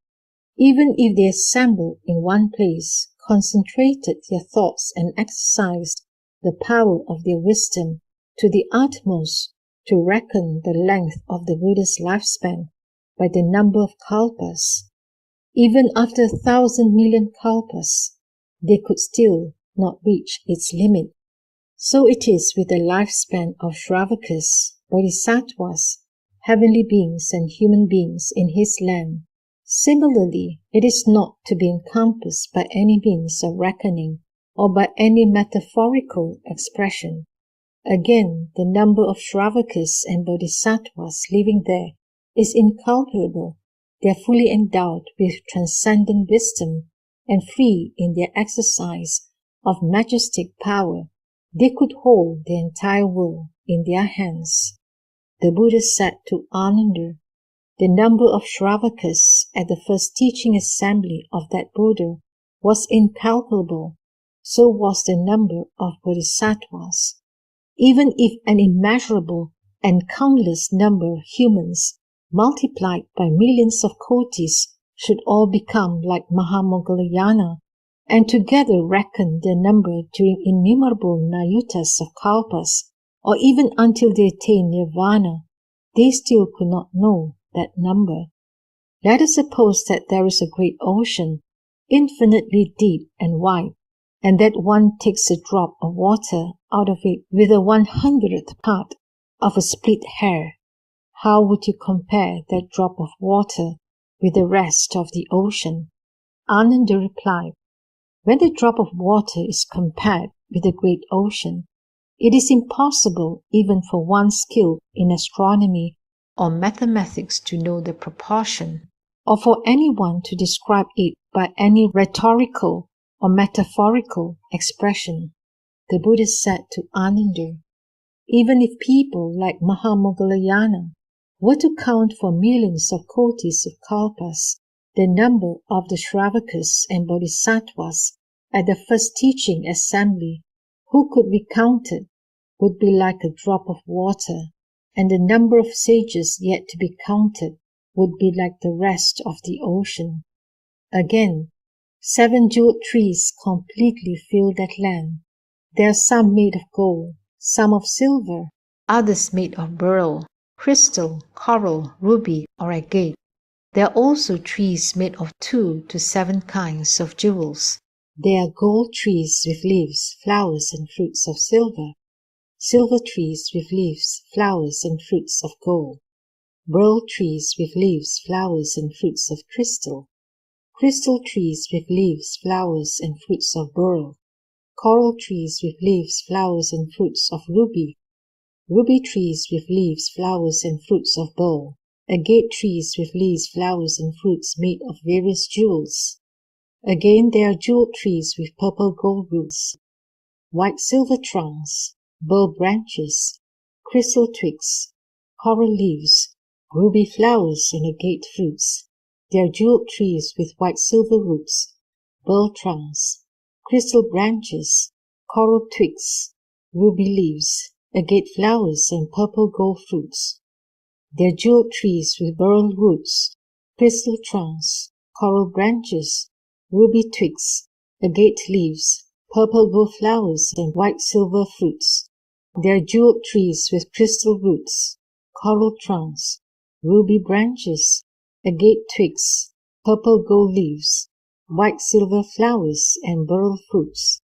Even if they assembled in one place, concentrated their thoughts and exercised the power of their wisdom to the utmost to reckon the length of the Buddha's lifespan by the number of kalpas, even after 1,000 million kalpas, they could still not reach its limit. So it is with the lifespan of Shravakas, Bodhisattvas, heavenly beings and human beings in his land. Similarly, it is not to be encompassed by any means of reckoning or by any metaphorical expression. Again, the number of Shravakas and Bodhisattvas living there is incalculable. They are fully endowed with transcendent wisdom and free in their exercise of majestic power. They could hold the entire world in their hands. The Buddha said to Ananda, "The number of Shravakas at the first teaching assembly of that Buddha was incalculable. So was the number of Bodhisattvas. Even if an immeasurable and countless number of humans multiplied by millions of kotis should all become like Mahamoggallana, and together reckon their number during innumerable nayutas of kalpas, or even until they attain nirvana, they still could not know that number. Let us suppose that there is a great ocean, infinitely deep and wide, and that one takes a drop of water out of it with a 100th part of a split hair. How would you compare that drop of water with the rest of the ocean?" Ananda replied, "When the drop of water is compared with the great ocean, it is impossible even for one skilled in astronomy or mathematics to know the proportion, or for anyone to describe it by any rhetorical or metaphorical expression." The Buddha said to Ananda, "Even if people like Mahamoggallana were to count for millions of kotis of kalpas, the number of the Shravakas and Bodhisattvas at the first teaching assembly, who could be counted, would be like a drop of water, and the number of sages yet to be counted would be like the rest of the ocean." Again, 7 jeweled trees completely fill that land. There are some made of gold, some of silver, others made of beryl, crystal, coral, ruby, or agate. There are also trees made of 2 to 7 kinds of jewels. There are gold trees with leaves, flowers, and fruits of silver, silver trees with leaves, flowers, and fruits of gold, beryl trees with leaves, flowers, and fruits of crystal, crystal trees with leaves, flowers, and fruits of beryl, coral trees with leaves, flowers, and fruits of ruby, ruby trees with leaves, flowers, and fruits of beryl, agate trees with leaves, flowers, and fruits made of various jewels. Again, there are jeweled trees with purple gold roots, white silver trunks, beryl branches, crystal twigs, coral leaves, ruby flowers, and agate fruits. There are jeweled trees with white silver roots, beryl trunks, crystal branches, coral twigs, ruby leaves, agate flowers, and purple gold fruits. There are jeweled trees with beryl roots, crystal trunks, coral branches, ruby twigs, agate leaves, purple gold flowers, and white silver fruits. There are jeweled trees with crystal roots, coral trunks, ruby branches, agate twigs, purple gold leaves, white silver flowers, and beryl fruits.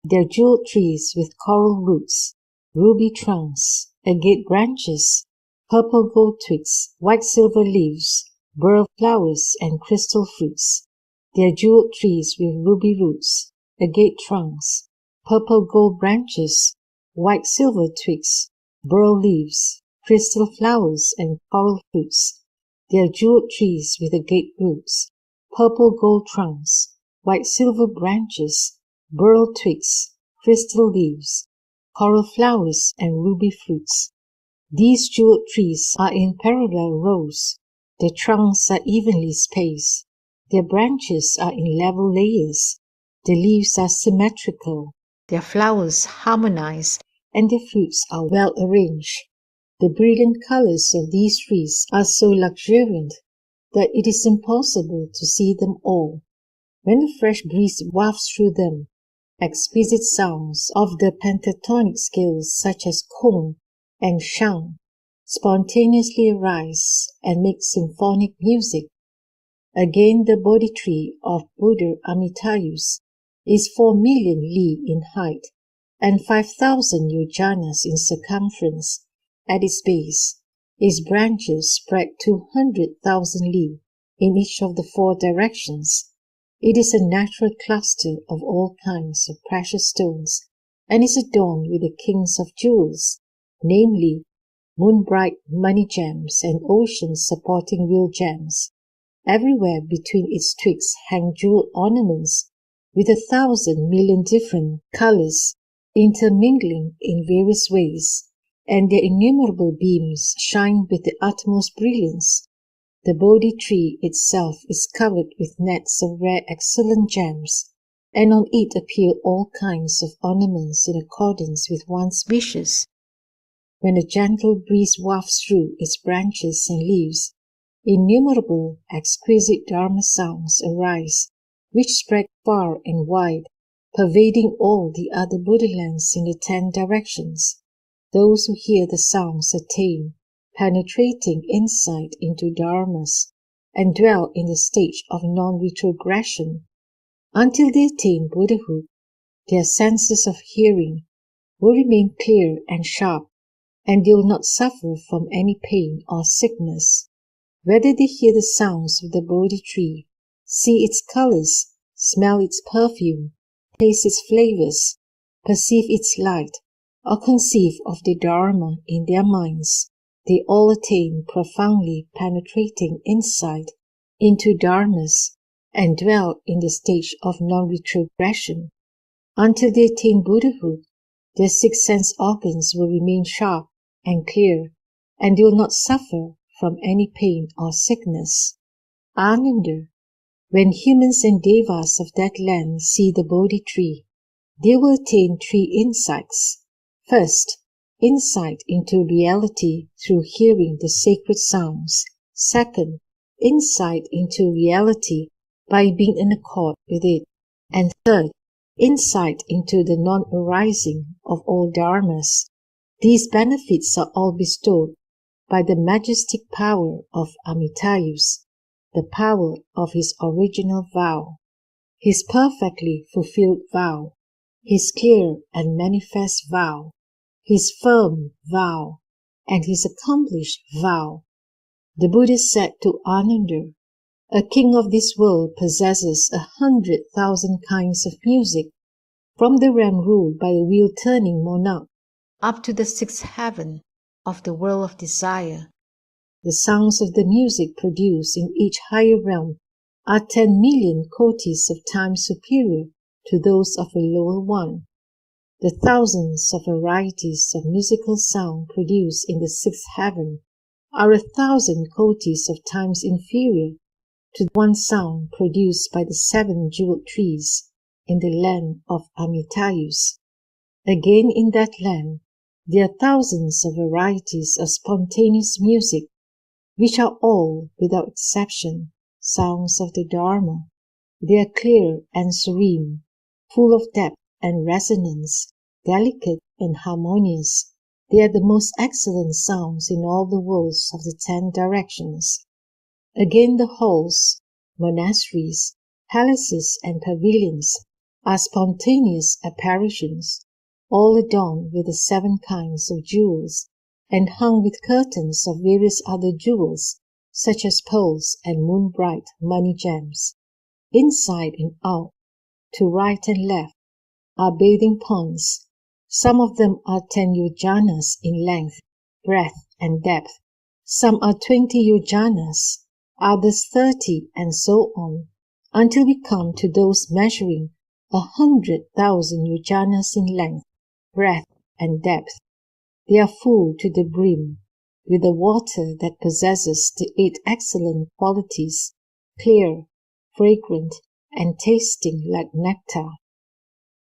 There are jeweled trees with coral roots, ruby trunks, agate branches, purple gold twigs, white silver leaves, beryl flowers, and crystal fruits. There are jeweled trees with ruby roots, agate trunks, purple gold branches, white silver twigs, beryl leaves, crystal flowers, and coral fruits. They are jeweled trees with agate roots, purple gold trunks, white silver branches, beryl twigs, crystal leaves, coral flowers, and ruby fruits. These jeweled trees are in parallel rows. Their trunks are evenly spaced. Their branches are in level layers. The leaves are symmetrical. Their flowers harmonize, and their fruits are well arranged. The brilliant colors of these trees are so luxuriant that it is impossible to see them all. When a fresh breeze wafts through them, exquisite sounds of the pentatonic scales such as kong and shang spontaneously arise and make symphonic music. Again, the Bodhi tree of Buddha Amitayus is 4 million li in height and 5,000 yojanas in circumference. At its base, its branches spread 200,000 li in each of the 4 directions. It is a natural cluster of all kinds of precious stones and is adorned with the kings of jewels, namely moon-bright money gems and oceans supporting real gems. Everywhere between its twigs hang jewel ornaments with 1,000 million different colors intermingling in various ways, and their innumerable beams shine with the utmost brilliance. The Bodhi tree itself is covered with nets of rare excellent gems, and on it appear all kinds of ornaments in accordance with one's wishes. When a gentle breeze wafts through its branches and leaves, innumerable exquisite Dharma sounds arise, which spread far and wide, pervading all the other Buddha lands in the 10 directions. Those who hear the sounds attain penetrating insight into dharmas and dwell in the stage of non-retrogression. Until they attain Buddhahood, their senses of hearing will remain clear and sharp, and they will not suffer from any pain or sickness. Whether they hear the sounds of the Bodhi tree, see its colors, smell its perfume, taste its flavors, perceive its light, or conceive of the Dharma in their minds, they all attain profoundly penetrating insight into dharmas and dwell in the stage of non-retrogression. Until they attain Buddhahood, their 6 sense organs will remain sharp and clear, and they will not suffer from any pain or sickness. Ananda, when humans and devas of that land see the Bodhi tree, they will attain 3 insights. First, insight into reality through hearing the sacred sounds. Second, insight into reality by being in accord with it. And third, insight into the non-arising of all dharmas. These benefits are all bestowed by the majestic power of Amitayus, the power of his original vow, his perfectly fulfilled vow, his clear and manifest vow, his firm vow, and his accomplished vow. The Buddha said to Ananda, "A king of this world possesses 100,000 kinds of music, from the realm ruled by the wheel-turning monarch up to the 6th heaven of the world of desire. The sounds of the music produced in each higher realm are 10 million kotis of times superior to those of a lower one. The thousands of varieties of musical sound produced in the 6th heaven are 1,000 kotis of times inferior to one sound produced by the 7 jeweled trees in the land of Amitayus. Again, in that land, there are thousands of varieties of spontaneous music, which are all, without exception, sounds of the Dharma. They are clear and serene, full of depth and resonance, delicate and harmonious. They are the most excellent sounds in all the worlds of the 10 directions. Again, the halls, monasteries, palaces, and pavilions are spontaneous apparitions, all adorned with the 7 kinds of jewels, and hung with curtains of various other jewels, such as pearls and moon-bright money gems. Inside and out, to right and left, are bathing ponds. Some of them are 10 yojanas in length, breadth, and depth. Some are 20 yojanas, others 30, and so on, until we come to those measuring 100,000 yojanas in length, breadth, and depth. They are full to the brim with the water that possesses the 8 excellent qualities, clear, fragrant, and tasting like nectar.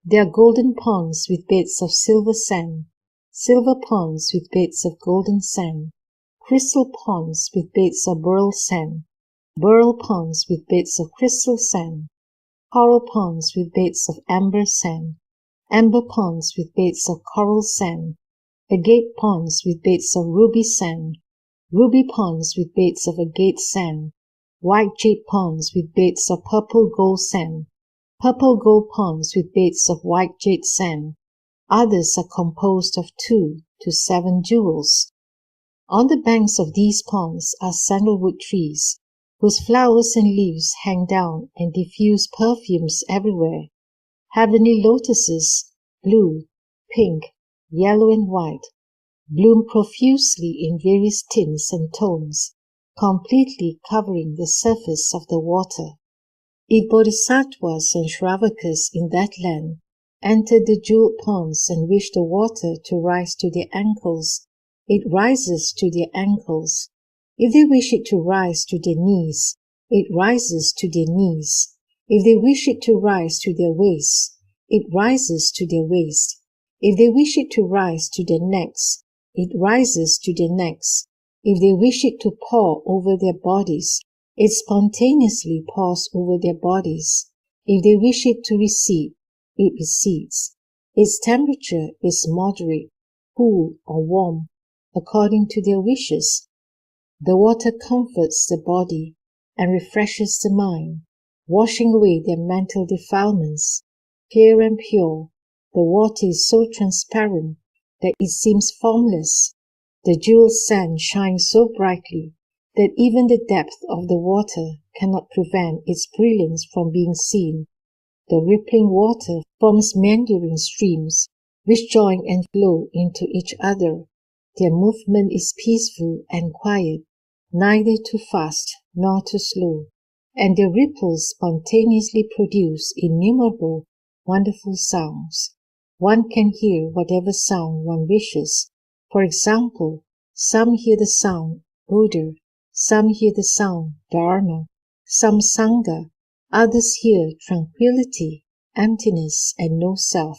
There are golden ponds with beds of silver sand, silver ponds with beds of golden sand, crystal ponds with beds of beryl sand, beryl ponds with beds of crystal sand, coral ponds with beds of amber sand, amber ponds with beds of coral sand, agate ponds with beds of ruby sand, ruby ponds with beds of agate sand, white jade ponds with beds of purple gold sand, purple gold ponds with beds of white jade sand. Others are composed of 2 to 7 jewels. On the banks of these ponds are sandalwood trees, whose flowers and leaves hang down and diffuse perfumes everywhere. Heavenly lotuses, blue, pink, yellow, and white, bloom profusely in various tints and tones, completely covering the surface of the water. If bodhisattvas and shravakas in that land enter the jeweled ponds and wish the water to rise to their ankles, it rises to their ankles. If they wish it to rise to their knees, it rises to their knees. If they wish it to rise to their waists, it rises to their waist. If they wish it to rise to their necks, it rises to their necks. If they wish it to pour over their bodies, it spontaneously pours over their bodies. If they wish it to recede, it recedes. Its temperature is moderate, cool, or warm, according to their wishes. The water comforts the body and refreshes the mind, washing away their mental defilements. Clear and pure, the water is so transparent that it seems formless. The jeweled sand shines so brightly that even the depth of the water cannot prevent its brilliance from being seen. The rippling water forms meandering streams, which join and flow into each other. Their movement is peaceful and quiet, neither too fast nor too slow, and their ripples spontaneously produce innumerable wonderful sounds. One can hear whatever sound one wishes. For example, some hear the sound Buddha, some hear the sound Dharma, some Sangha, others hear tranquility, emptiness, and no self,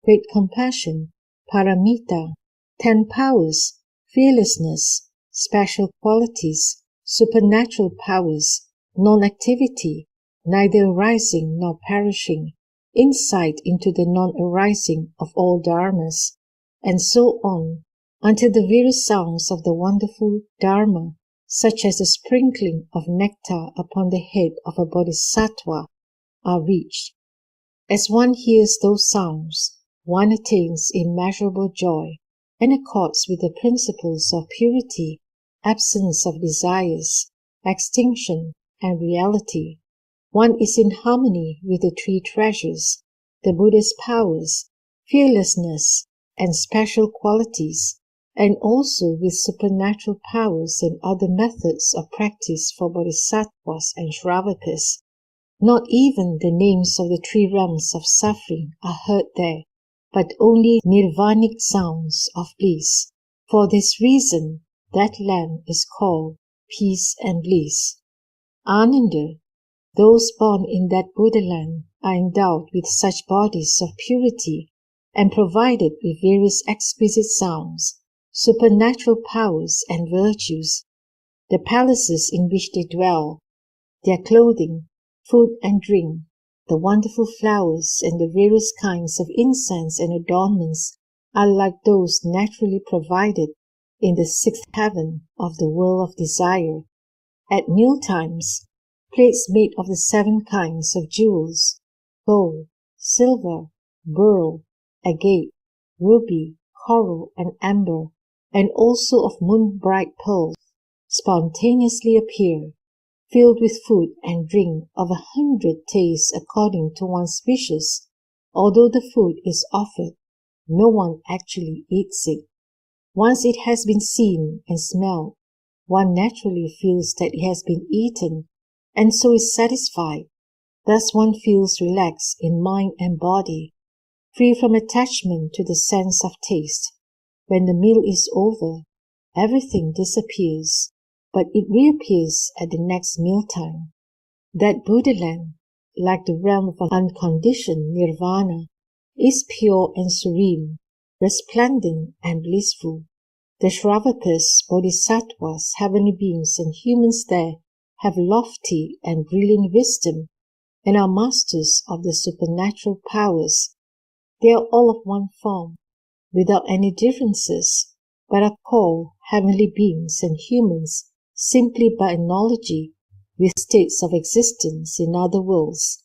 great compassion, paramita, 10 powers, fearlessness, special qualities, supernatural powers, non-activity, neither arising nor perishing, insight into the non-arising of all dharmas, and so on, until the various sounds of the wonderful dharma, such as the sprinkling of nectar upon the head of a bodhisattva, are reached. As one hears those sounds, one attains immeasurable joy, and accords with the principles of purity, absence of desires, extinction, and reality. One is in harmony with the 3 treasures, the Buddha's powers, fearlessness, and special qualities, and also with supernatural powers and other methods of practice for bodhisattvas and shravakas. Not even the names of the 3 realms of suffering are heard there, but only nirvanic sounds of bliss. For this reason, that land is called peace and bliss. Ananda, those born in that Buddha land are endowed with such bodies of purity and provided with various exquisite sounds, supernatural powers and virtues. The palaces in which they dwell, their clothing, food and drink, the wonderful flowers and the various kinds of incense and adornments are like those naturally provided in the 6th heaven of the world of desire. At mealtimes, plates made of the 7 kinds of jewels, gold, silver, beryl, agate, ruby, coral, and amber, and also of moon-bright pearls, spontaneously appear, filled with food and drink of 100 tastes according to one's wishes. Although the food is offered, no one actually eats it. Once it has been seen and smelled, one naturally feels that it has been eaten, and so is satisfied. Thus one feels relaxed in mind and body, free from attachment to the sense of taste. When the meal is over, everything disappears, but it reappears at the next mealtime. That Buddhaland, like the realm of unconditioned nirvana, is pure and serene, resplendent and blissful. The Shravakas, Bodhisattvas, heavenly beings, and humans there have lofty and brilliant wisdom and are masters of the supernatural powers. They are all of one form, without any differences, but are called heavenly beings and humans simply by analogy with states of existence in other worlds.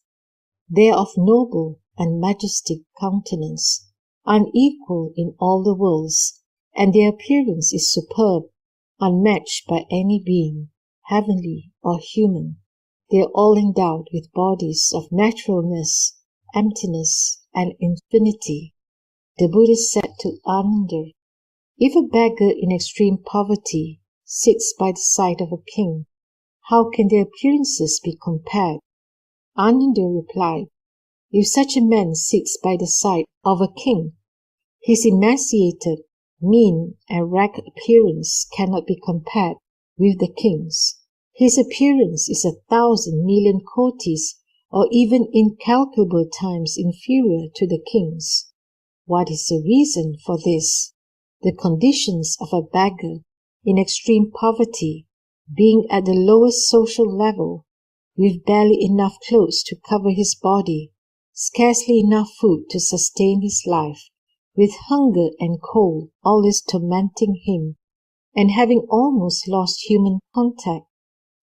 They are of noble and majestic countenance, unequal in all the worlds, and their appearance is superb, unmatched by any being, heavenly or human. They are all endowed with bodies of naturalness, emptiness, and infinity. The Buddha said to Ananda, "If a beggar in extreme poverty sits by the side of a king, how can their appearances be compared?" Ananda replied, "If such a man sits by the side of a king, his emaciated, mean, and ragged appearance cannot be compared with the king's. His appearance is 1,000,000,000 kotis, or even incalculable times inferior to the king's. What is the reason for this? The conditions of a beggar in extreme poverty, being at the lowest social level, with barely enough clothes to cover his body, scarcely enough food to sustain his life, with hunger and cold always tormenting him, and having almost lost human contact,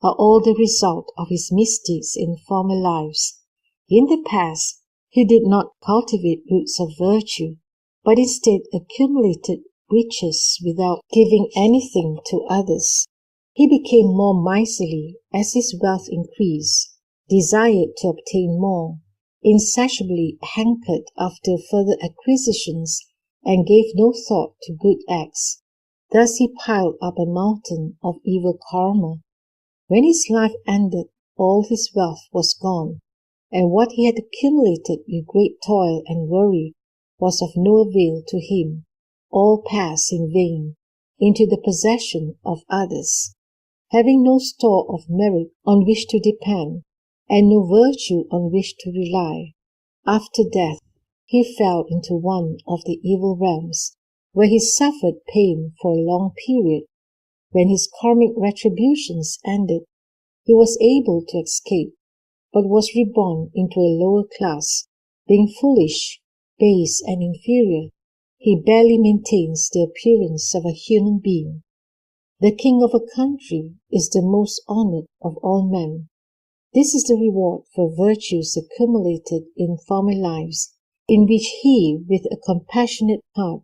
are all the result of his misdeeds in former lives. In the past, he did not cultivate roots of virtue, but instead accumulated riches without giving anything to others. He became more miserly as his wealth increased, desired to obtain more, insatiably hankered after further acquisitions, and gave no thought to good acts. Thus he piled up a mountain of evil karma. When his life ended, all his wealth was gone, and what he had accumulated with great toil and worry was of no avail to him. All passed in vain into the possession of others. Having no store of merit on which to depend, and no virtue on which to rely, after death he fell into one of the evil realms, where he suffered pain for a long period. When his karmic retributions ended, he was able to escape, but was reborn into a lower class. Being foolish, base, and inferior, he barely maintains the appearance of a human being. The king of a country is the most honored of all men. This is the reward for virtues accumulated in former lives, in which he, with a compassionate heart,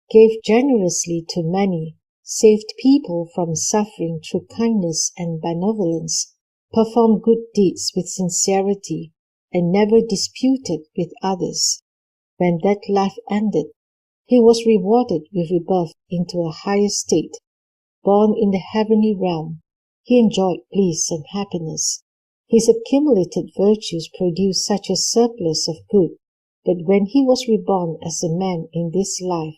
gave generously to many, saved people from suffering through kindness and benevolence, performed good deeds with sincerity, and never disputed with others. When that life ended, he was rewarded with rebirth into a higher state. Born in the heavenly realm, he enjoyed bliss and happiness. His accumulated virtues produced such a surplus of good that when he was reborn as a man in this life,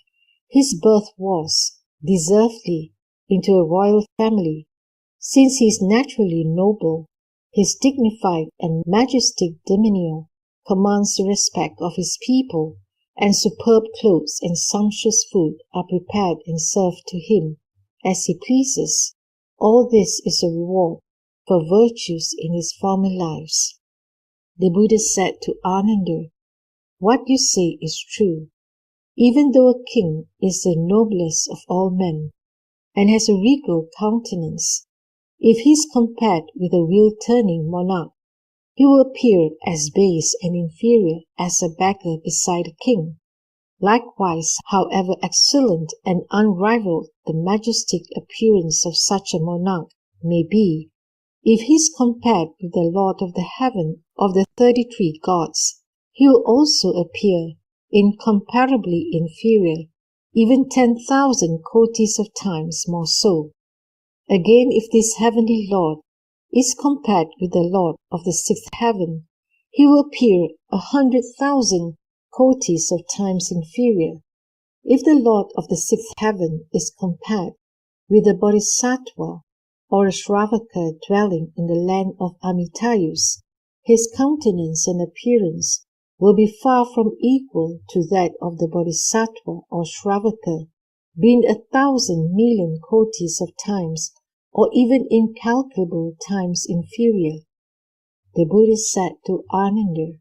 his birth was, deservedly, into a royal family. Since he is naturally noble, his dignified and majestic demeanor commands the respect of his people, and superb clothes and sumptuous food are prepared and served to him as he pleases. All this is a reward for virtues in his former lives. The Buddha said to Ananda, "What you say is true. Even though a king is the noblest of all men, and has a regal countenance, if he is compared with a wheel-turning monarch, he will appear as base and inferior as a beggar beside a king. Likewise, however excellent and unrivaled the majestic appearance of such a monarch may be, if he is compared with the Lord of the Heaven of the 33 gods, he will also appear incomparably inferior, even 10,000 kotis of times more so. Again, if this heavenly Lord is compared with the Lord of the sixth heaven, he will appear 100,000 kotis of times inferior. If the Lord of the sixth heaven is compared with a bodhisattva or a Shravaka dwelling in the land of Amitayus, his countenance and appearance will be far from equal to that of the bodhisattva or Shravaka, being 1,000,000,000 kotis of times or even incalculable times inferior. The Buddha said to Ananda,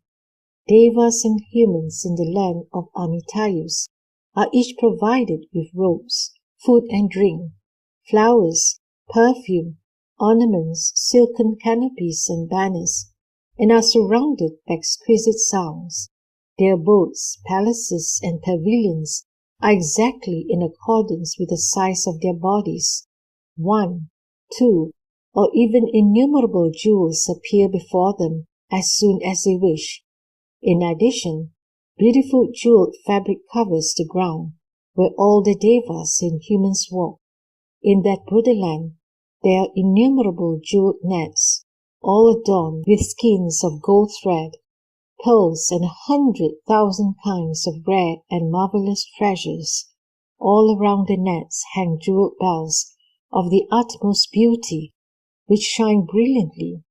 Devas and humans in the land of Amitayus are each provided with robes, food and drink, flowers, perfume, ornaments, silken canopies and banners, and are surrounded by exquisite sounds. Their abodes, palaces, and pavilions are exactly in accordance with the size of their bodies. 1, 2, or even innumerable jewels appear before them as soon as they wish. In addition, beautiful jeweled fabric covers the ground where all the devas and humans walk. In that Buddha land, there are innumerable jeweled nets, all adorned with skins of gold thread, pearls, and 100,000 kinds of rare and marvelous treasures. All around the nets hang jeweled bells of the utmost beauty, which shine brilliantly.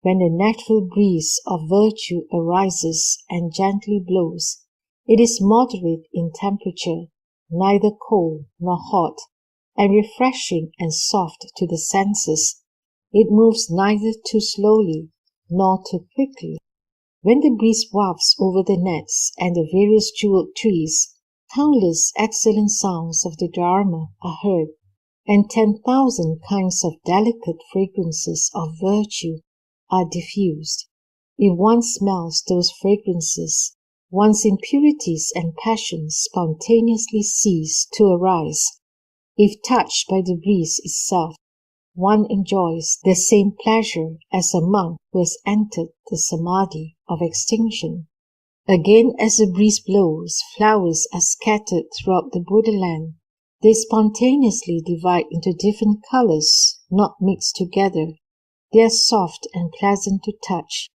When the natural breeze of virtue arises and gently blows, it is moderate in temperature, neither cold nor hot, and refreshing and soft to the senses. It moves neither too slowly nor too quickly. When the breeze wafts over the nets and the various jeweled trees, countless excellent sounds of the Dharma are heard, and 10,000 kinds of delicate fragrances of virtue are diffused. If one smells those fragrances, one's impurities and passions spontaneously cease to arise. If touched by the breeze itself, one enjoys the same pleasure as a monk who has entered the samadhi of extinction. Again, as the breeze blows, flowers are scattered throughout the Buddha land. They spontaneously divide into different colors, not mixed together. They are soft and pleasant to touch,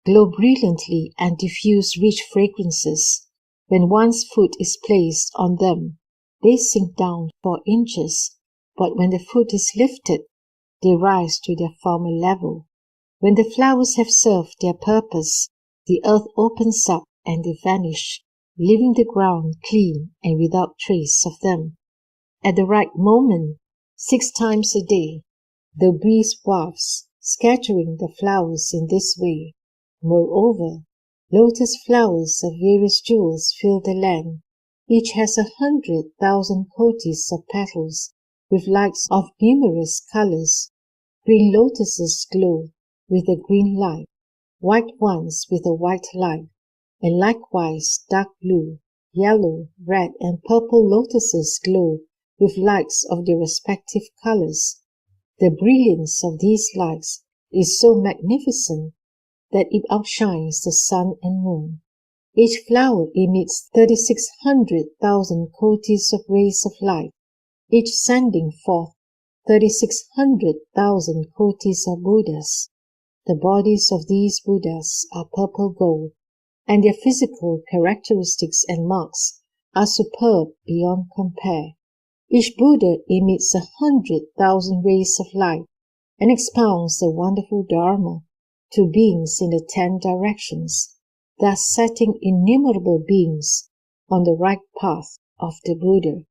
glow brilliantly and diffuse rich fragrances. When one's foot is placed on them, they sink down 4 inches, but when the foot is lifted, they rise to their former level. When the flowers have served their purpose, the earth opens up and they vanish, leaving the ground clean and without trace of them. At the right moment, 6 times a day, the breeze wafts, scattering the flowers in this way. Moreover, lotus flowers of various jewels fill the land. Each has 100,000 kotis of petals, with lights of numerous colors. Green lotuses glow with a green light, white ones with a white light, and likewise dark blue, yellow, red, and purple lotuses glow with lights of their respective colors. The brilliance of these lights is so magnificent that it outshines the sun and moon. Each flower emits 3,600,000 kotis of rays of light, each sending forth 3,600,000 kotis of Buddhas. The bodies of these Buddhas are purple gold, and their physical characteristics and marks are superb beyond compare. Each Buddha emits 100,000 rays of light and expounds the wonderful Dharma to beings in the 10 directions, thus setting innumerable beings on the right path of the Buddha.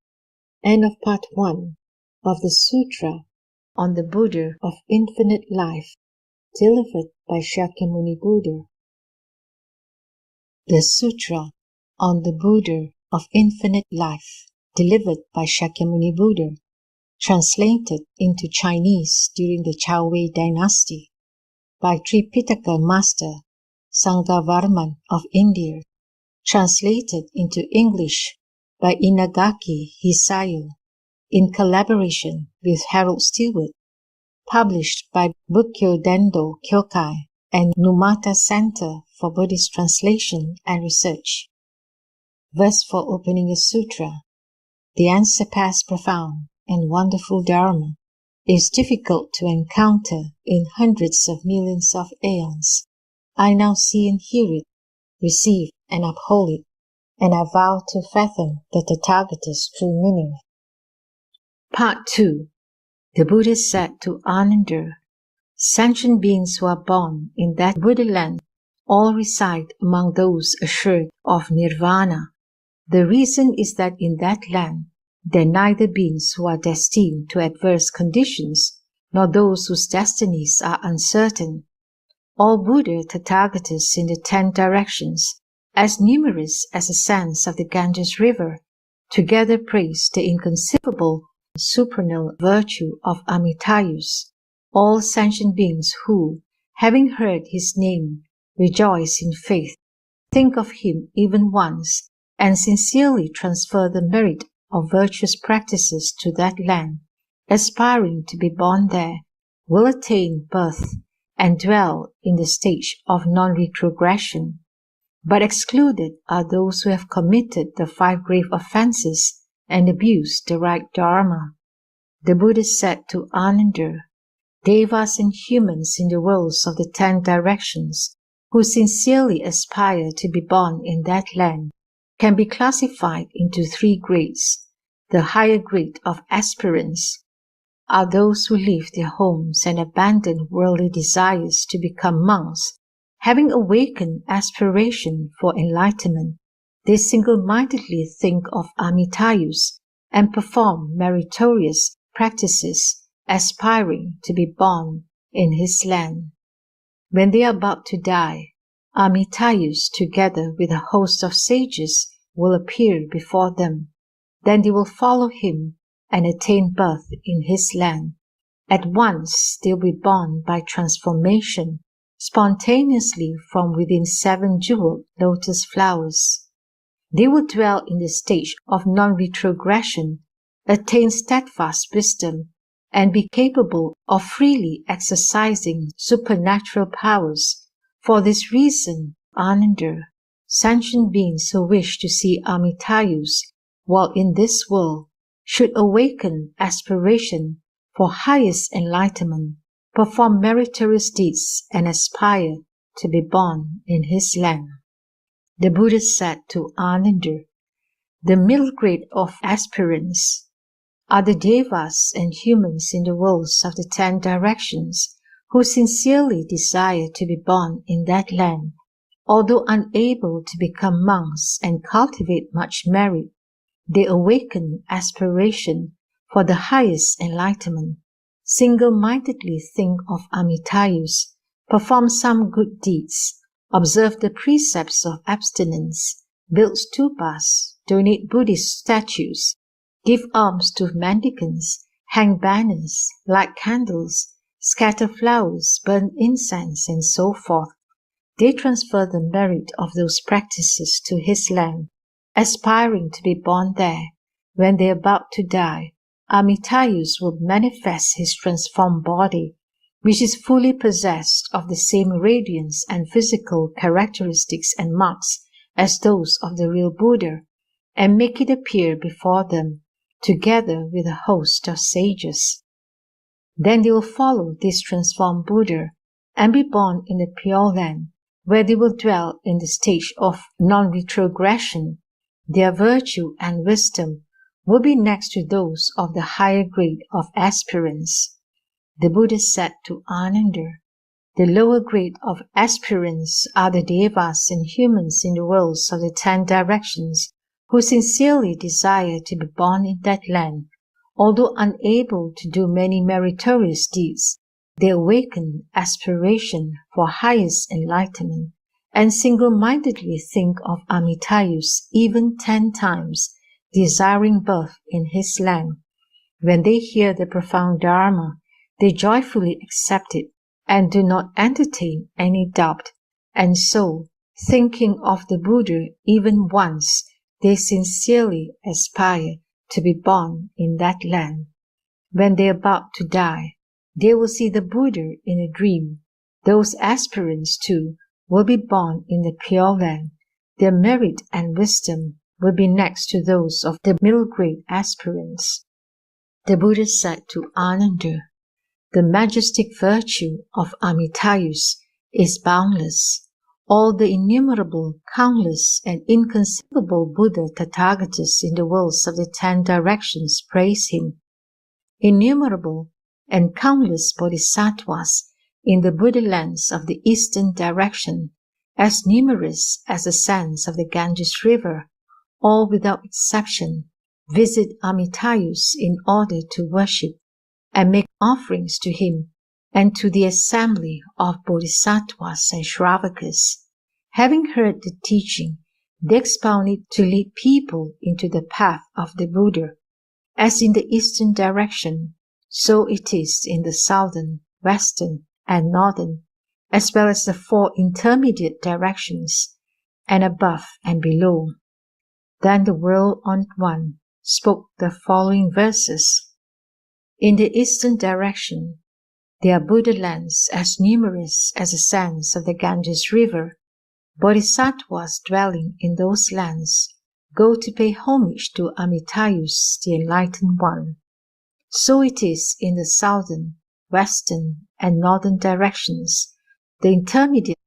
End of part 1 of the Sutra on the Buddha of Infinite Life, delivered by Shakyamuni Buddha. The Sutra on the Buddha of Infinite Life, delivered by Shakyamuni Buddha, translated into Chinese during the Chao Wei dynasty by Tripitaka Master Sanghavarman of India, translated into English by Inagaki Hisayo in collaboration with Harold Stewart, published by Bukkyo Dendo Kyokai and Numata Center for Buddhist translation and research. Verse for opening a sutra. The unsurpassed profound and wonderful Dharma is difficult to encounter in hundreds of millions of aeons. I now see and hear it, receive and uphold it, and I vow to fathom the Tathagata's true meaning. Part 2. The Buddha said to Ananda, sentient beings who are born in that Buddha land all reside among those assured of nirvana. The reason is that in that land there are neither beings who are destined to adverse conditions, nor those whose destinies are uncertain. All Buddha Tathagatas in the 10 directions, as numerous as the sands of the Ganges River, together praise the inconceivable supernal virtue of Amitayus. All sentient beings who, having heard his name, rejoice in faith, think of him even once, and sincerely transfer the merit of virtuous practices to that land, aspiring to be born there, will attain birth and dwell in the stage of non-retrogression. But excluded are those who have committed the 5 grave offenses and abused the right Dharma. The Buddha said to Ananda, Devas and humans in the worlds of the 10 directions, who sincerely aspire to be born in that land, can be classified into 3 grades. The higher grade of aspirants are those who leave their homes and abandon worldly desires to become monks. Having awakened aspiration for enlightenment, they single-mindedly think of Amitayus and perform meritorious practices, aspiring to be born in his land. When they are about to die, Amitayus, together with a host of sages, will appear before them. Then they will follow him and attain birth in his land. At once they will be born by transformation, spontaneously from within 7 jeweled lotus flowers. They will dwell in the stage of non-retrogression, attain steadfast wisdom, and be capable of freely exercising supernatural powers. For this reason, Ananda, sentient beings who wish to see Amitayus while in this world should awaken aspiration for highest enlightenment, perform meritorious deeds, and aspire to be born in his land. The Buddha said to Ananda, the middle grade of aspirants are the devas and humans in the worlds of the 10 directions who sincerely desire to be born in that land, although unable to become monks and cultivate much merit. They awaken aspiration for the highest enlightenment, single-mindedly think of Amitayus, perform some good deeds, observe the precepts of abstinence, build stupas, donate Buddhist statues, give alms to mendicants, hang banners, light candles, scatter flowers, burn incense, and so forth. They transfer the merit of those practices to his land, aspiring to be born there. When they are about to die, Amitayus will manifest his transformed body, which is fully possessed of the same radiance and physical characteristics and marks as those of the real Buddha, and make it appear before them, together with a host of sages. Then they will follow this transformed Buddha and be born in the Pure Land, where they will dwell in the stage of non-retrogression. Their virtue and wisdom will be next to those of the higher grade of aspirants. The Buddha said to Ananda, the lower grade of aspirants are the devas and humans in the worlds of the 10 directions who sincerely desire to be born in that land. Although unable to do many meritorious deeds, they awaken aspiration for highest enlightenment and single-mindedly think of Amitayus even 10 times, desiring birth in his land. When they hear the profound Dharma, they joyfully accept it and do not entertain any doubt, and so, thinking of the Buddha even once, they sincerely aspire to be born in that land. When they are about to die, they will see the Buddha in a dream. Those aspirants, too, will be born in the Pure Land. Their merit and wisdom will be next to those of the middle grade aspirants. The Buddha said to Ananda, "The majestic virtue of Amitayus is boundless. All the innumerable, countless, and inconceivable Buddha Tathagatas in the worlds of the 10 directions praise him. Innumerable and countless bodhisattvas in the Buddha lands of the eastern direction, as numerous as the sands of the Ganges River, all without exception, visit Amitayus in order to worship and make offerings to him and to the assembly of bodhisattvas and shravakas. Having heard the teaching, they expound it to lead people into the path of the Buddha. As in the eastern direction, so it is in the southern, western, and northern, as well as the 4 intermediate directions, and above and below." Then the World-Honored One spoke the following verses. "In the eastern direction, there are Buddha lands as numerous as the sands of the Ganges River. Bodhisattvas dwelling in those lands go to pay homage to Amitayus, the Enlightened One. So it is in the southern, western, and northern directions. The intermediate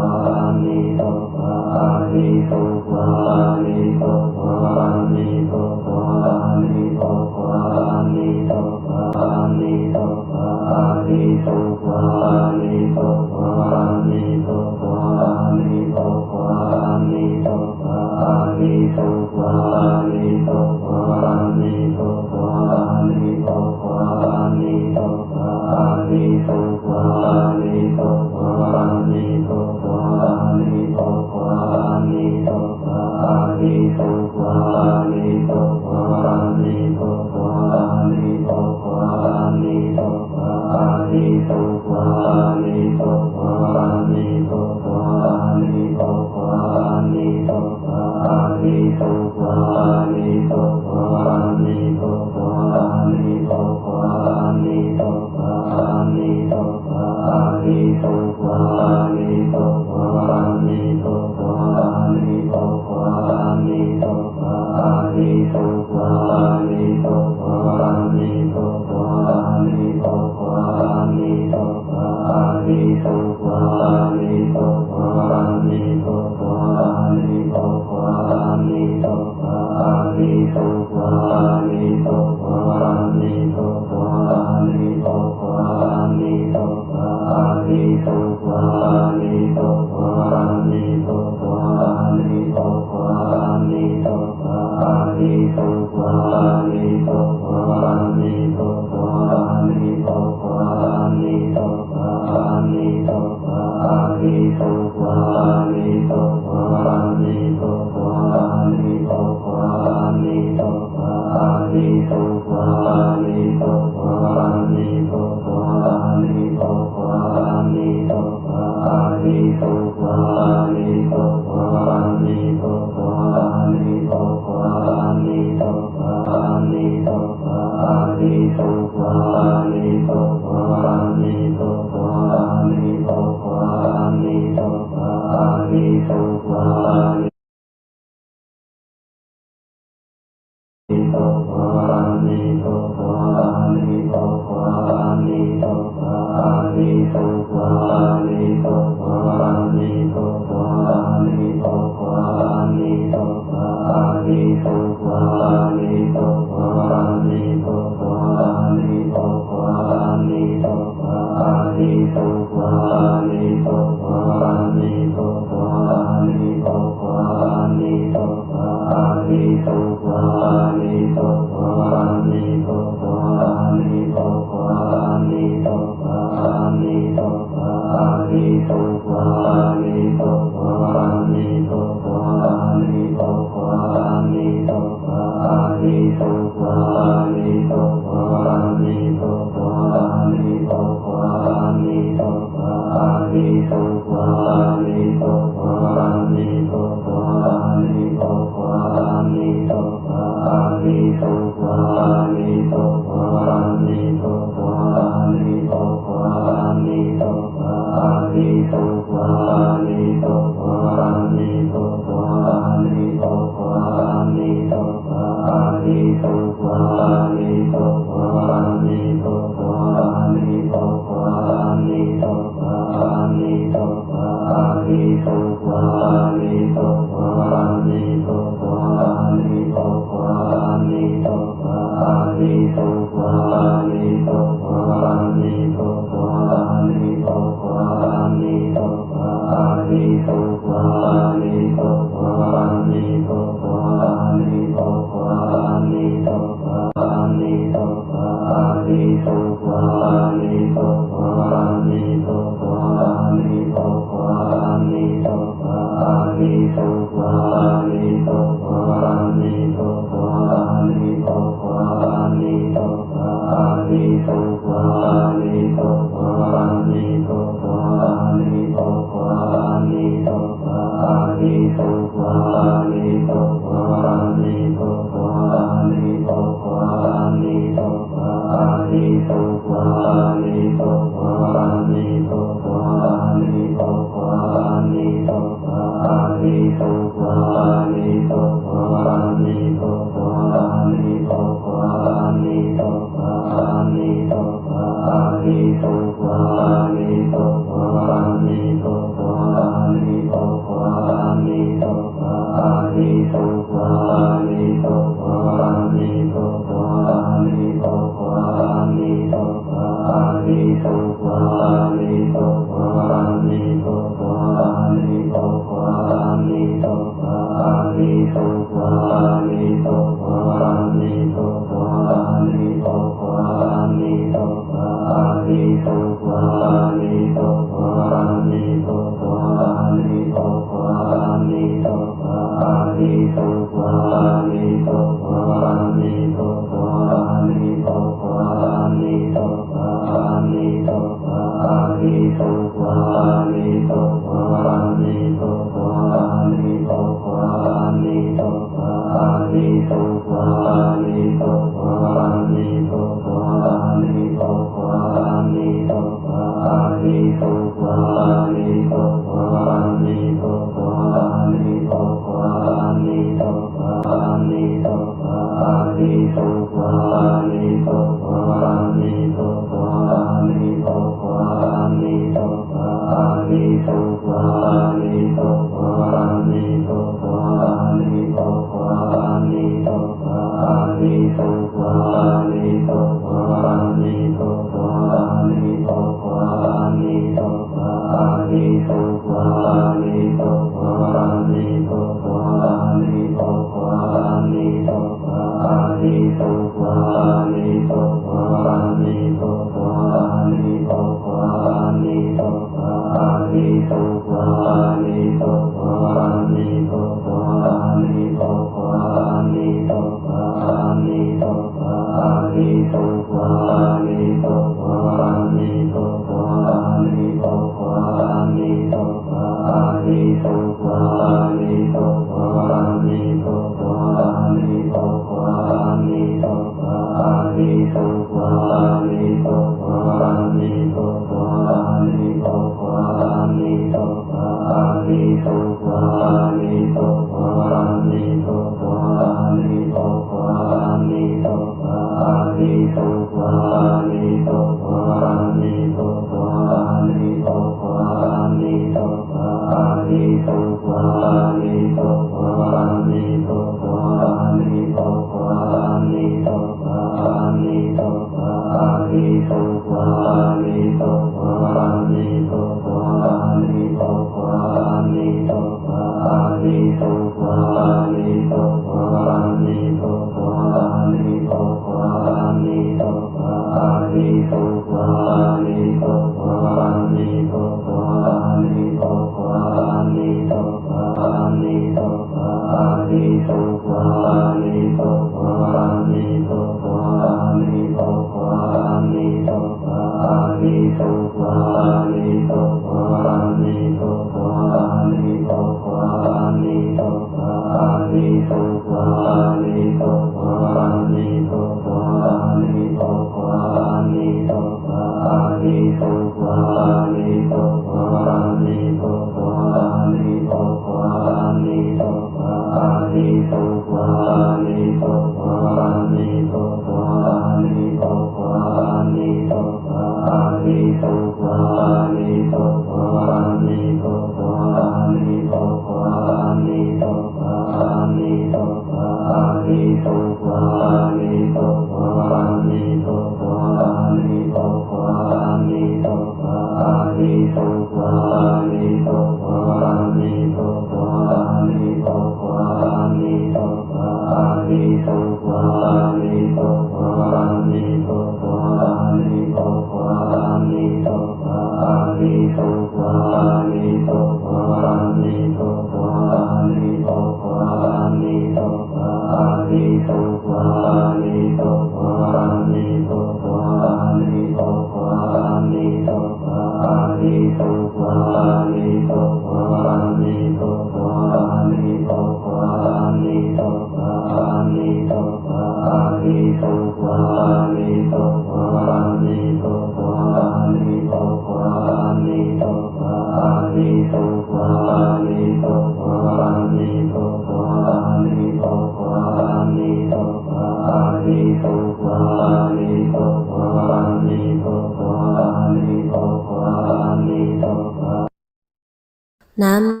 南无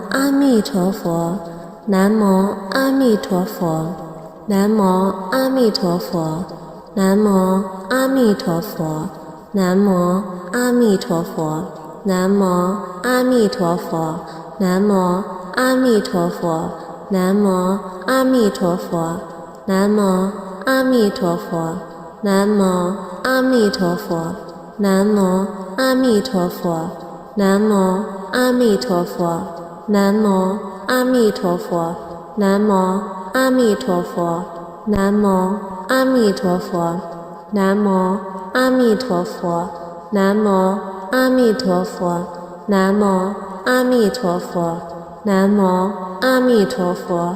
阿弥陀佛，南无阿弥陀佛，南无阿弥陀佛，南无阿弥陀佛，南无阿弥陀佛，南无阿弥陀佛，南无阿弥陀佛，南无阿弥陀佛，南无阿弥陀佛，南无阿弥陀佛，南无阿弥陀佛。南无阿弥陀佛，南无阿弥陀佛，南无阿弥陀佛，南无阿弥陀佛，南无阿弥陀佛，南无阿弥陀佛，南无阿弥陀佛，南无阿弥陀佛，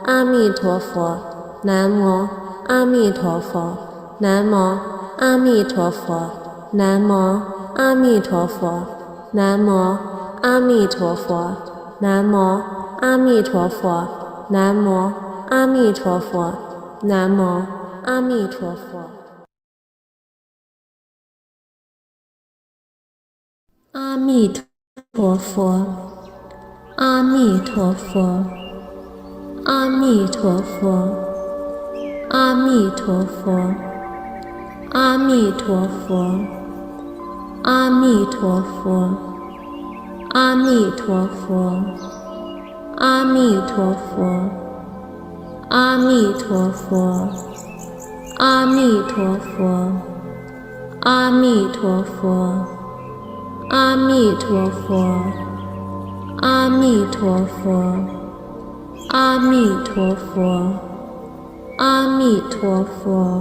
阿弥陀佛，南无阿弥陀佛，南无阿弥陀佛，南无阿弥陀佛，南无阿弥陀佛，南无阿弥陀佛，南无阿弥陀佛，南无阿弥陀佛。阿弥陀佛，阿弥陀佛，阿弥陀佛，阿弥陀佛，阿弥陀佛，阿弥陀佛，阿弥陀佛，阿弥陀佛，阿弥陀佛，阿弥陀佛，阿弥陀佛。阿弥陀佛，阿弥陀佛，阿弥陀佛，阿弥陀佛，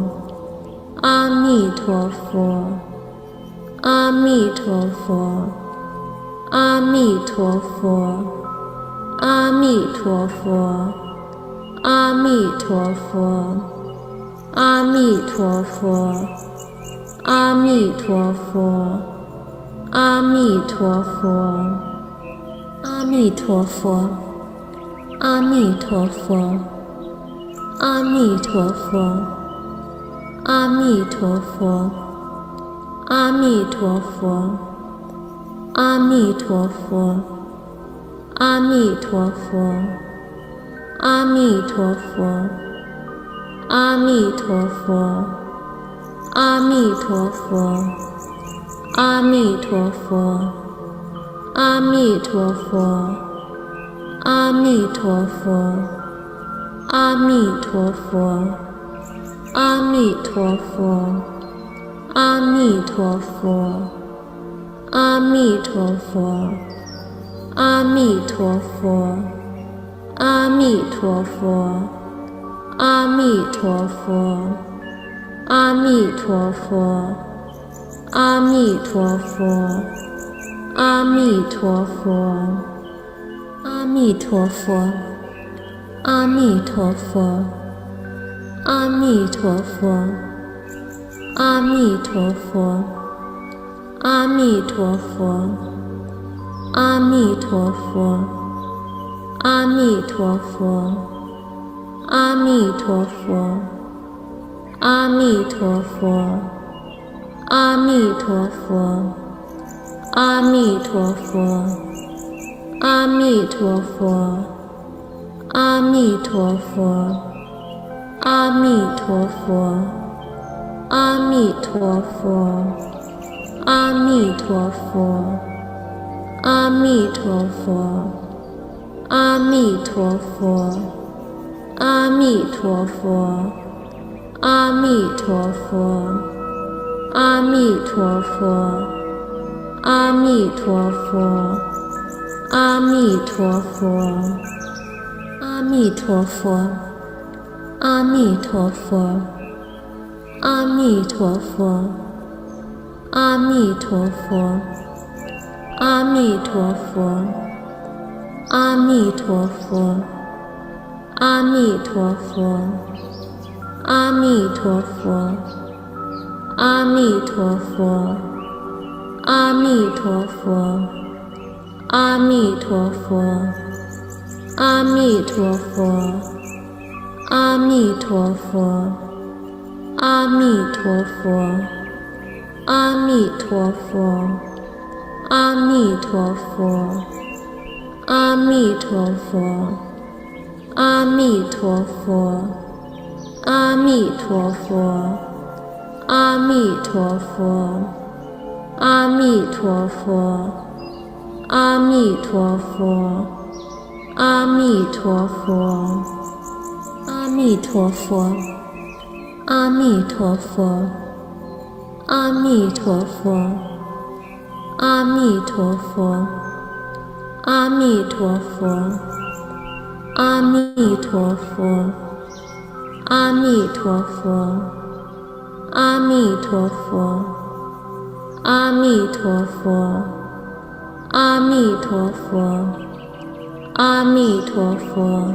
阿弥陀佛，阿弥陀佛，阿弥陀佛，阿弥陀佛，阿弥陀佛，阿弥陀佛，阿弥陀佛。阿弥陀佛，阿弥陀佛，阿弥陀佛，阿弥陀佛，阿弥陀佛，阿弥陀佛，阿弥陀佛，阿弥陀佛，阿弥陀佛，阿弥陀佛，阿弥陀佛。阿弥陀佛，阿弥陀佛，阿弥陀佛，阿弥陀佛，阿弥陀佛，阿弥陀佛，阿弥陀佛，阿弥陀佛，阿弥陀佛，阿弥陀佛，阿弥陀佛。阿弥陀佛，阿弥陀佛，阿弥陀佛，阿弥陀佛，阿弥陀佛，阿弥陀佛，阿弥陀佛，阿弥陀佛，阿弥陀佛，阿弥陀佛，阿弥陀佛。阿弥陀佛，阿弥陀佛，阿弥陀佛，阿弥陀佛，阿弥陀佛，阿弥陀佛，阿弥陀佛，阿弥陀佛，阿弥陀佛，阿弥陀佛，阿弥陀佛。阿弥陀佛，阿弥陀佛，阿弥陀佛，阿弥陀佛，阿弥陀佛，阿弥陀佛，阿弥陀佛，阿弥陀佛，阿弥陀佛，阿弥陀佛，阿弥陀佛。阿弥陀佛，阿弥陀佛，阿弥陀佛，阿弥陀佛，阿弥陀佛，阿弥陀佛，阿弥陀佛，阿弥陀佛，阿弥陀佛，阿弥陀佛，阿弥陀佛。阿弥陀佛，阿弥陀佛，阿弥陀佛，阿弥陀佛，阿弥陀佛，阿弥陀佛，阿弥陀佛，阿弥陀佛，阿弥陀佛，阿弥陀佛，阿弥陀佛。阿弥陀佛，阿弥陀佛，阿弥陀佛，阿弥陀佛，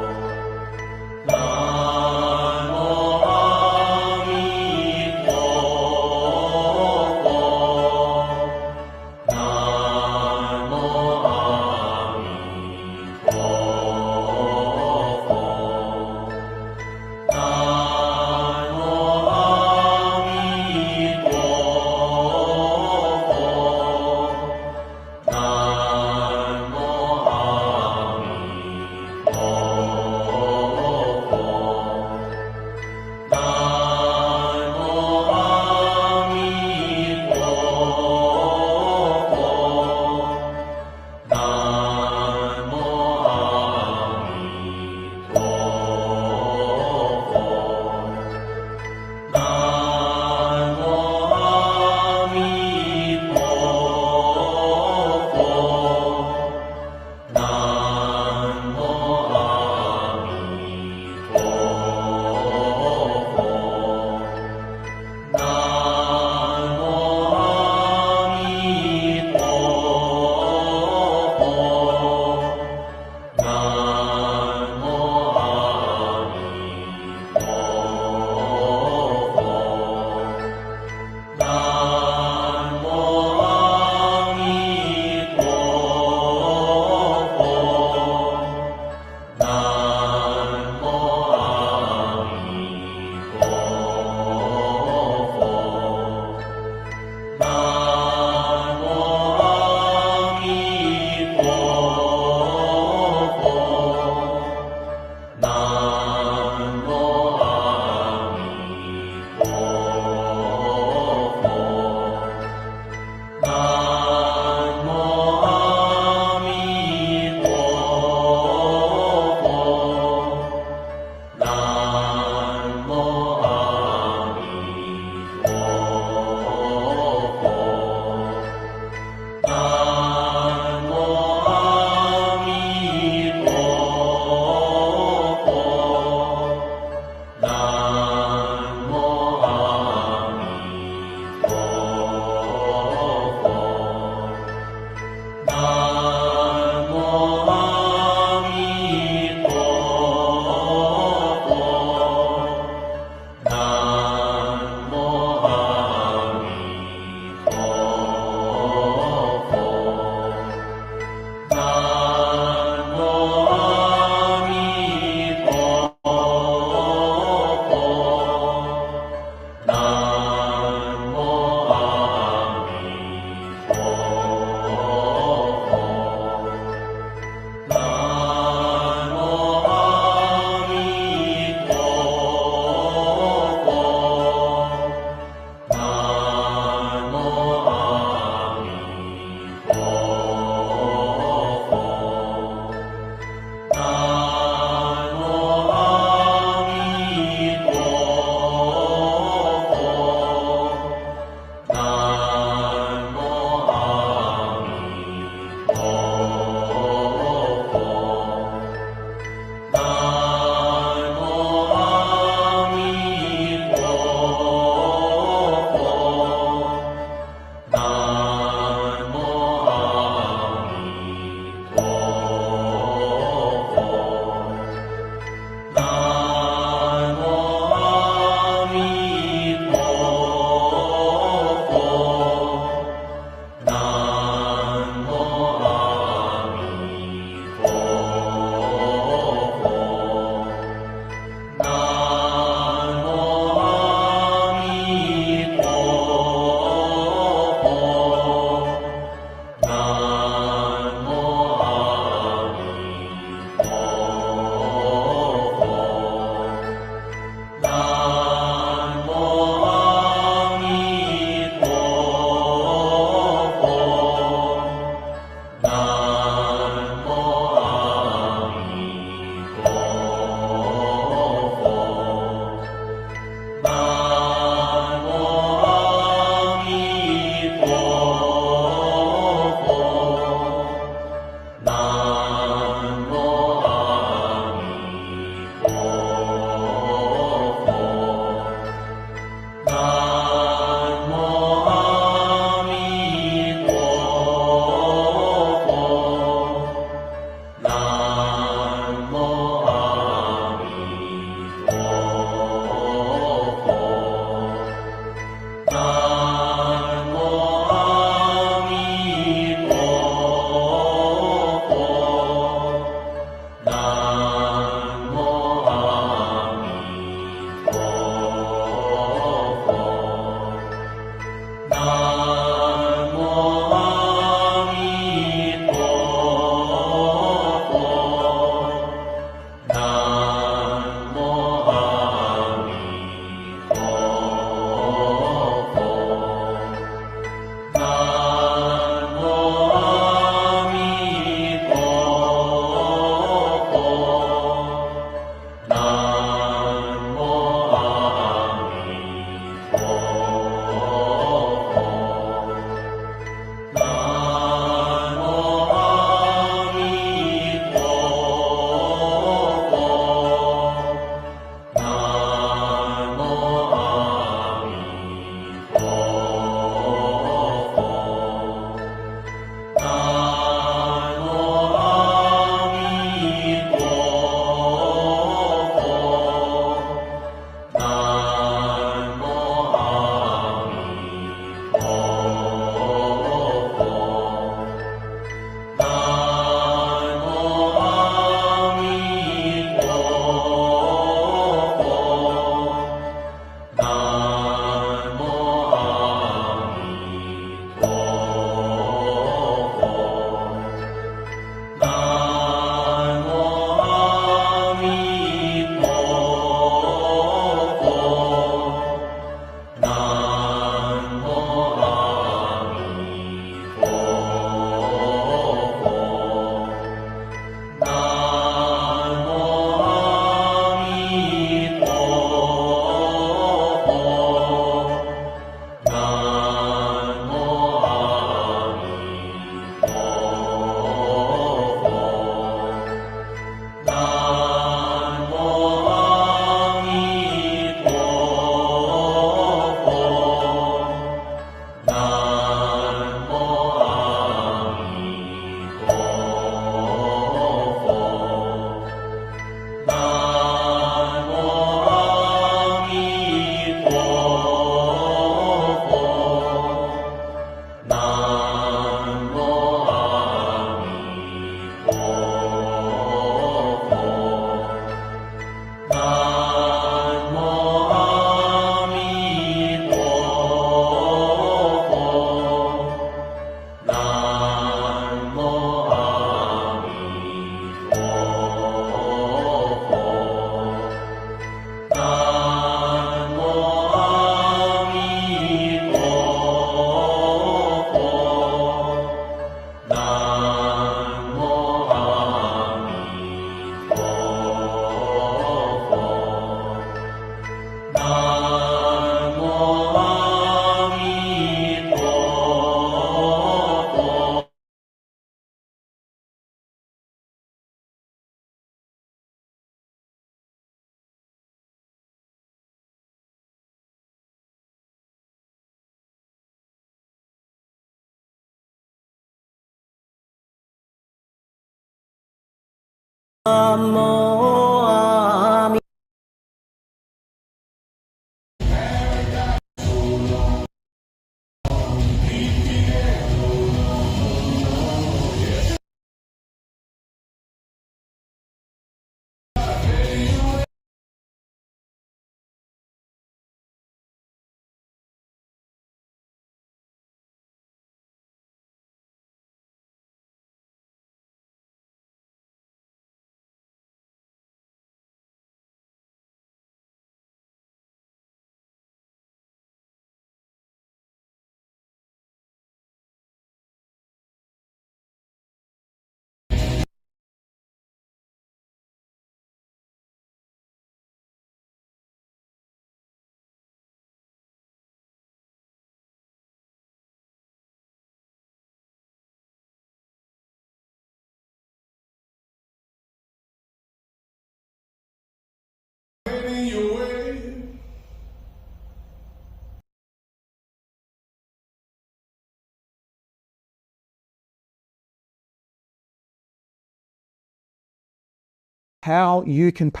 how you can pay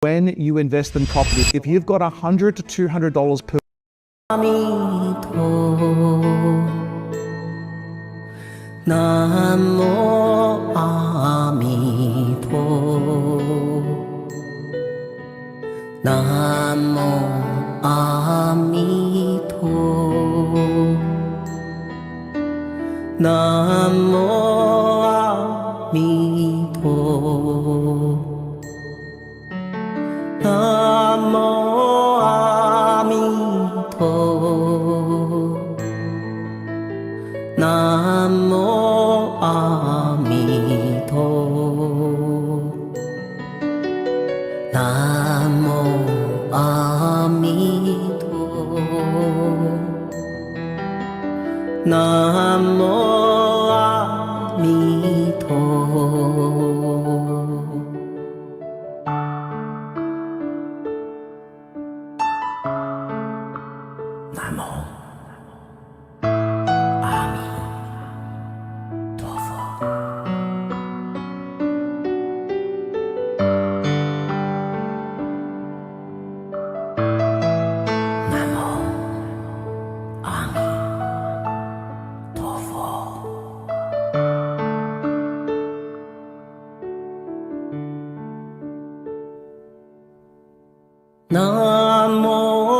when you invest in property. If you've got $100 to $200 per Namo Amito Namo Amito Namo Amito Namo Amito Namo Amito Namo Amito Namo Amito Namo Namo Amito Namo Amito Namo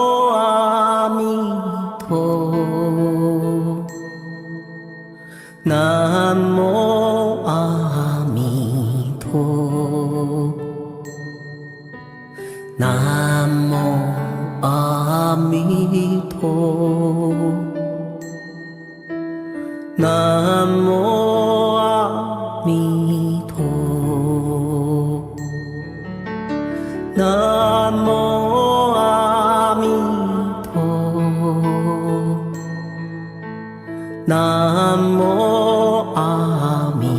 Amito Namo Amito Namo Amito Namo Amito Namo Amito Namo Amito Namo Namo Amito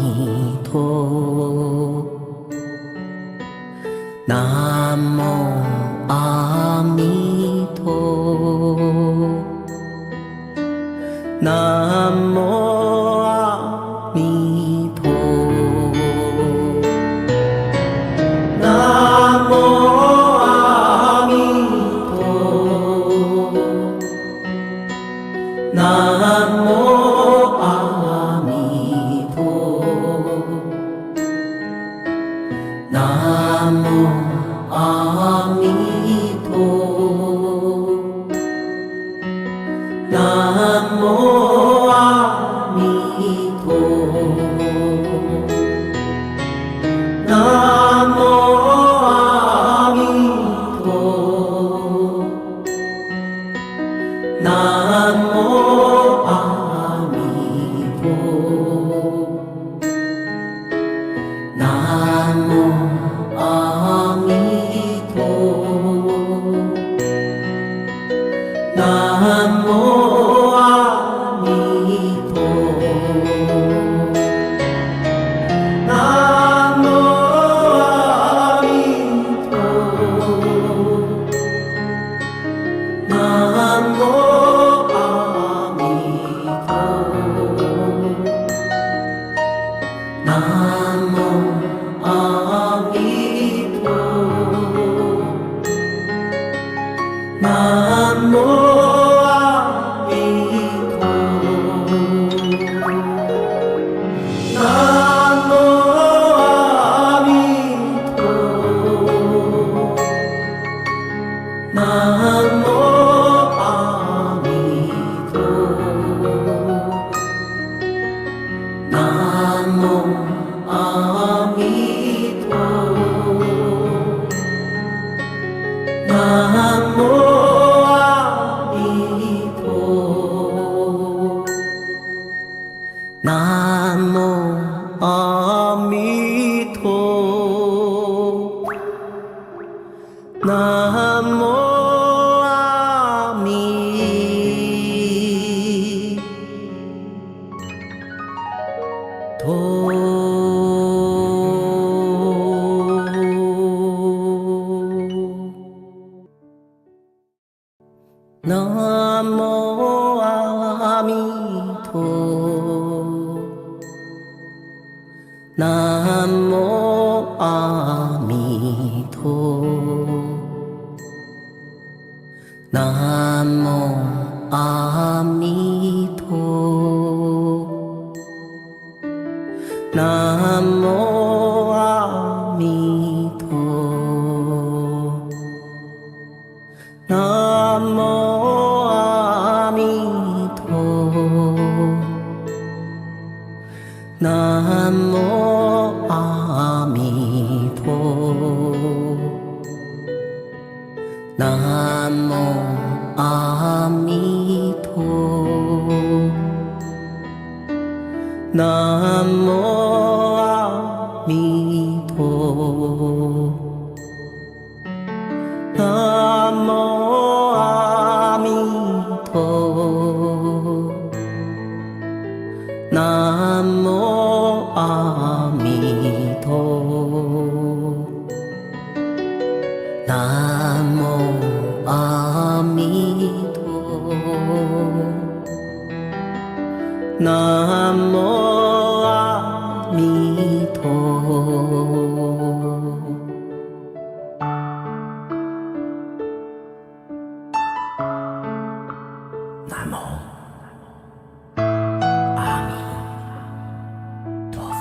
Namo Amito Namo Amito Namo Amito Namo Amito Namo Amito Namo Amito Namo Amito Namo Amito 南无阿弥陀，南无阿弥陀，南无阿弥陀，南无阿弥陀。南无阿弥陀，南无阿弥陀，南无阿弥陀，南无阿弥陀。南无阿弥陀，南无阿弥陀，南无阿弥陀，南无阿弥陀，南无阿弥陀，南无阿弥陀，南无阿弥陀，南无阿弥陀，南无阿弥陀，南无阿弥陀，南无阿弥陀，南无阿弥陀。南无阿弥陀佛。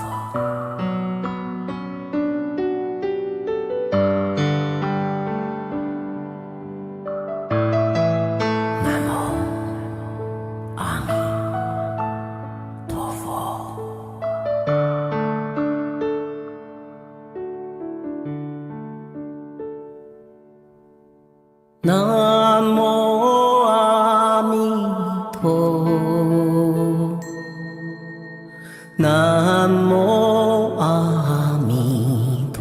南无阿弥陀佛。南无阿弥陀，南无阿弥陀。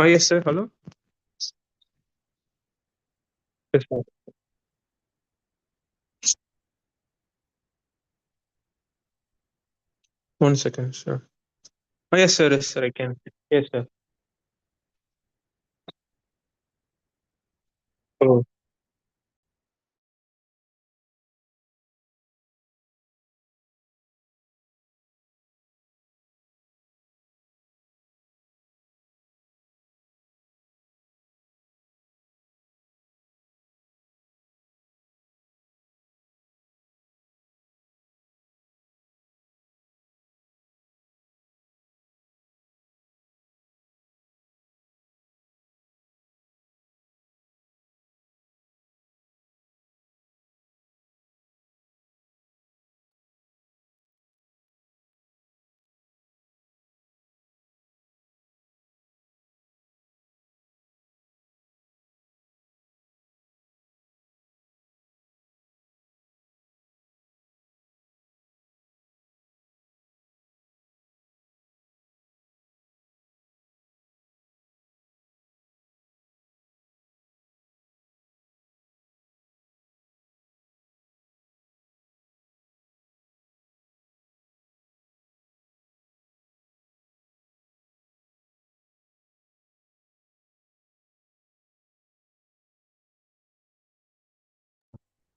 Yes, sir. Hello. Yes, sir. 1 second, sir. Yes, sir. Yes, sir. I can. Yes, sir. Oh,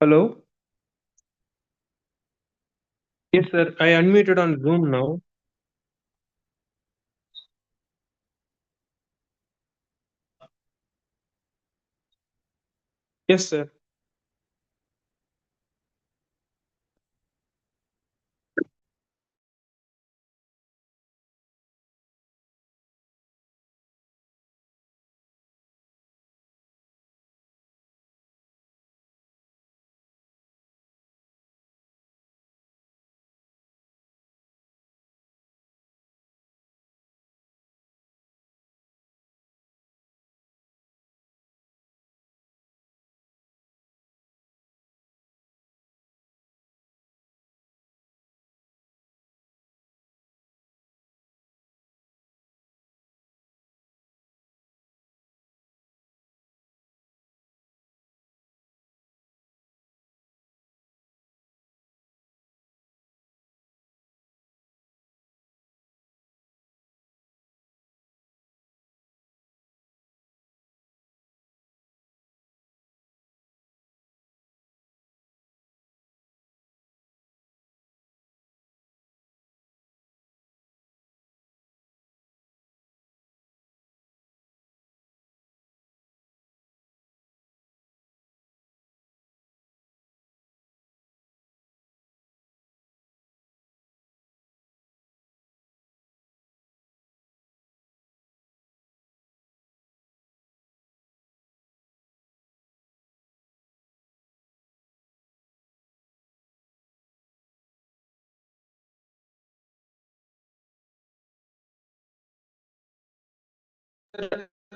hello. Yes, sir. I unmuted on Zoom now. Yes, sir.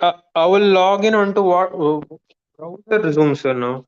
I will log in onto what browser Zoom, sir. Now.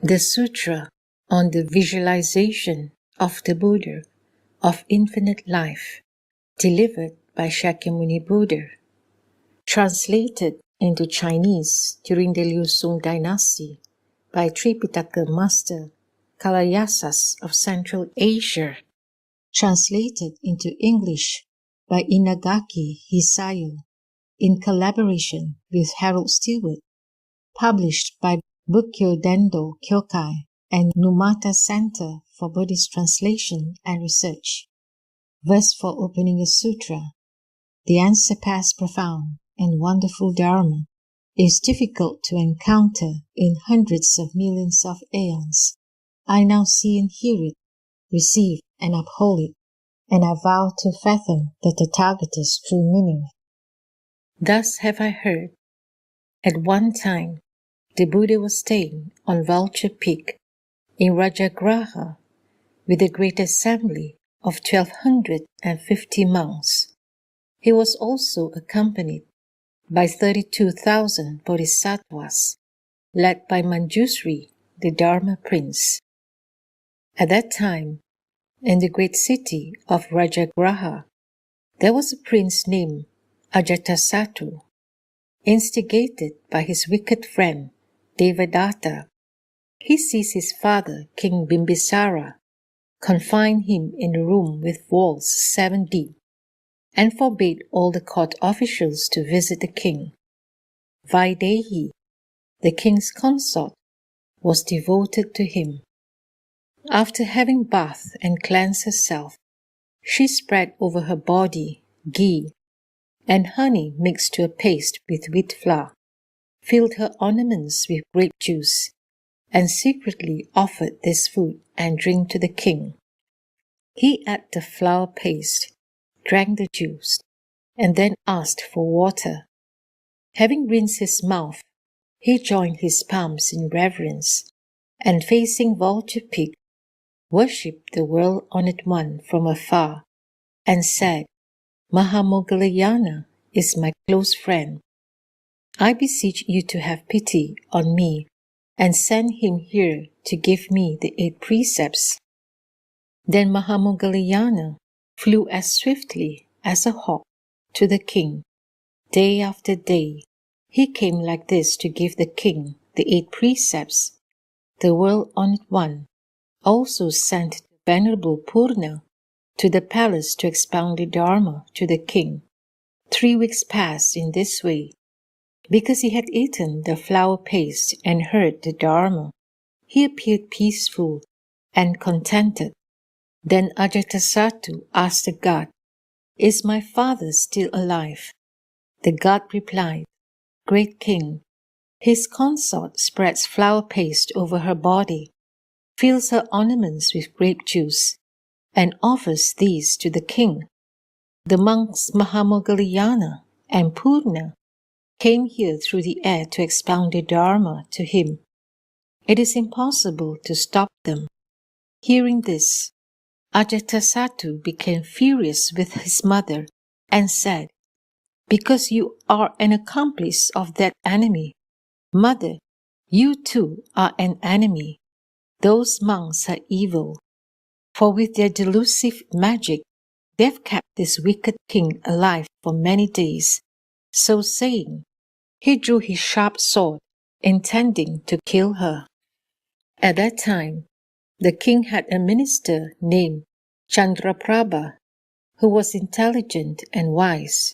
The Sutra on the Visualization of the Buddha of Infinite Life, delivered by Shakyamuni Buddha, translated into Chinese during the Liu Song dynasty by Tripitaka Master Kalayasas of Central Asia, translated into English by Inagaki Hisayo in collaboration with Harold Stewart, published by Bukkyo Dendo Kyokai and Numata Center for Buddhist Translation and Research. Verse for opening a sutra. The unsurpassed, profound, and wonderful Dharma is difficult to encounter in hundreds of millions of aeons. I now see and hear it, receive and uphold it, and I vow to fathom the Tathagata's true meaning. Thus have I heard. At one time, the Buddha was staying on Vulture Peak in Rajagraha with a great assembly of 1,250 monks. He was also accompanied by 32,000 bodhisattvas, led by Manjusri, the Dharma prince. At that time, in the great city of Rajagraha, there was a prince named Ajatasattu. Instigated by his wicked friend Devadatta, he seized his father, King Bimbisara, confined him in a room with walls 7 deep, and forbade all the court officials to visit the king. Vaidehi, the king's consort, was devoted to him. After having bathed and cleansed herself, she spread over her body ghee and honey mixed to a paste with wheat flour, filled her ornaments with grape juice, and secretly offered this food and drink to the king. He ate the flour paste, drank the juice, and then asked for water. Having rinsed his mouth, he joined his palms in reverence, and facing Vulture Peak, worshipped the World-Honored One from afar, and said, Mahamoggallana is my close friend. I beseech you to have pity on me and send him here to give me the 8 precepts. Then Mahamoggallana flew as swiftly as a hawk to the king. Day after day, he came like this to give the king the 8 precepts. The World-Honored One also sent the Venerable Purna to the palace to expound the Dharma to the king. 3 weeks passed in this way. Because he had eaten the flour paste and heard the Dharma, he appeared peaceful and contented. Then Ajatasattu asked the god, Is my father still alive? The god replied, Great king, his consort spreads flour paste over her body, fills her ornaments with grape juice, and offers these to the king. The monks Mahamoggallana and Purna came here through the air to expound the Dharma to him. It is impossible to stop them. Hearing this, Ajatasattu became furious with his mother and said, Because you are an accomplice of that enemy, mother, you too are an enemy. Those monks are evil, for with their delusive magic, they've kept this wicked king alive for many days. So saying, he drew his sharp sword, intending to kill her. At that time, the king had a minister named Chandraprabha, who was intelligent and wise.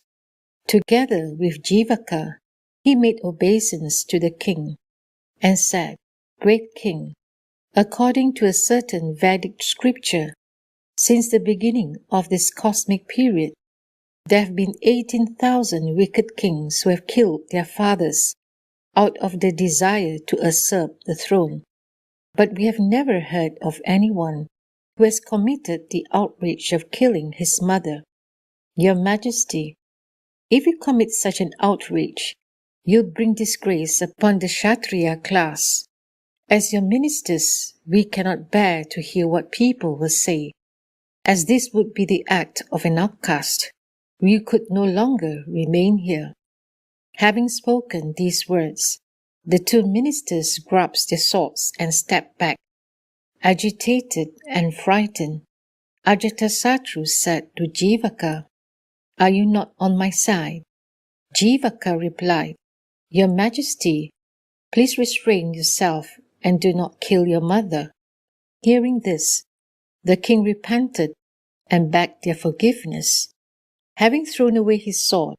Together with Jivaka, he made obeisance to the king and said, Great king, according to a certain Vedic scripture, since the beginning of this cosmic period, there have been 18,000 wicked kings who have killed their fathers out of the desire to usurp the throne. But we have never heard of anyone who has committed the outrage of killing his mother. Your Majesty, if you commit such an outrage, you'll bring disgrace upon the Kshatriya class. As your ministers, we cannot bear to hear what people will say. As this would be the act of an outcast, we could no longer remain here. Having spoken these words, The two ministers grasped their swords and stepped back. Agitated and frightened, Ajatasattu said to Jivaka, "Are you not on my side?" Jivaka replied, "Your Majesty, please restrain yourself and do not kill your mother." Hearing this, the king repented and begged their forgiveness. Having thrown away his sword,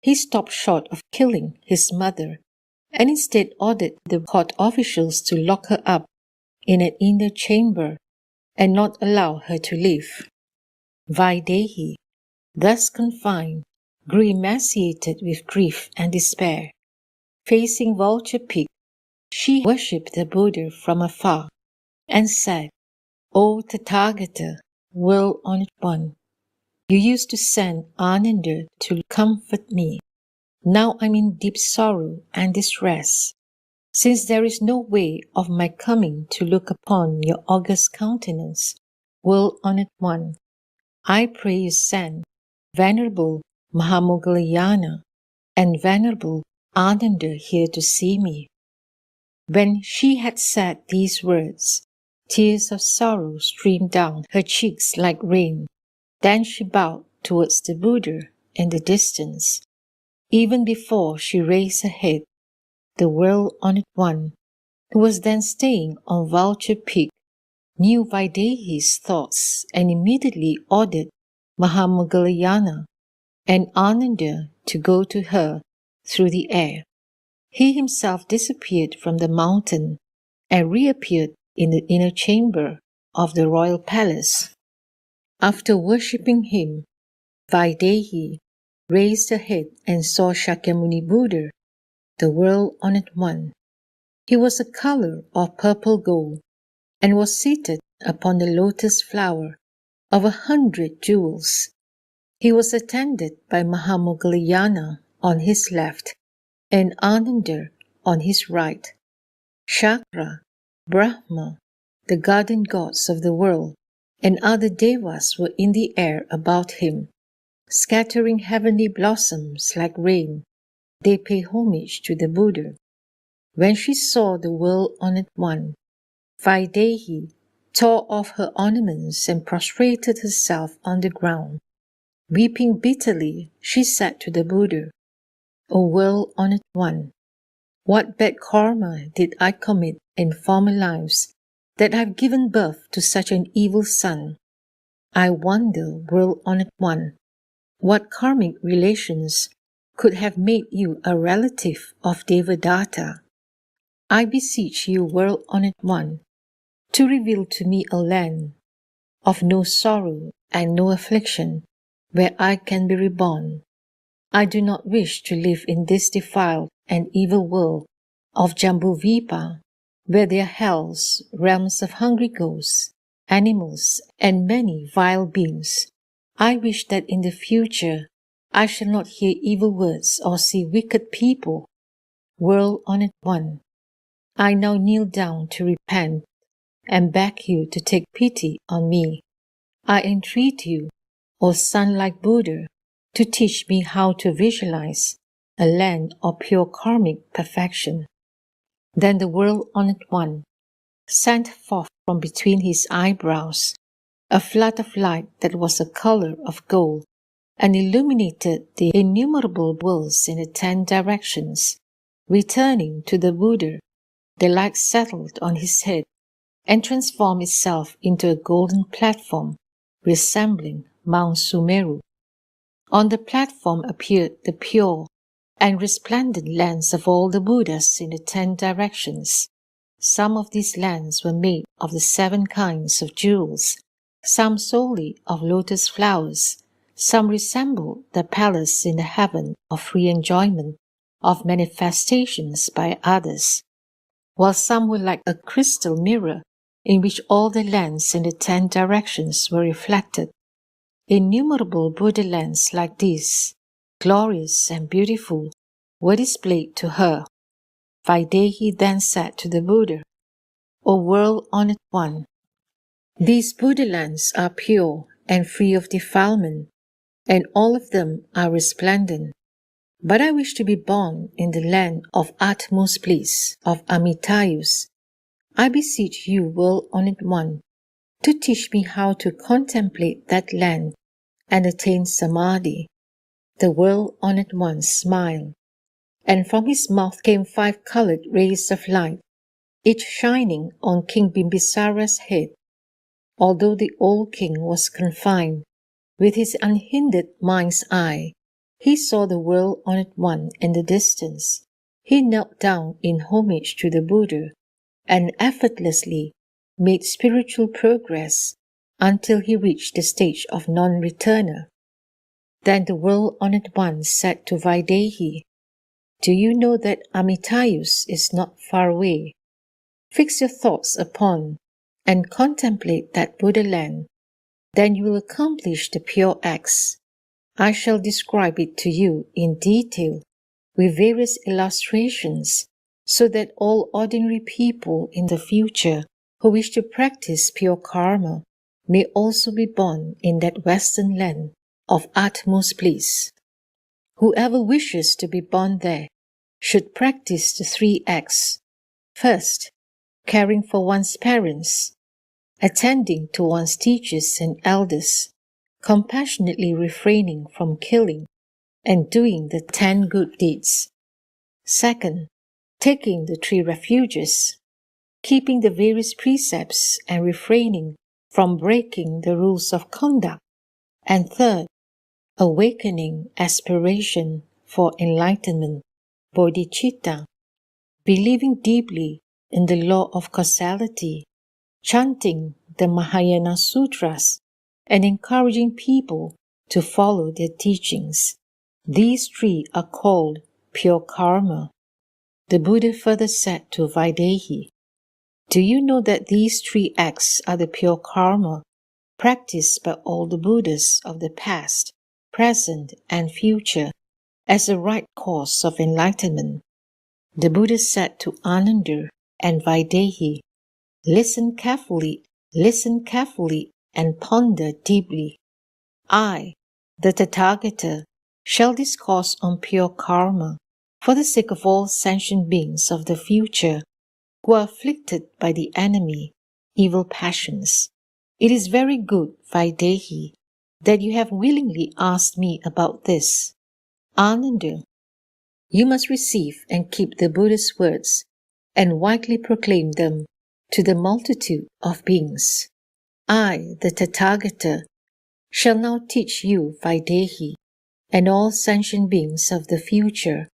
he stopped short of killing his mother and instead ordered the court officials to lock her up in an inner chamber and not allow her to leave. Vaidehi, thus confined, grew emaciated with grief and despair. Facing Vulture Peak, she worshipped the Buddha from afar and said, "O Tathagata, world-honored one, you used to send Ananda to comfort me. Now I'm in deep sorrow and distress. Since there is no way of my coming to look upon your august countenance, world-honored one, I pray you send Venerable Mahamoggallana and Venerable Ananda here to see me." When she had said these words, tears of sorrow streamed down her cheeks like rain. Then she bowed towards the Buddha in the distance. Even before she raised her head, the world-honored one, who was then staying on Vulture Peak, knew Vaidehi's thoughts and immediately ordered Mahamoggallana and Ananda to go to her through the air. He himself disappeared from the mountain and reappeared in the inner chamber of the royal palace. After worshipping him, Vaidehi raised her head and saw Shakyamuni Buddha, the world-honored one. He was a color of purple gold and was seated upon the lotus flower of 100 jewels. He was attended by Mahamoggallana on his left and Ananda on his right. Shakra, Brahma, the garden gods of the world, and other devas were in the air about him. Scattering heavenly blossoms like rain, they pay homage to the Buddha. When she saw the world-honored one, Vaidehi tore off her ornaments and prostrated herself on the ground. Weeping bitterly, she said to the Buddha, "O world-honored one, what bad karma did I commit in former lives that I've given birth to such an evil son? I wonder, world-honored one, what karmic relations could have made you a relative of Devadatta? I beseech you, world-honored one, to reveal to me a land of no sorrow and no affliction where I can be reborn. I do not wish to live in this defiled and evil world of Jambudvipa, where there are hells, realms of hungry ghosts, animals, and many vile beings. I wish that in the future I shall not hear evil words or see wicked people. World-honored one, I now kneel down to repent and beg you to take pity on me. I entreat you, O sun-like Buddha, to teach me how to visualize a land of pure karmic perfection." Then the world-honored one sent forth from between his eyebrows a flood of light that was the color of gold and illuminated the innumerable worlds in the 10 directions. Returning to the Buddha, the light settled on his head and transformed itself into a golden platform resembling Mount Sumeru. On the platform appeared the pure and resplendent lands of all the Buddhas in the 10 directions. Some of these lands were made of the 7 kinds of jewels, some solely of lotus flowers, some resembled the palace in the heaven of free enjoyment of manifestations by others, while some were like a crystal mirror in which all the lands in the 10 directions were reflected. Innumerable Buddha lands like these, glorious and beautiful, were displayed to her. Vaidehi then said to the Buddha, "O world-honored one, these Buddha lands are pure and free of defilement, and all of them are resplendent. But I wish to be born in the land of utmost bliss, of Amitayus. I beseech you, world-honored one, to teach me how to contemplate that land and attain samadhi. The world-honored one smiled, and from his mouth came 5 colored rays of light, each shining on King Bimbisara's head. Although the old king was confined, with his unhindered mind's eye, he saw the world-honored one in the distance. He knelt down in homage to the Buddha and effortlessly made spiritual progress until he reached the stage of non-returner. Then the world-honored one said to Vaidehi, "Do you know that Amitayus is not far away? Fix your thoughts upon and contemplate that Buddha land. Then you will accomplish the pure acts. I shall describe it to you in detail with various illustrations so that all ordinary people in the future who wish to practice pure karma may also be born in that western land of utmost bliss. Whoever wishes to be born there should practice the 3 acts. First, caring for one's parents, attending to one's teachers and elders, compassionately refraining from killing, and doing the 10 good deeds. Second, taking the 3 refuges, keeping the various precepts and refraining from breaking the rules of conduct. And third, awakening aspiration for enlightenment, bodhicitta, believing deeply in the law of causality, chanting the Mahayana Sutras, and encouraging people to follow their teachings. These 3 are called pure karma. The Buddha further said to Vaidehi, "Do you know that these 3 acts are the pure karma practiced by all the Buddhas of the past, present, and future as the right course of enlightenment?" The Buddha said to Ananda and Vaidehi, listen carefully, and ponder deeply. I, the Tathagata, shall discourse on pure karma for the sake of all sentient beings of the future who are afflicted by the enemy, evil passions. It is very good, Vaidehi, that you have willingly asked me about this. Ananda, you must receive and keep the Buddha's words and widely proclaim them to the multitude of beings. I, the Tathagata, shall now teach you, Vaidehi, and all sentient beings of the future,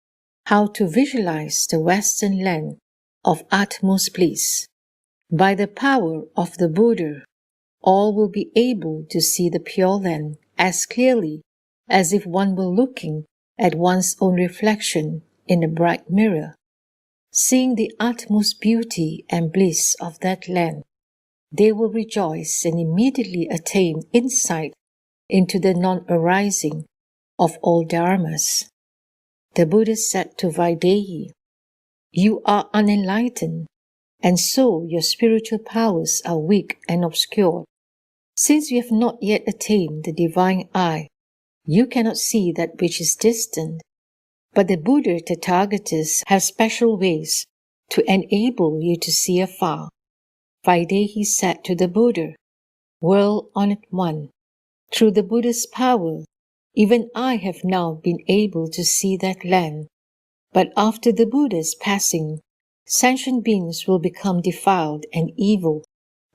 how to visualize the western land of utmost bliss. By the power of the Buddha, all will be able to see the Pure Land as clearly as if one were looking at one's own reflection in a bright mirror. Seeing the utmost beauty and bliss of that land, they will rejoice and immediately attain insight into the non-arising of all dharmas. The Buddha said to Vaidehi, "You are unenlightened, and so your spiritual powers are weak and obscure. Since you have not yet attained the divine eye, you cannot see that which is distant. But the Buddha Tathagatas have special ways to enable you to see afar." Vaidehi said to the Buddha, "World-honored one, through the Buddha's power, even I have now been able to see that land. But after the Buddha's passing, sentient beings will become defiled and evil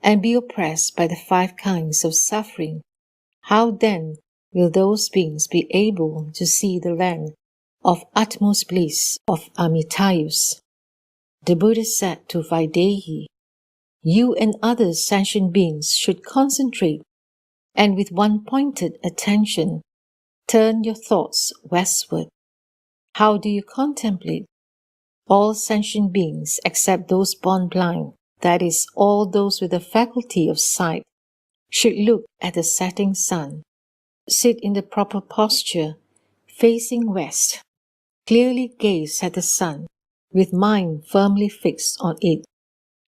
and be oppressed by the 5 kinds of suffering. How then will those beings be able to see the land of utmost bliss of Amitayus?" The Buddha said to Vaidehi, "You and other sentient beings should concentrate and with one pointed attention turn your thoughts westward. How do you contemplate? All sentient beings except those born blind, that is, all those with the faculty of sight, should look at the setting sun. Sit in the proper posture, facing west. Clearly gaze at the sun, with mind firmly fixed on it.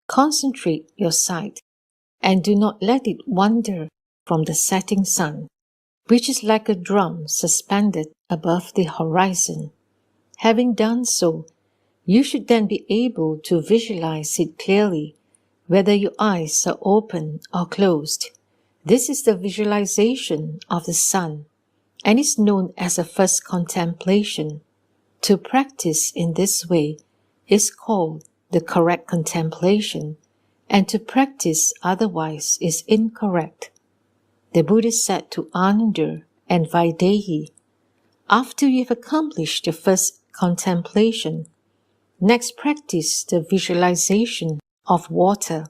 Concentrate your sight, and do not let it wander from the setting sun, which is like a drum suspended above the horizon. Having done so, you should then be able to visualize it clearly, whether your eyes are open or closed. This is the visualization of the sun, and is known as a first contemplation. To practice in this way is called the correct contemplation, and to practice otherwise is incorrect. The Buddha said to Ananda and Vaidehi, after you have accomplished the first contemplation, next practice the visualization of water.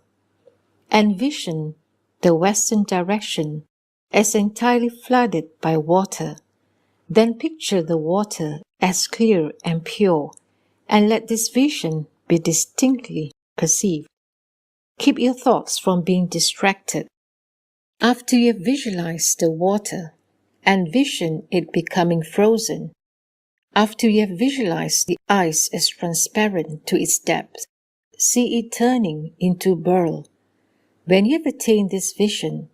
Envision the western direction as entirely flooded by water. Then picture the water as clear and pure, and let this vision be distinctly perceived. Keep your thoughts from being distracted. After you have visualized the water, envision it becoming frozen. After you have visualized the ice as transparent to its depth, see it turning into beryl. When you have attained this vision,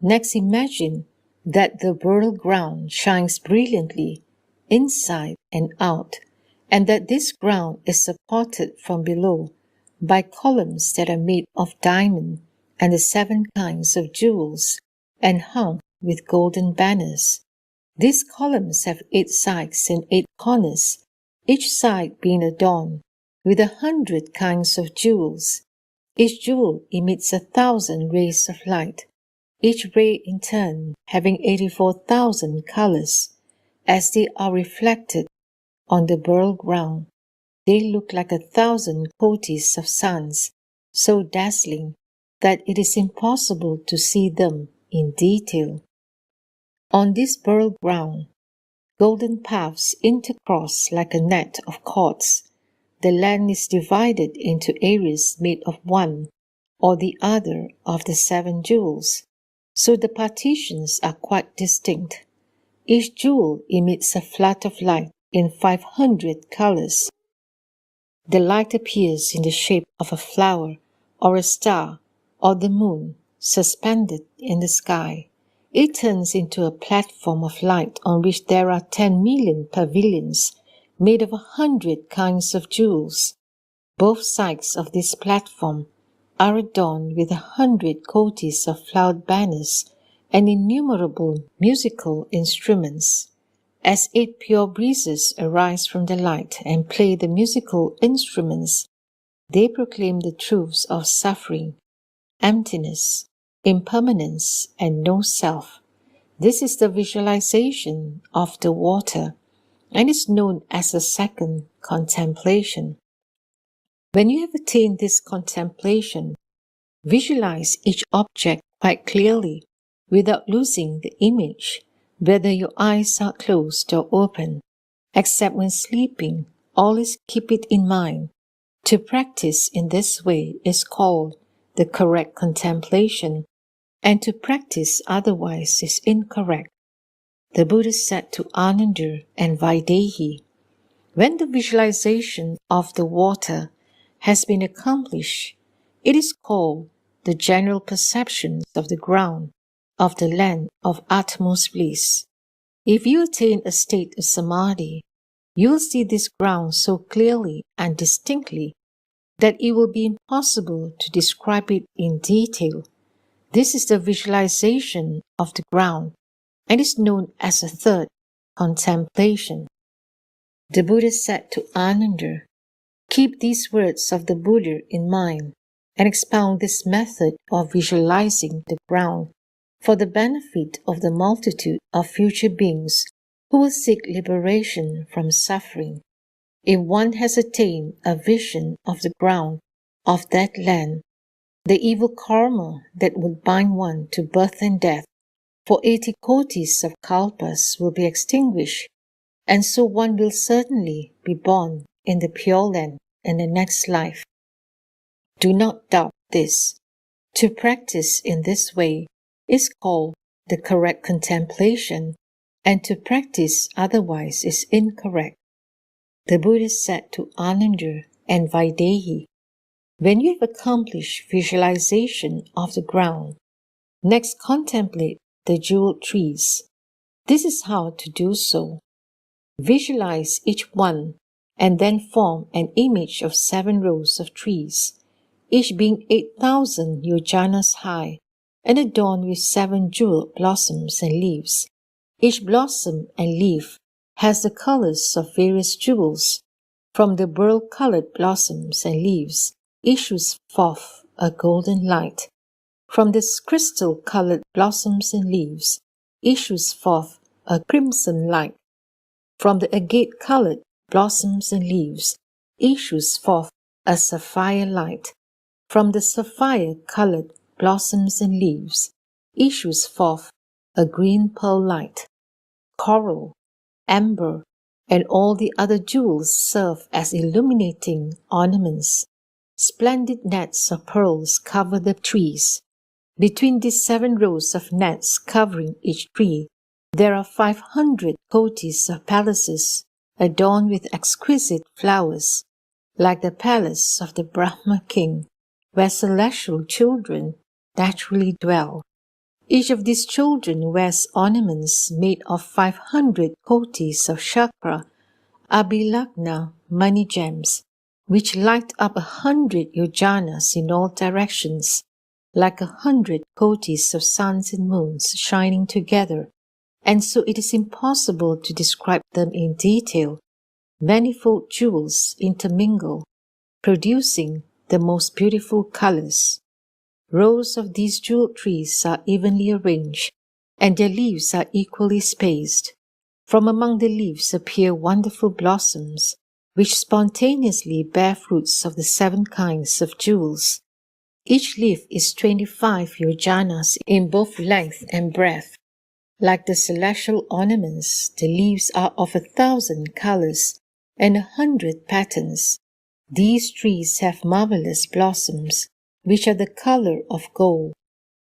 next imagine that the beryl ground shines brilliantly inside and out, and that this ground is supported from below by columns that are made of diamond and the 7 kinds of jewels, and hung with golden banners. These columns have 8 sides and 8 corners, each side being adorned with 100 kinds of jewels. Each jewel emits 1,000 rays of light, each ray in turn having 84,000 colors. As they are reflected on the beryl ground, they look like 1,000 kotis of suns, so dazzling that it is impossible to see them in detail. On this beryl ground, golden paths intercross like a net of cords. The land is divided into areas made of one or the other of the 7 jewels, so the partitions are quite distinct. Each jewel emits a flood of light in 500 colors. The light appears in the shape of a flower or a star or the moon suspended in the sky. It turns into a platform of light on which there are 10 million pavilions made of 100 kinds of jewels. Both sides of this platform are adorned with 100 kotis of flowered banners and innumerable musical instruments. As 8 pure breezes arise from the light and play the musical instruments, they proclaim the truths of suffering, emptiness, impermanence, and no self. This is the visualization of the water, and is known as a second contemplation. When you have attained this contemplation, visualize each object quite clearly without losing the image, whether your eyes are closed or open. Except when sleeping, always keep it in mind. To practice in this way is called the correct contemplation, and to practice otherwise is incorrect. The Buddha said to Ananda and Vaidehi, when the visualization of the water has been accomplished, it is called the general perceptions of the ground, of the land of utmost bliss. If you attain a state of samadhi, you will see this ground so clearly and distinctly that it will be impossible to describe it in detail. This is the visualization of the ground, and is known as a third contemplation. The Buddha said to Ananda, keep these words of the Buddha in mind and expound this method of visualizing the ground for the benefit of the multitude of future beings who will seek liberation from suffering. If one has attained a vision of the ground of that land, the evil karma that would bind one to birth and death for 80 kotis of kalpas will be extinguished, and so one will certainly be born in the Pure Land in the next life. Do not doubt this. To practice in this way is called the correct contemplation, and to practice otherwise is incorrect. The Buddha said to Ananda and Vaidehi, when you have accomplished visualization of the ground, next contemplate the jeweled trees. This is how to do so. Visualize each one and then form an image of 7 rows of trees, each being 8,000 yojanas high, and adorned with 7 jeweled blossoms and leaves. Each blossom and leaf has the colors of various jewels. From the pearl-colored blossoms and leaves issues forth a golden light. From the crystal-colored blossoms and leaves issues forth a crimson light. From the agate-colored blossoms and leaves issues forth a sapphire light. From the sapphire-colored blossoms and leaves issues forth a green pearl light. Coral, amber, and all the other jewels serve as illuminating ornaments. Splendid nets of pearls cover the trees. Between these 7 rows of nets covering each tree, there are 500 kotis of palaces adorned with exquisite flowers, like the palace of the Brahma king, where celestial children naturally dwell. Each of these children wears ornaments made of 500 kotis of chakra, abhilagna money gems, which light up 100 yojanas in all directions, like 100 kotis of suns and moons shining together, and so it is impossible to describe them in detail. Manifold jewels intermingle, producing the most beautiful colors. Rows of these jeweled trees are evenly arranged, and their leaves are equally spaced. From among the leaves appear wonderful blossoms, which spontaneously bear fruits of the 7 kinds of jewels. Each leaf is 25 yojanas in both length and breadth. Like the celestial ornaments, the leaves are of 1,000 colors and 100 patterns. These trees have marvelous blossoms, which are the color of gold,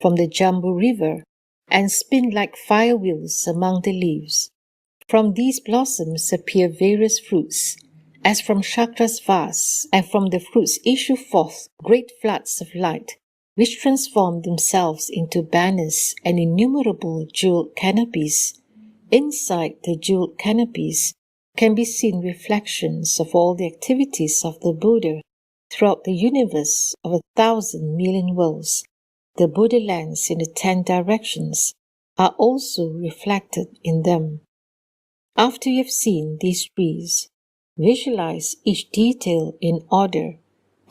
from the Jambu River, and spin like fire wheels among the leaves. From these blossoms appear various fruits, as from chakras vast, and from the fruits issue forth great floods of light, which transform themselves into banners and innumerable jeweled canopies. Inside the jeweled canopies can be seen reflections of all the activities of the Buddha throughout the universe of 1,000 million worlds. The Buddha lands in the 10 directions are also reflected in them. After you have seen these trees, visualize each detail in order: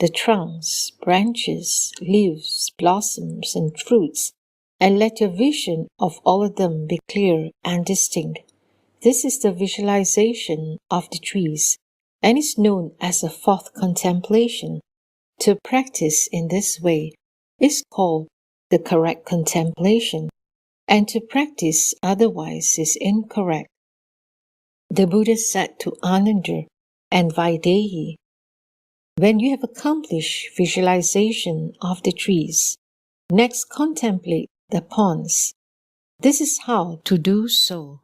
the trunks, branches, leaves, blossoms, and fruits, and let your vision of all of them be clear and distinct. This is the visualization of the trees, and is known as a 4th contemplation. To practice in this way is called the correct contemplation, and to practice otherwise is incorrect. The Buddha said to Ananda and Vaidehi, "When you have accomplished visualization of the trees, next contemplate the ponds. This is how to do so.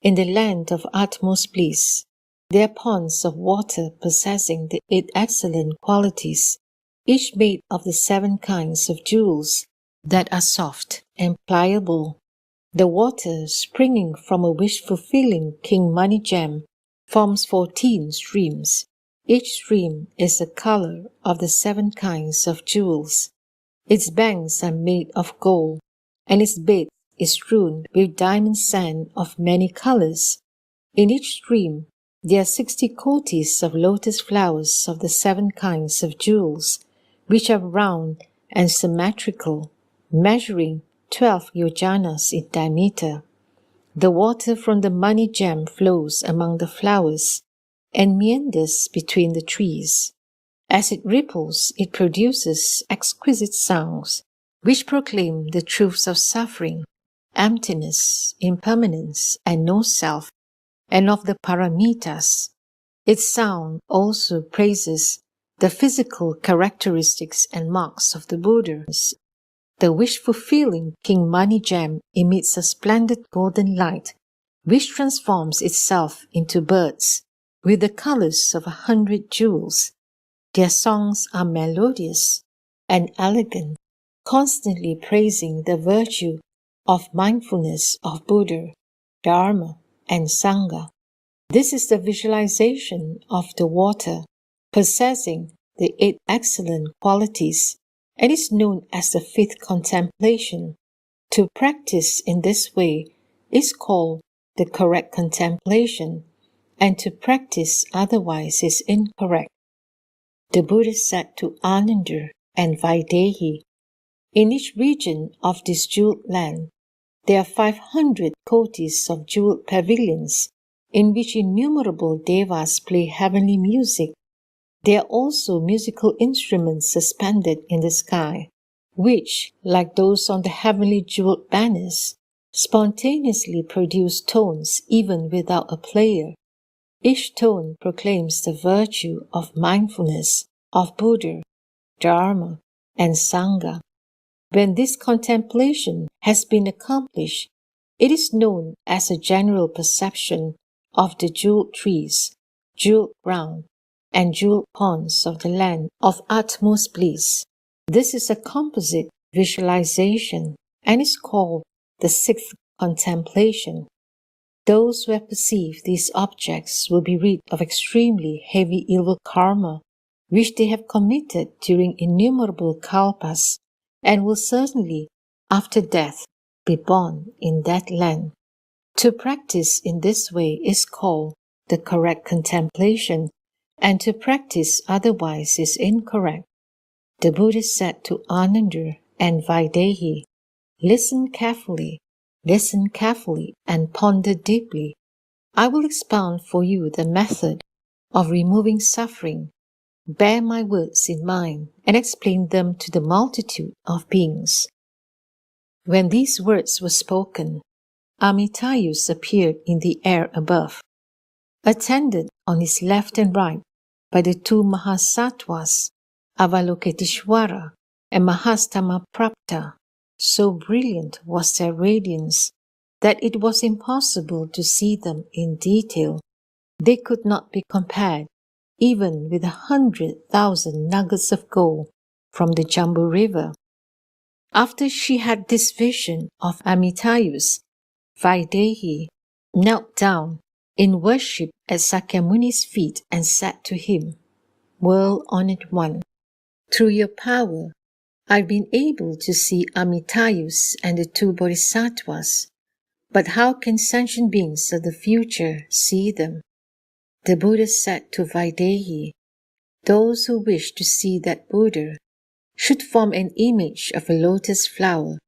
In the land of utmost bliss, there are ponds of water possessing the 8 excellent qualities, each made of the 7 kinds of jewels that are soft and pliable. The water springing from a wish-fulfilling king money gem forms 14 streams. Each stream is the color of the 7 kinds of jewels. Its banks are made of gold, and its bed is strewn with diamond sand of many colors. In each stream there are 60 kotis of lotus flowers of the 7 kinds of jewels, which are round and symmetrical, measuring 12 yojanas in diameter. The water from the money gem flows among the flowers and meanders between the trees. As it ripples, it produces exquisite sounds, which proclaim the truths of suffering, emptiness, impermanence, and no self, and of the paramitas. Its sound also praises the physical characteristics and marks of the Buddha. The wish-fulfilling king money gem emits a splendid golden light, which transforms itself into birds with the colors of 100 jewels. Their songs are melodious and elegant, constantly praising the virtue of mindfulness of Buddha, Dharma, and Sangha. This is the visualization of the water, possessing the 8 excellent qualities, and is known as the 5th contemplation. To practice in this way is called the correct contemplation, and to practice otherwise is incorrect. The Buddha said to Ananda and Vaidehi, in each region of this jeweled land, there are 500 kotis of jeweled pavilions in which innumerable devas play heavenly music. There are also musical instruments suspended in the sky, which, like those on the heavenly jeweled banners, spontaneously produce tones even without a player. Each tone proclaims the virtue of mindfulness, of Buddha, Dharma, and Sangha. When this contemplation has been accomplished, it is known as a general perception of the jeweled trees, jeweled ground, and jeweled ponds of the land of utmost bliss. This is a composite visualization and is called the 6th contemplation. Those who have perceived these objects will be rid of extremely heavy evil karma, which they have committed during innumerable kalpas, and will certainly, after death, be born in that land. To practice in this way is called the correct contemplation, and to practice otherwise is incorrect. The Buddha said to Ananda and Vaidehi, listen carefully, and ponder deeply. I will expound for you the method of removing suffering. Bear my words in mind and explain them to the multitude of beings. When these words were spoken, Amitayus appeared in the air above, attended on his left and right by the 2 Mahasattvas, Avalokiteshvara and Mahastamaprapta. So brilliant was their radiance that it was impossible to see them in detail. They could not be compared even with 100,000 nuggets of gold from the Jambu River. After she had this vision of Amitayus, Vaidehi knelt down in worship at Sakyamuni's feet and said to him, World-honored one, through your power, I've been able to see Amitayus and the 2 Bodhisattvas, but how can sentient beings of the future see them? The Buddha said to Vaidehi, those who wish to see that Buddha should form an image of a lotus flower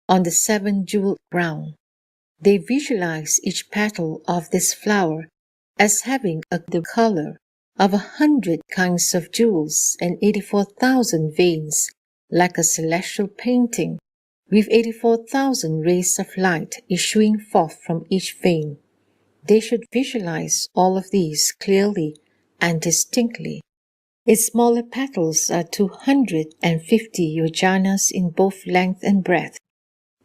on the 7 jeweled ground. They visualize each petal of this flower as having the color of 100 kinds of jewels and 84,000 veins, like a celestial painting, with 84,000 rays of light issuing forth from each vein. They should visualize all of these clearly and distinctly. Its smaller petals are 250 yojanas in both length and breadth.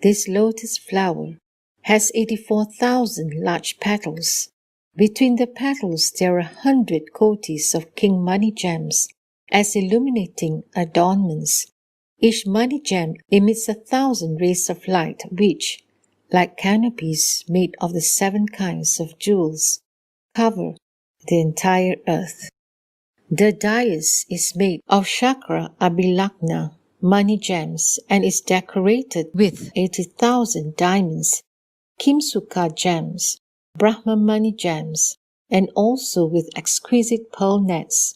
This lotus flower has 84,000 large petals. Between the petals there are 100 kotis of king money gems as illuminating adornments. Each money gem emits 1,000 rays of light which, like canopies made of the 7 kinds of jewels, cover the entire earth. The dais is made of chakra abhilagna money gems and is decorated with 80,000 diamonds, Kimsuka gems, Brahma money gems, and also with exquisite pearl nets.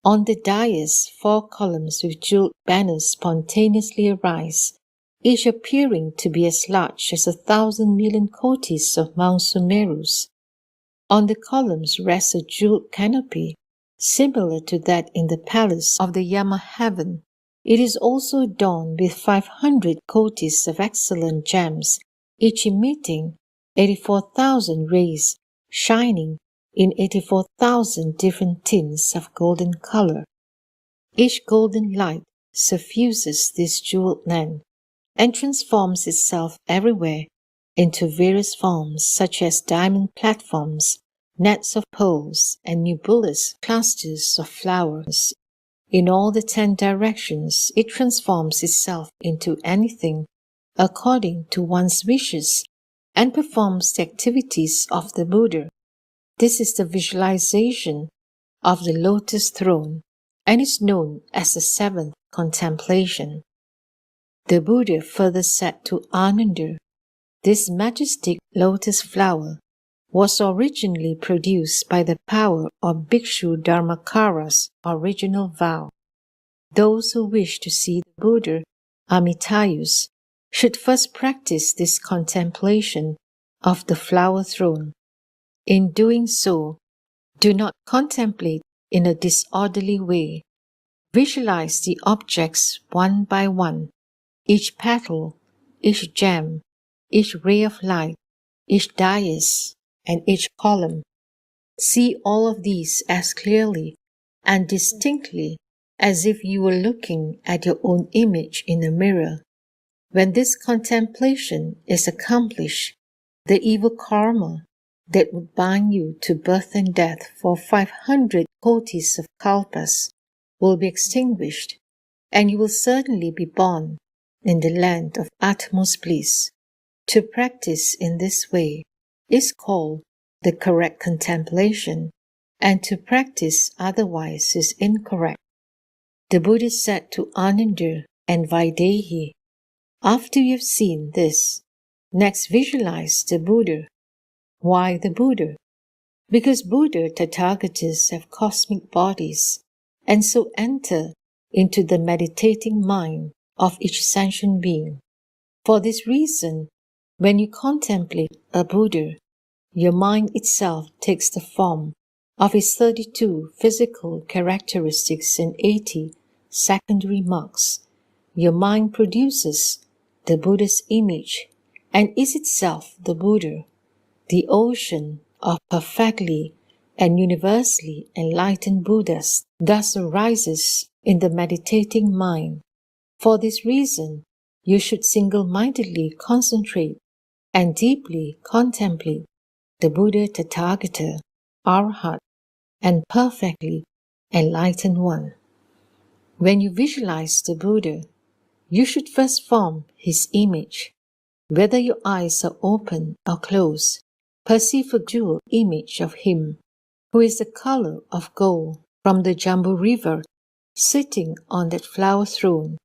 On the dais, 4 columns with jeweled banners spontaneously arise, each appearing to be as large as 1,000 million kotis of Mount Sumerus. On the columns rests a jeweled canopy, similar to that in the palace of the Yama heaven. It is also adorned with 500 kotis of excellent gems, each emitting 84,000 rays, shining in 84,000 different tints of golden color. Each golden light suffuses this jeweled land and transforms itself everywhere into various forms such as diamond platforms, nets of pearls, and nebulous clusters of flowers. In all the 10 directions, it transforms itself into anything according to one's wishes and performs the activities of the Buddha. This is the visualization of the lotus throne and is known as the seventh contemplation. The Buddha further said to Ananda, this majestic lotus flower was originally produced by the power of Bhikshu Dharmakara's original vow. Those who wish to see the Buddha Amitayus should first practice this contemplation of the flower throne. In doing so, do not contemplate in a disorderly way. Visualize the objects one by one, each petal, each gem, each ray of light, each dais, and each column. See all of these as clearly and distinctly as if you were looking at your own image in a mirror. When this contemplation is accomplished, the evil karma that would bind you to birth and death for 500 kotis of kalpas will be extinguished, and you will certainly be born in the land of utmost bliss. To practice in this way is called the correct contemplation, and to practice otherwise is incorrect. The Buddha said to Ananda and Vaidehi, after you have seen this, next visualize the Buddha. Why the Buddha? Because Buddha Tathagatas have cosmic bodies, and so enter into the meditating mind of each sentient being. For this reason, when you contemplate a Buddha, your mind itself takes the form of his 32 physical characteristics and 80 secondary marks. Your mind produces the Buddha's image and is itself the Buddha, the ocean of perfectly and universally enlightened Buddhas thus arises in the meditating mind. For this reason, you should single-mindedly concentrate and deeply contemplate the Buddha Tathagata, Arhat, and perfectly enlightened one. When you visualize the Buddha, you should first form his image. Whether your eyes are open or closed, perceive a dual image of him who is the color of gold from the Jambu River, sitting on that flower throne.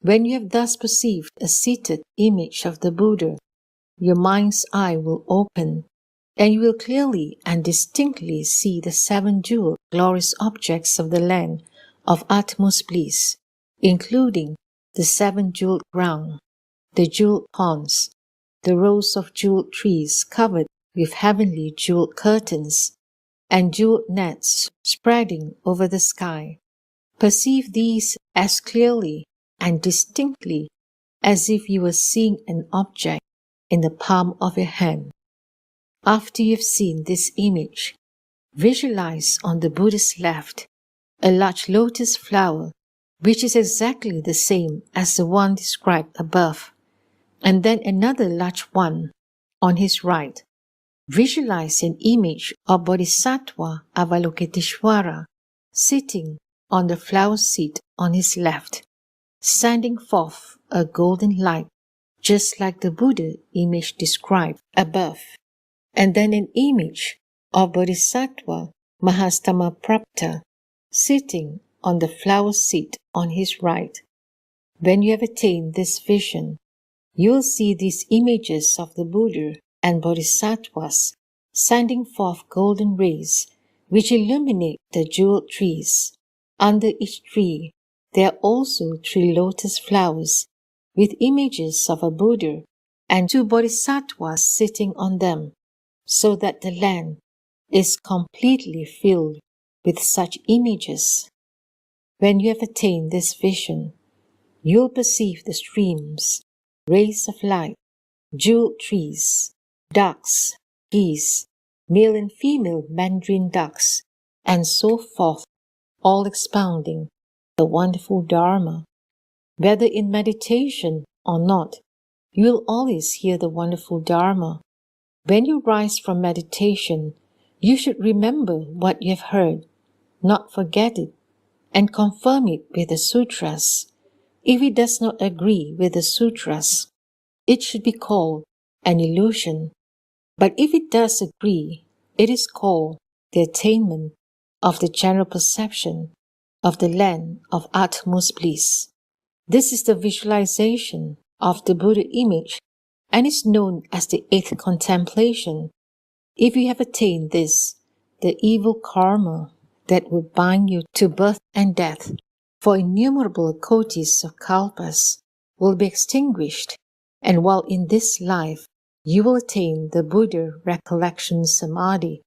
When you have thus perceived a seated image of the Buddha, your mind's eye will open, and you will clearly and distinctly see the seven jeweled glorious objects of the land of utmost bliss, including the seven jeweled ground, the jeweled ponds, the rows of jeweled trees covered with heavenly jeweled curtains, and jeweled nets spreading over the sky. Perceive these as clearly and distinctly as if you were seeing an object in the palm of your hand. After you've seen this image, visualize on the Buddha's left a large lotus flower, which is exactly the same as the one described above, and then another large one on his right. Visualize an image of Bodhisattva Avalokiteshvara sitting on the flower seat on his left, sending forth a golden light, just like the Buddha image described above, and then an image of Bodhisattva Mahastamaprapta sitting on the flower seat on his right. When you have attained this vision, you will see these images of the Buddha and Bodhisattvas sending forth golden rays which illuminate the jeweled trees. Under each tree, there are also 3 lotus flowers with images of a Buddha and 2 Bodhisattvas sitting on them, so that the land is completely filled with such images. When you have attained this vision, you will perceive the streams, rays of light, jeweled trees, ducks, geese, male and female mandarin ducks, and so forth, all expounding the wonderful Dharma. Whether in meditation or not, you will always hear the wonderful Dharma. When you rise from meditation, you should remember what you have heard, not forget it, and confirm it with the sutras. If it does not agree with the sutras, it should be called an illusion. But if it does agree It is called the attainment of the general perception of the land of utmost bliss. This is the visualization of the Buddha image and is known as the eighth contemplation. If you have attained this, the evil karma that would bind you to birth and death for innumerable kotis of kalpas will be extinguished, and while in this life you will attain the Buddha recollection samadhi.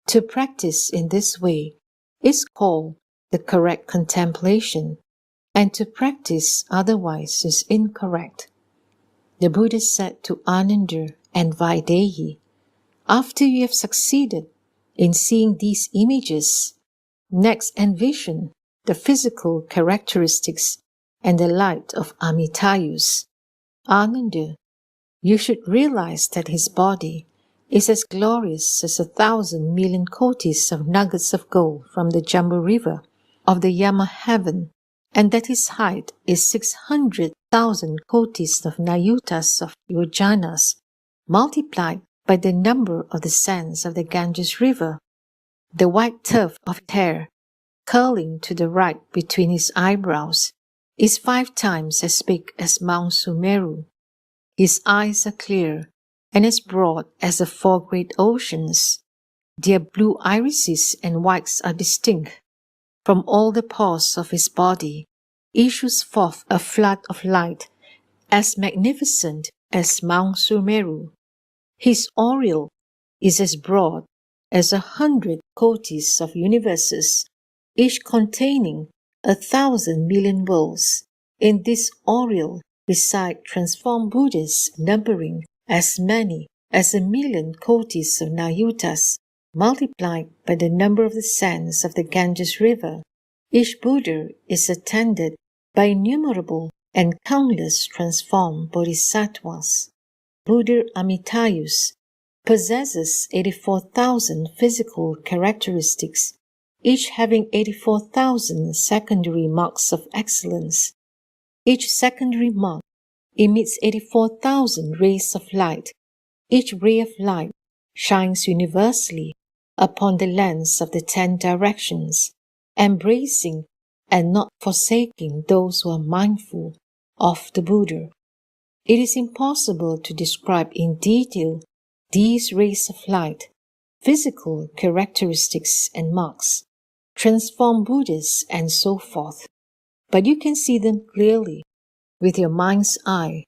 To practice in this way is called the correct contemplation, and to practice otherwise is incorrect. The Buddha said to Ananda and Vaidehi, after you have succeeded in seeing these images, next envision the physical characteristics and the light of Amitayus. Ananda, you should realize that his body is as glorious as 1,000 million kotis of nuggets of gold from the Jambu River of the Yama heaven, and that his height is 600,000 kotis of nayutas of yojanas, multiplied by the number of the sands of the Ganges River. The white tuft of hair curling to the right between his eyebrows is 5 times as big as Mount Sumeru. His eyes are clear and as broad as the 4 great oceans. Their blue irises and whites are distinct. From all the pores of his body issues forth a flood of light as magnificent as Mount Sumeru. His aureole is as broad as 100 kotis of universes, each containing 1,000 million worlds. In this aureole reside transformed Buddhas numbering as many as 1,000,000 kotis of nayutas, multiplied by the number of the sands of the Ganges River. Each Buddha is attended by innumerable and countless transformed bodhisattvas. Buddha Amitayus possesses 84,000 physical characteristics, each having 84,000 secondary marks of excellence. Each secondary mark emits 84,000 rays of light. Each ray of light shines universally upon the lands of the 10 directions, embracing and not forsaking those who are mindful of the Buddha. It is impossible to describe in detail these rays of light, physical characteristics and marks, transformed Buddhas, and so forth, but you can see them clearly with your mind's eye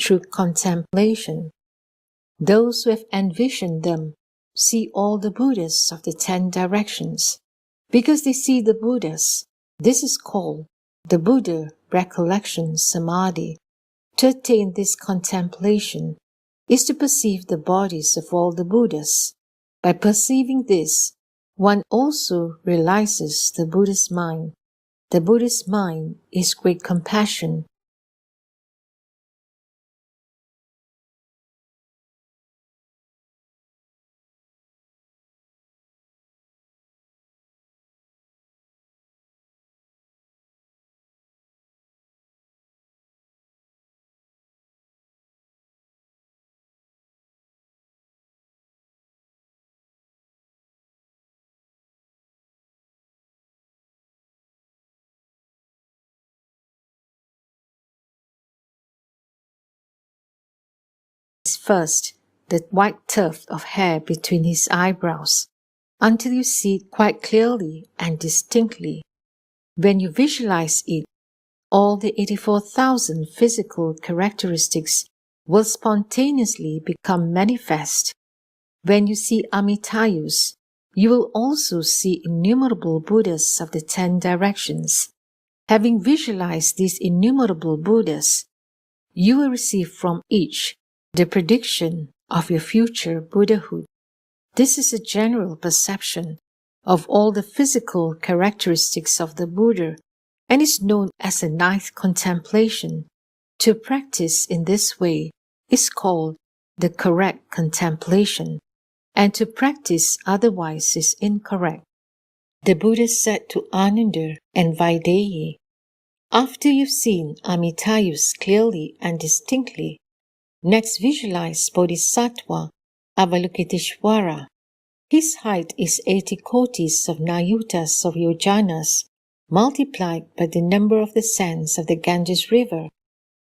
through contemplation. Those who have envisioned them see all the Buddhas of the 10 directions. Because they see the Buddhas, this is called the Buddha recollection samadhi. To attain this contemplation is to perceive the bodies of all the Buddhas. By perceiving this, one also realizes the Buddha's mind. The Buddha's mind is great compassion. First, the white tuft of hair between his eyebrows, until you see it quite clearly and distinctly. When you visualize it, all the 84,000 physical characteristics will spontaneously become manifest. When you see Amitayus, you will also see innumerable Buddhas of the 10 directions. Having visualized these innumerable Buddhas, you will receive from each the prediction of your future Buddhahood. This is a general perception of all the physical characteristics of the Buddha and is known as the 9th contemplation. To practice in this way is called the correct contemplation, and to practice otherwise is incorrect. The Buddha said to Ananda and Vaidehi, after you've seen Amitayus clearly and distinctly, next visualize Bodhisattva Avalokiteshvara. His height is 80 kotis of nayutas of yojanas, multiplied by the number of the sands of the Ganges river.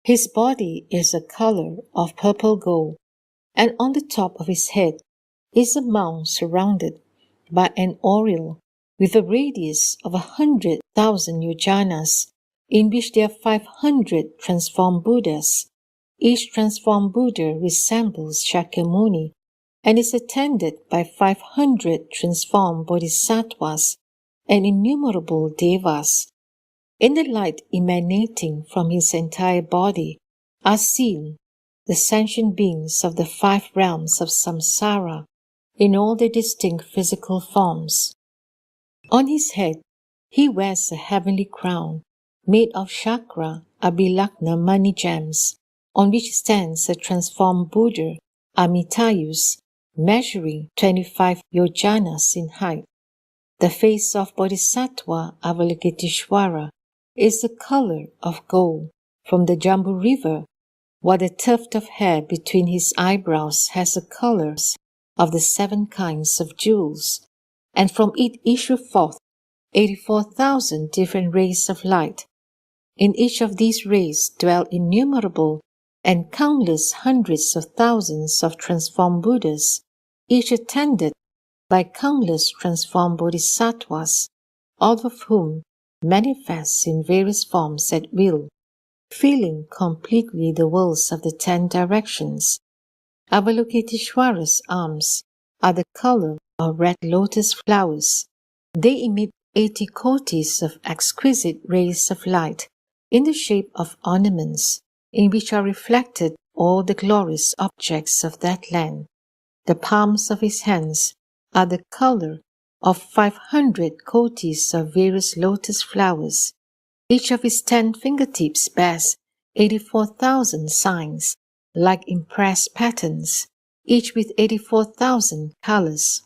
His body is a color of purple gold, and on the top of his head is a mound surrounded by an aureole with a radius of 100,000 yojanas, in which there are 500 transformed Buddhas. Each transformed Buddha resembles Shakyamuni and is attended by 500 transformed bodhisattvas and innumerable devas. In the light emanating from his entire body are seen the sentient beings of the 5 realms of samsara in all their distinct physical forms. On his head, he wears a heavenly crown made of chakra abhilakna mani gems, on which stands a transformed Buddha, Amitayus, measuring 25 yojanas in height. The face of Bodhisattva Avalokiteshvara is the color of gold from the Jambu river, while the tuft of hair between his eyebrows has the colors of the 7 kinds of jewels, and from it issue forth 84,000 different rays of light. In each of these rays dwell innumerable and countless hundreds of thousands of transformed Buddhas, each attended by countless transformed bodhisattvas, all of whom manifest in various forms at will, filling completely the worlds of the 10 directions. Avalokiteshvara's arms are the color of red lotus flowers. They emit 80 kotis of exquisite rays of light in the shape of ornaments, in which are reflected all the glorious objects of that land. The palms of his hands are the color of 500 kotis of various lotus flowers. Each of his 10 fingertips bears 84,000 signs, like impressed patterns, each with 84,000 colors.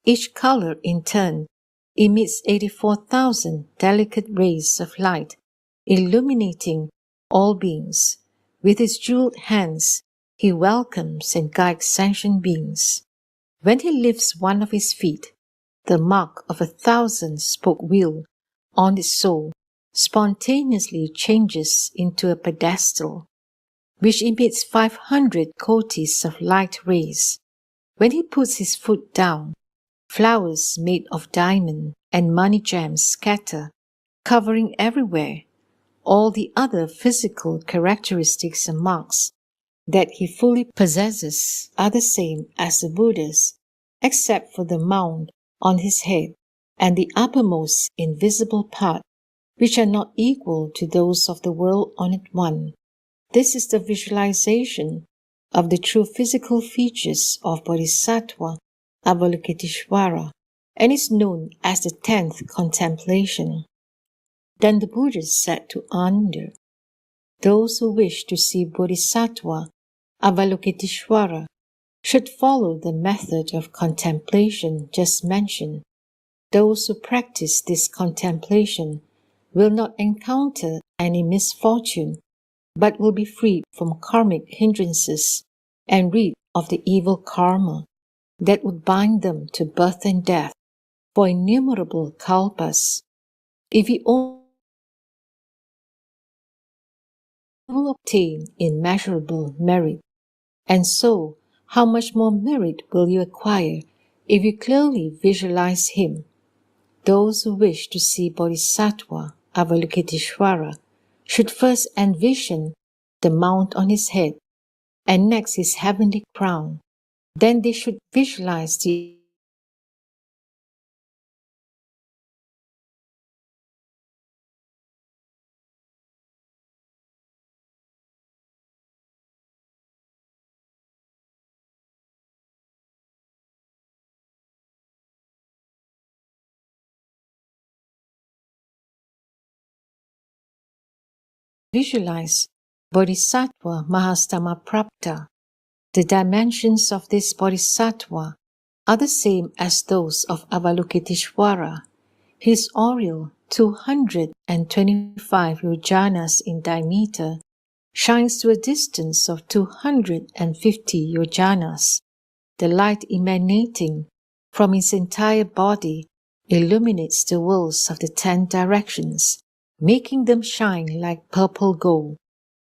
Each color, in turn, emits 84,000 delicate rays of light, illuminating all beings. With his jeweled hands, he welcomes and guides sentient beings. When he lifts one of his feet, the mark of 1,000 spoke wheel on its sole spontaneously changes into a pedestal, which emits 500 kotis of light rays. When he puts his foot down, flowers made of diamond and money gems scatter, covering everywhere. All the other physical characteristics and marks that he fully possesses are the same as the Buddha's, except for the mound on his head and the uppermost invisible part, which are not equal to those of the world-honored one. This is the visualization of the true physical features of Bodhisattva Avalokiteshvara, and is known as the 10th contemplation. Then the Buddha said to Ananda, those who wish to see Bodhisattva Avalokiteshvara should follow the method of contemplation just mentioned. Those who practice this contemplation will not encounter any misfortune, but will be freed from karmic hindrances and rid of the evil karma that would bind them to birth and death for innumerable kalpas. If you only will obtain immeasurable merit, and so how much more merit will you acquire if you clearly visualize him? Those who wish to see Bodhisattva Avalokiteshvara should first envision the mount on his head, and next his heavenly crown. Then they should visualize the visualize Bodhisattva Mahastamaprapta. The dimensions of this Bodhisattva are the same as those of Avalokiteshvara. His aureole, 225 yojanas in diameter, shines to a distance of 250 yojanas. The light emanating from its entire body illuminates the worlds of the 10 directions, making them shine like purple gold.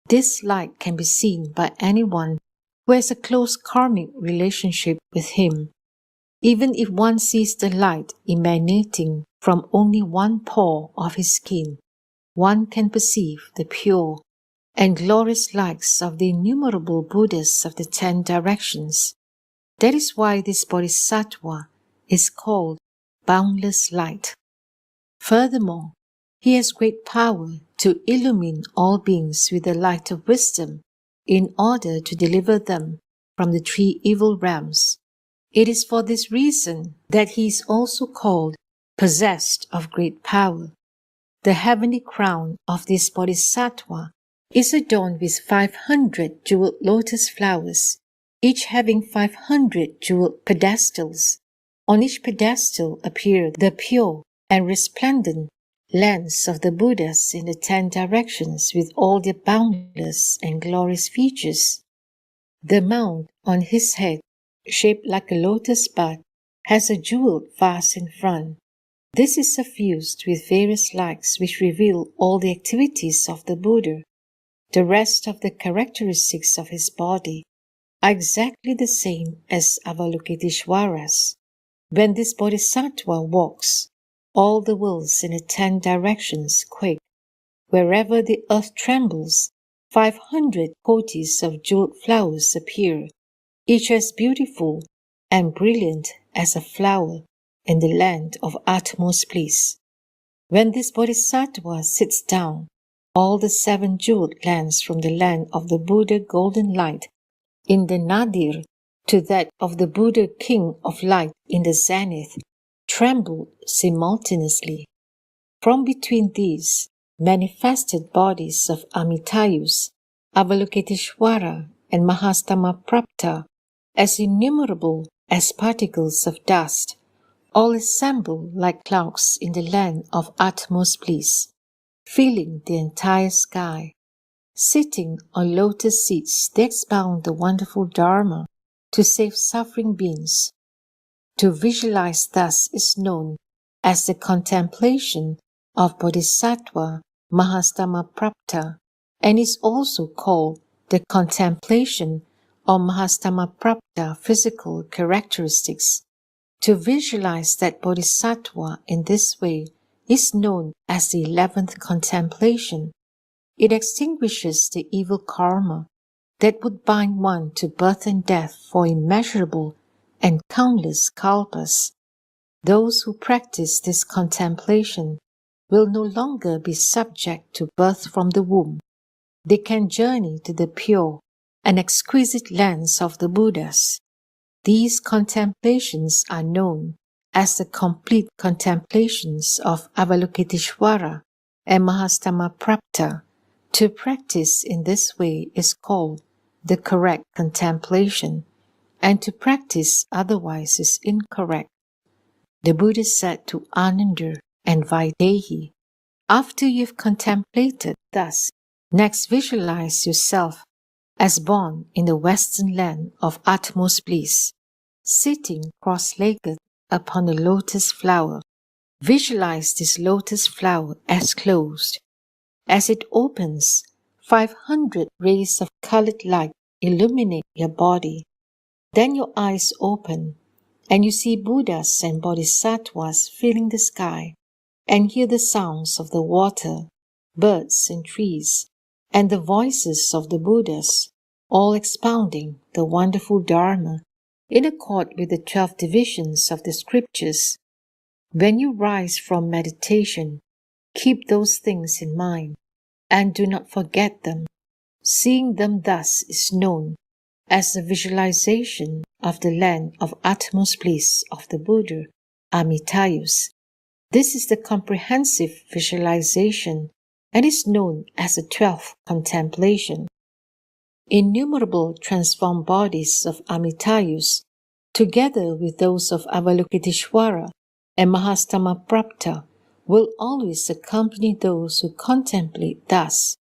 This light can be seen by anyone who has a close karmic relationship with him. Even if one sees the light emanating from only one pore of his skin, one can perceive the pure and glorious lights of the innumerable Buddhas of the 10 directions. That is why this Bodhisattva is called boundless light. Furthermore, he has great power to illumine all beings with the light of wisdom in order to deliver them from the 3 evil realms. It is for this reason that he is also called possessed of great power. The heavenly crown of this Bodhisattva is adorned with 500 jeweled lotus flowers, each having 500 jeweled pedestals. On each pedestal appear the pure and resplendent lands of the Buddhas in the 10 directions with all their boundless and glorious features. The mount on his head, shaped like a lotus bud, has a jeweled vase in front. This is suffused with various lights which reveal all the activities of the Buddha. The rest of the characteristics of his body are exactly the same as Avalokiteshvara's. When this Bodhisattva walks, all the worlds in the 10 directions quake. Wherever the earth trembles, 500 kotis of jeweled flowers appear, each as beautiful and brilliant as a flower in the land of utmost bliss. When this Bodhisattva sits down, all the 7 jeweled lands from the land of the Buddha golden light in the nadir to that of the Buddha king of light in the zenith trembled simultaneously. From between these manifested bodies of Amitayus, Avalokiteshvara, and Mahastamaprapta, as innumerable as particles of dust, all assemble like clouds in the land of utmost bliss, filling the entire sky. Sitting on lotus seats, they expound the wonderful Dharma to save suffering beings. To visualize thus is known as the contemplation of Bodhisattva Mahastamaprapta, and is also called the contemplation of Mahastamaprapta physical characteristics. To visualize that Bodhisattva in this way is known as the 11th contemplation. It extinguishes the evil karma that would bind one to birth and death for immeasurable and countless kalpas. Those who practice this contemplation will no longer be subject to birth from the womb. They can journey to the pure and exquisite lands of the Buddhas. These contemplations are known as the complete contemplations of Avalokiteshvara and Mahastamaprapta. To practice in this way is called the correct contemplation, and to practice otherwise is incorrect. The Buddha said to Ananda and Vaidehi, after you've contemplated thus, next visualize yourself as born in the western land of utmost bliss, sitting cross-legged upon a lotus flower. Visualize this lotus flower as closed. As it opens, 500 rays of colored light illuminate your body. Then your eyes open, and you see Buddhas and Bodhisattvas filling the sky, and hear the sounds of the water, birds and trees, and the voices of the Buddhas, all expounding the wonderful Dharma in accord with the 12 divisions of the scriptures. When you rise from meditation, keep those things in mind, and do not forget them. Seeing them thus is known as the visualization of the land of utmost bliss of the Buddha, Amitayus. This is the comprehensive visualization and is known as the 12th contemplation. Innumerable transformed bodies of Amitayus, together with those of Avalokiteshvara and Mahastamaprapta, will always accompany those who contemplate thus.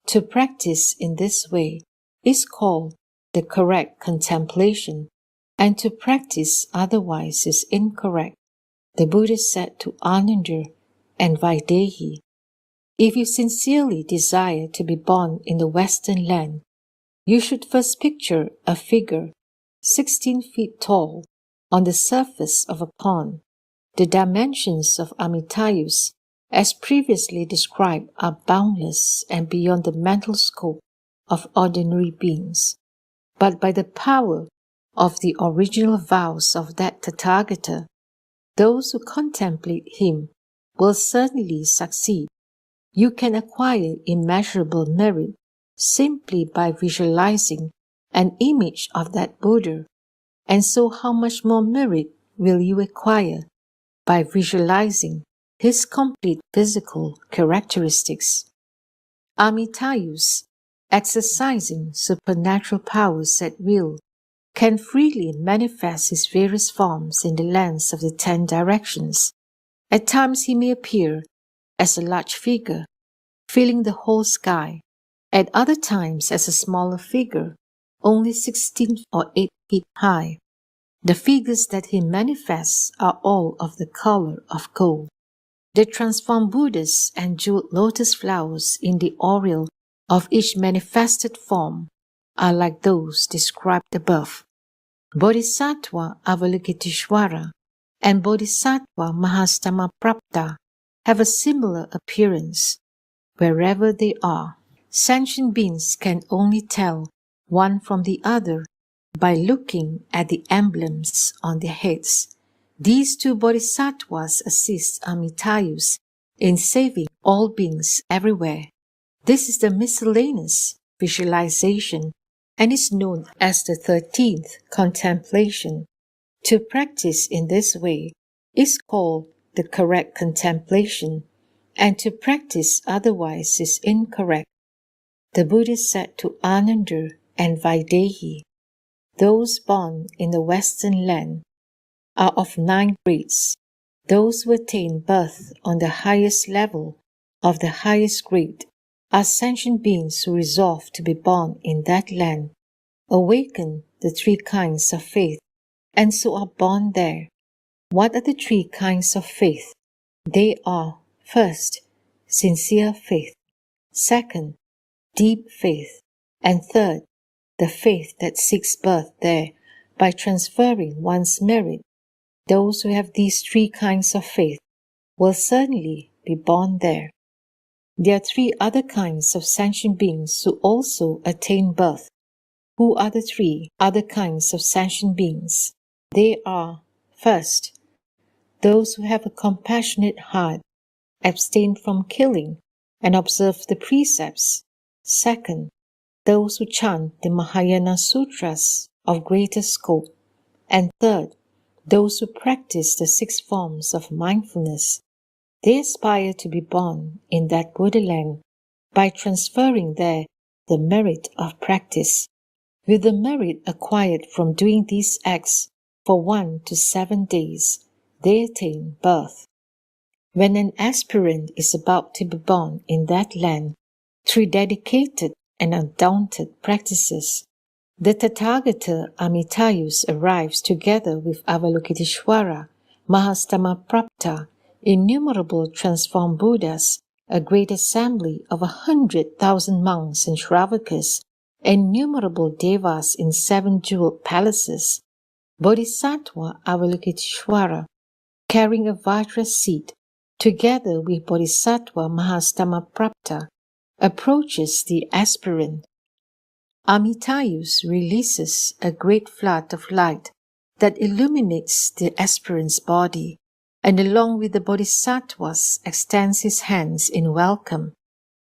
To practice in this way is called the correct contemplation, and to practice otherwise is incorrect. The Buddha said to Ananda and Vaidehi, if you sincerely desire to be born in the Western land, you should first picture a figure 16 feet tall on the surface of a pond. The dimensions of Amitayus, as previously described, are boundless and beyond the mental scope of ordinary beings. But by the power of the original vows of that Tathagata, those who contemplate him will certainly succeed. You can acquire immeasurable merit simply by visualizing an image of that Buddha, and so how much more merit will you acquire by visualizing his complete physical characteristics? Amitayus, exercising supernatural powers at will, can freely manifest his various forms in the lands of the 10 directions. At times he may appear as a large figure, filling the whole sky, at other times as a smaller figure, only 16 or 8 feet high. The figures that he manifests are all of the color of gold. The transformed Buddhas and jeweled lotus flowers in the aureole of each manifested form are like those described above. Bodhisattva Avalokiteshvara and Bodhisattva Mahastamaprapta have a similar appearance. Wherever they are, sentient beings can only tell one from the other by looking at the emblems on their heads. These 2 bodhisattvas assist Amitayus in saving all beings everywhere. This is the miscellaneous visualization and is known as the 13th contemplation. To practice in this way is called the correct contemplation, and to practice otherwise is incorrect. The Buddha said to Ananda and Vaidehi, those born in the Western land are of 9 grades. Those who attain birth on the highest level of the highest grade are sentient beings who resolve to be born in that land, awaken the 3 kinds of faith, and so are born there. What are the 3 kinds of faith? They are, first, sincere faith, second, deep faith, and third, the faith that seeks birth there by transferring one's merit. Those who have these 3 kinds of faith will certainly be born there. There are 3 other kinds of sentient beings who also attain birth. Who are the 3 other kinds of sentient beings? They are, first, those who have a compassionate heart, abstain from killing, and observe the precepts. Second, those who chant the Mahayana Sutras of greater scope. And third, those who practice the 6 forms of mindfulness. They aspire to be born in that Buddha land by transferring there the merit of practice. With the merit acquired from doing these acts for 1 to 7 days, they attain birth. When an aspirant is about to be born in that land, through dedicated and undaunted practices, the Tathagata Amitayus arrives together with Avalokiteshvara, Mahastamaprapta, innumerable transformed Buddhas, a great assembly of 100,000 monks and Shravakas, innumerable devas in 7 jeweled palaces. Bodhisattva Avalokiteshvara, carrying a Vajra seat, together with Bodhisattva Mahastamaprapta, approaches the aspirant. Amitayus releases a great flood of light that illuminates the aspirant's body, and along with the bodhisattvas extends his hands in welcome.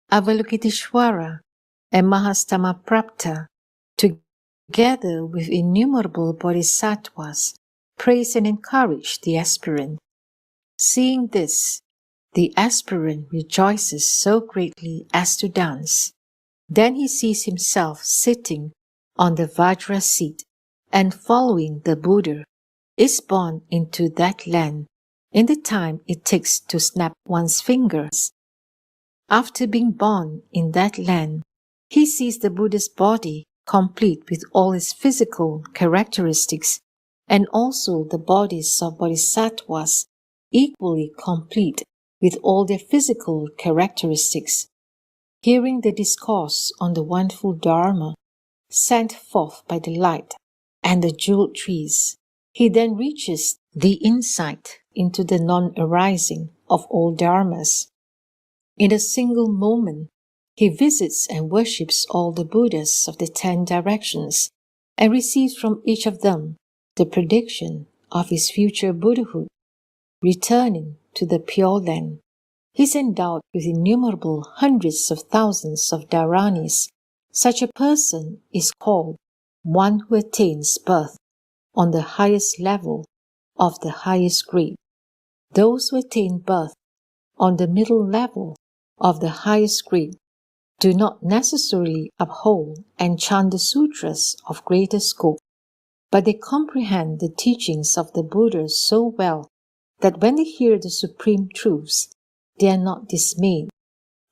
Avalokiteshvara and Mahastamaprapta, together with innumerable bodhisattvas, praise and encourage the aspirant. Seeing this, the aspirant rejoices so greatly as to dance. Then he sees himself sitting on the Vajra seat and following the Buddha, is born into that land in the time it takes to snap one's fingers. After being born in that land, he sees the Buddha's body complete with all its physical characteristics and also the bodies of bodhisattvas equally complete with all their physical characteristics. Hearing the discourse on the wonderful Dharma sent forth by the light and the jeweled trees, he then reaches the insight into the non-arising of all dharmas. In a single moment, he visits and worships all the Buddhas of the 10 directions and receives from each of them the prediction of his future Buddhahood. Returning to the Pure Land, he is endowed with innumerable hundreds of thousands of dharanis. Such a person is called one who attains birth on the highest level of the highest grade. Those who attain birth on the middle level of the highest grade do not necessarily uphold and chant the sutras of greater scope, but they comprehend the teachings of the Buddha so well that when they hear the supreme truths, they are not dismayed.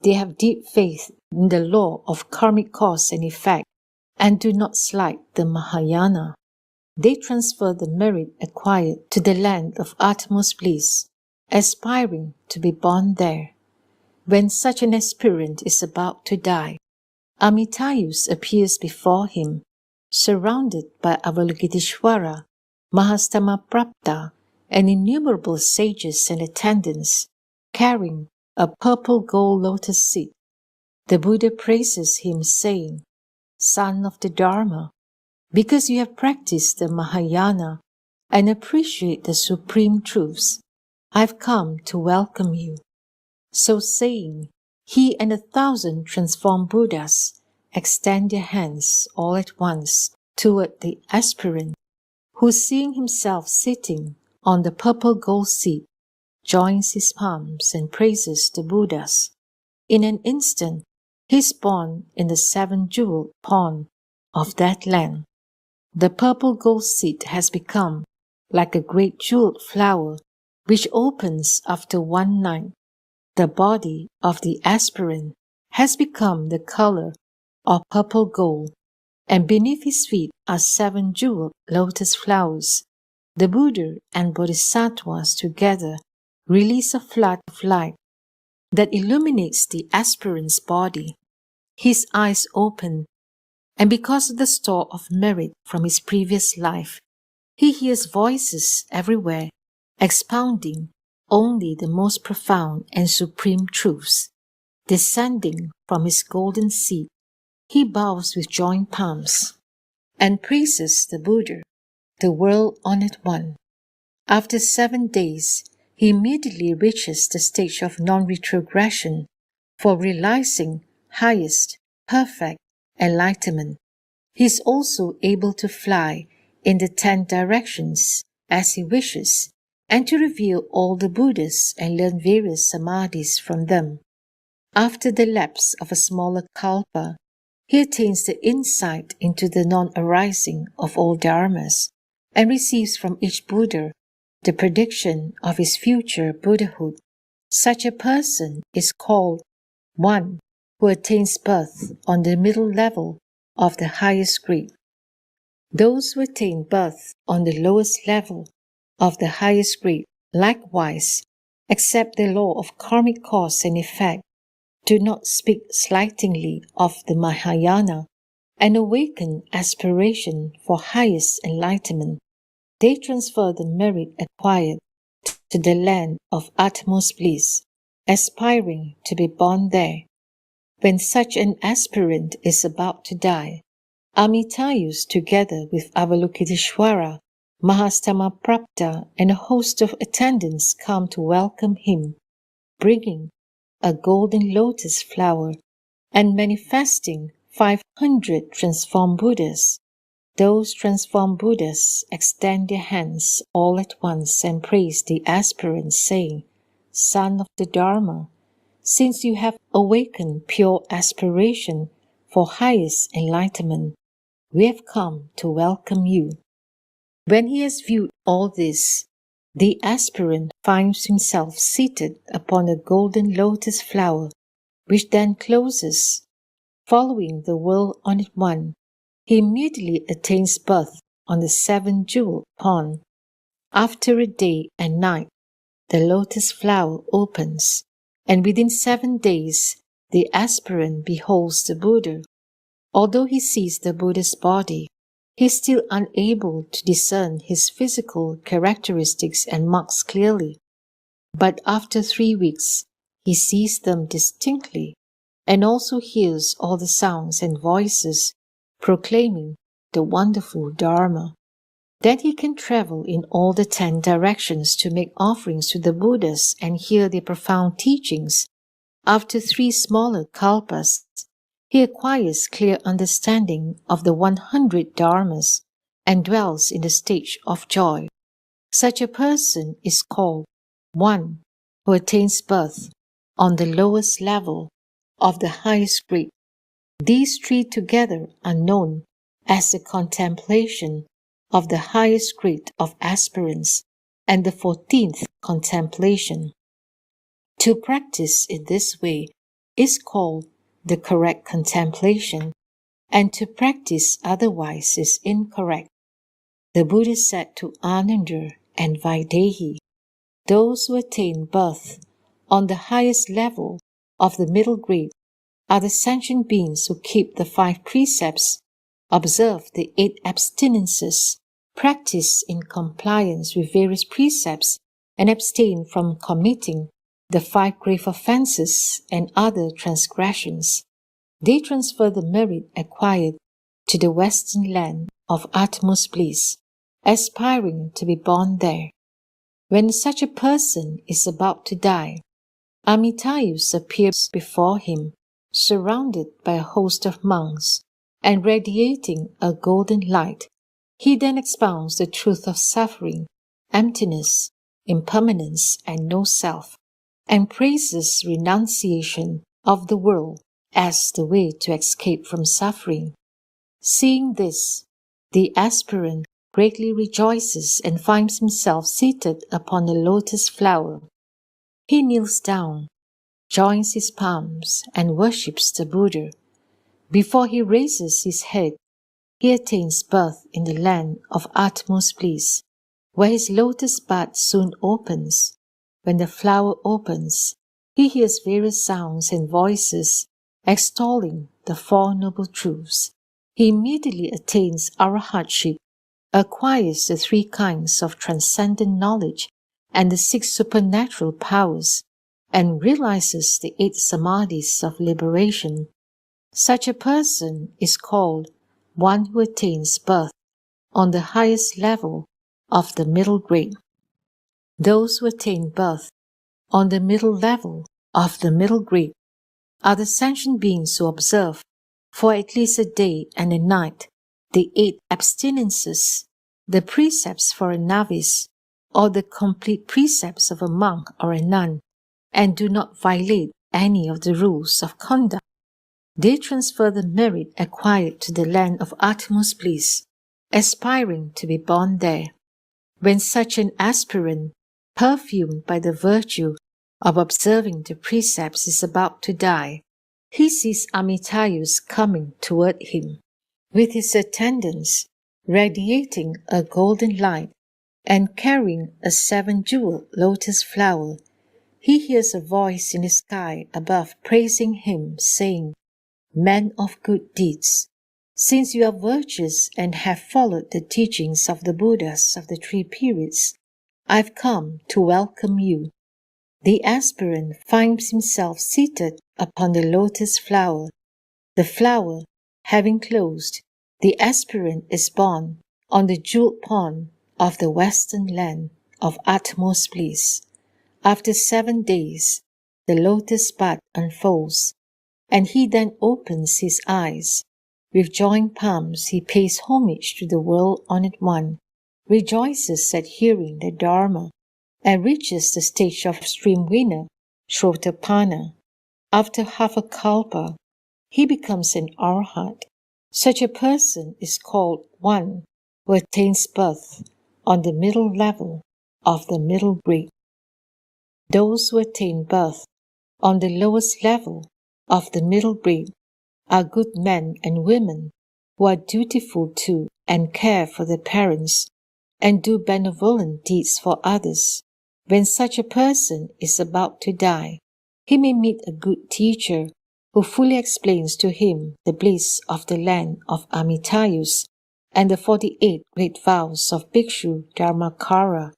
They have deep faith in the law of karmic cause and effect and do not slight the Mahayana. They transfer the merit acquired to the land of utmost bliss, aspiring to be born there. When such an aspirant is about to die, Amitayus appears before him, surrounded by Avalokiteshvara, Mahastamaprapta, and innumerable sages and attendants, carrying a purple gold lotus seed. The Buddha praises him, saying, "Son of the Dharma, because you have practiced the Mahayana and appreciate the supreme truths, I have come to welcome you." So saying, he and 1,000 transformed Buddhas extend their hands all at once toward the aspirant, who, seeing himself sitting on the purple gold seat, joins his palms and praises the Buddhas. In an instant, he is born in the 7-jeweled pond of that land. The purple gold seed has become like a great jeweled flower which opens after one night. The body of the aspirant has become the color of purple gold, and beneath his feet are 7 jeweled lotus flowers. The Buddha and Bodhisattvas together release a flood of light that illuminates the aspirant's body. His eyes open, and because of the store of merit from his previous life, he hears voices everywhere expounding only the most profound and supreme truths. Descending from his golden seat, he bows with joined palms and praises the Buddha, the world-honored one. After 7 days, he immediately reaches the stage of non-retrogression for realizing highest, perfect enlightenment. He is also able to fly in the 10 directions as he wishes, and to reveal all the Buddhas and learn various samadhis from them. After the lapse of a smaller kalpa, he attains the insight into the non-arising of all dharmas, and receives from each Buddha the prediction of his future Buddhahood. Such a person is called one who attains birth on the middle level of the highest grade. Those who attain birth on the lowest level of the highest grade likewise accept the law of karmic cause and effect, do not speak slightingly of the Mahayana, and awaken aspiration for highest enlightenment. They transfer the merit acquired to the land of utmost bliss, aspiring to be born there. When such an aspirant is about to die, Amitayus, together with Avalokiteshvara, Mahastamaprapta, and a host of attendants come to welcome him, bringing a golden lotus flower and manifesting 500 transformed Buddhas. Those transformed Buddhas extend their hands all at once and praise the aspirant, saying, "Son of the Dharma, since you have awakened pure aspiration for highest enlightenment, we have come to welcome you." When he has viewed all this, the aspirant finds himself seated upon a golden lotus flower, which then closes. Following the world-honored one, he immediately attains birth on the 7-jeweled pond. After a day and night, the lotus flower opens, and within 7 days, the aspirant beholds the Buddha. Although he sees the Buddha's body, he is still unable to discern his physical characteristics and marks clearly. But after 3 weeks, he sees them distinctly and also hears all the sounds and voices proclaiming the wonderful Dharma. Then he can travel in all the 10 directions to make offerings to the Buddhas and hear their profound teachings. After 3 smaller kalpas, he acquires clear understanding of the 100 dharmas and dwells in the stage of joy. Such a person is called one who attains birth on the lowest level of the highest grade. These 3 together are known as the contemplation of the highest grade of aspirants and the 14th contemplation. To practice in this way is called the correct contemplation, and to practice otherwise is incorrect. The Buddha said to Ananda and Vaidehi, those who attain birth on the highest level of the middle grade are the sentient beings who keep the 5 precepts, observe the 8 abstinences, practice in compliance with various precepts, and abstain from committing the 5 grave offenses and other transgressions. They transfer the merit acquired to the western land of utmost bliss, aspiring to be born there. When such a person is about to die, Amitayus appears before him, surrounded by a host of monks, and radiating a golden light. He then expounds the truth of suffering, emptiness, impermanence, and no self, and praises renunciation of the world as the way to escape from suffering. Seeing this, the aspirant greatly rejoices and finds himself seated upon a lotus flower. He kneels down, joins his palms, and worships the Buddha. Before he raises his head, he attains birth in the land of utmost bliss, where his lotus bud soon opens. When the flower opens, he hears various sounds and voices extolling the 4 noble truths. He immediately attains arahatship, acquires the 3 kinds of transcendent knowledge and the 6 supernatural powers, and realizes the 8 samadhis of liberation. Such a person is called one who attains birth on the highest level of the middle grade. Those who attain birth on the middle level of the middle grade are the sentient beings who observe for at least a day and a night the 8 abstinences, the precepts for a novice, or the complete precepts of a monk or a nun, and do not violate any of the rules of conduct. They transfer the merit acquired to the land of utmost bliss, aspiring to be born there. When such an aspirant, perfumed by the virtue of observing the precepts, is about to die, he sees Amitayus coming toward him, with his attendants radiating a golden light and carrying a 7-jeweled lotus flower. He hears a voice in the sky above praising him, saying, "Man of good deeds, since you are virtuous and have followed the teachings of the Buddhas of the 3 periods, I've come to welcome you." The aspirant finds himself seated upon the lotus flower. The flower having closed, the aspirant is born on the jeweled pond of the western land of utmost bliss. After 7 days, the lotus bud unfolds, and he then opens his eyes. With joined palms, he pays homage to the world-honored one, rejoices at hearing the Dharma, and reaches the stage of stream winner, Shrotapanna. After half a kalpa, he becomes an arhat. Such a person is called one who attains birth on the middle level of the middle grade. Those who attain birth on the lowest level of the middle grade are good men and women who are dutiful to and care for their parents, and do benevolent deeds for others. When such a person is about to die, he may meet a good teacher who fully explains to him the bliss of the land of Amitayus and the 48 great vows of Bhikshu Dharmakara.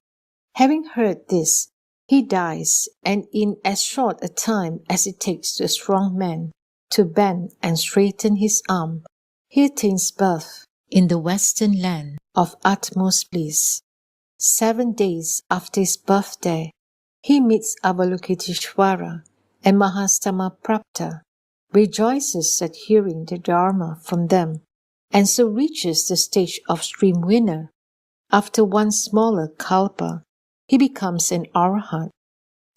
Having heard this, he dies, and in as short a time as it takes to a strong man to bend and straighten his arm, he attains birth in the western land of utmost bliss. 7 days after his birthday, he meets Avalokiteshvara and Mahastamaprapta, rejoices at hearing the Dharma from them, and so reaches the stage of stream winner. After one smaller kalpa, he becomes an arhat.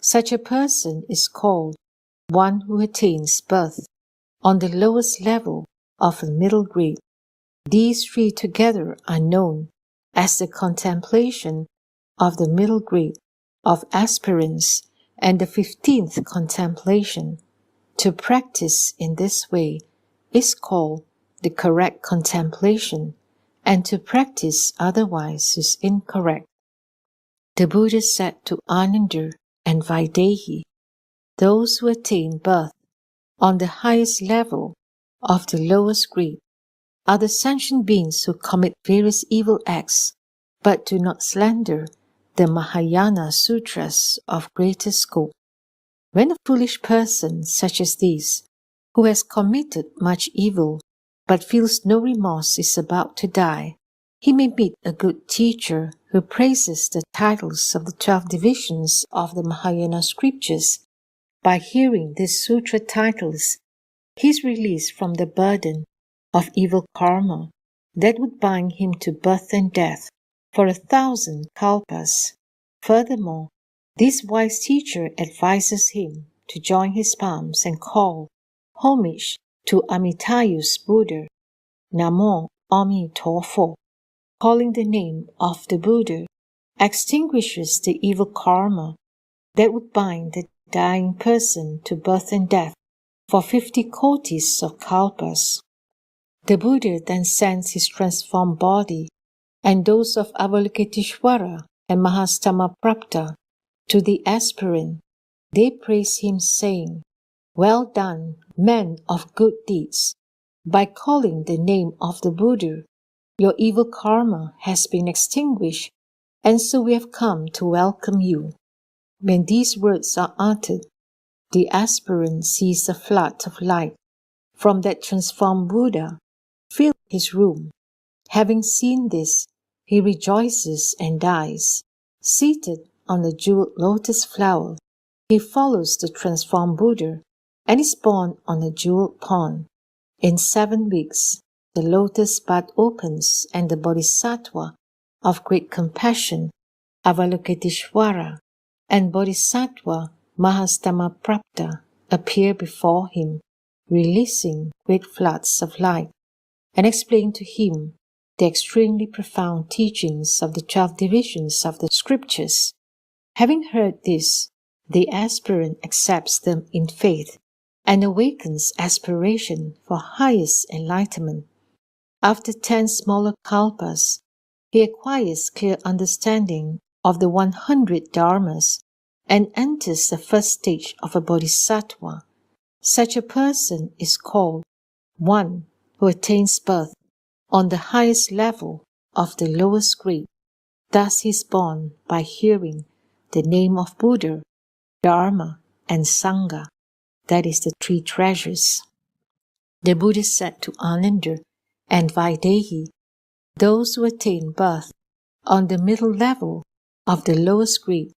Such a person is called one who attains birth on the lowest level of the middle grade. These three together are known as the contemplation of the middle grade of aspirants and the 15th contemplation. To practice in this way is called the correct contemplation, and to practice otherwise is incorrect. The Buddha said to Ananda and Vaidehi, those who attain birth on the highest level of the lowest grade are the sentient beings who commit various evil acts, but do not slander the Mahayana sutras of greater scope. When a foolish person such as this, who has committed much evil but feels no remorse, is about to die, he may meet a good teacher who praises the titles of the 12 divisions of the Mahayana scriptures. By hearing these sutra titles, he is released from the burden of evil karma that would bind him to birth and death for 1,000 kalpas. Furthermore, this wise teacher advises him to join his palms and call homage to Amitayus Buddha, Namo Amitofo. Calling the name of the Buddha extinguishes the evil karma that would bind the dying person to birth and death for 50 kotis of kalpas. The Buddha then sends his transformed body and those of Avalokiteshvara and Mahastamaprapta to the aspirant. They praise him, saying, well done, man of good deeds. By calling the name of the Buddha, your evil karma has been extinguished, and so we have come to welcome you. When these words are uttered, the aspirant sees a flood of light from that transformed Buddha fill his room. Having seen this, he rejoices and dies. Seated on the jeweled lotus flower, he follows the transformed Buddha and is born on a jeweled pond. In 7 weeks, the lotus bud opens and the Bodhisattva of great compassion, Avalokiteshvara, and Bodhisattva Mahastamaprapta appear before him, releasing great floods of light, and explain to him the extremely profound teachings of the 12 divisions of the scriptures. Having heard this, the aspirant accepts them in faith and awakens aspiration for highest enlightenment. After 10 smaller kalpas, he acquires clear understanding of the 100 dharmas and enters the first stage of a bodhisattva. Such a person is called one who attains birth on the highest level of the lowest grade. Thus he is born by hearing the name of Buddha, Dharma, and Sangha, that is the 3 treasures. The Buddha said to Ananda and Vaidehi, those who attain birth on the middle level of the lowest grade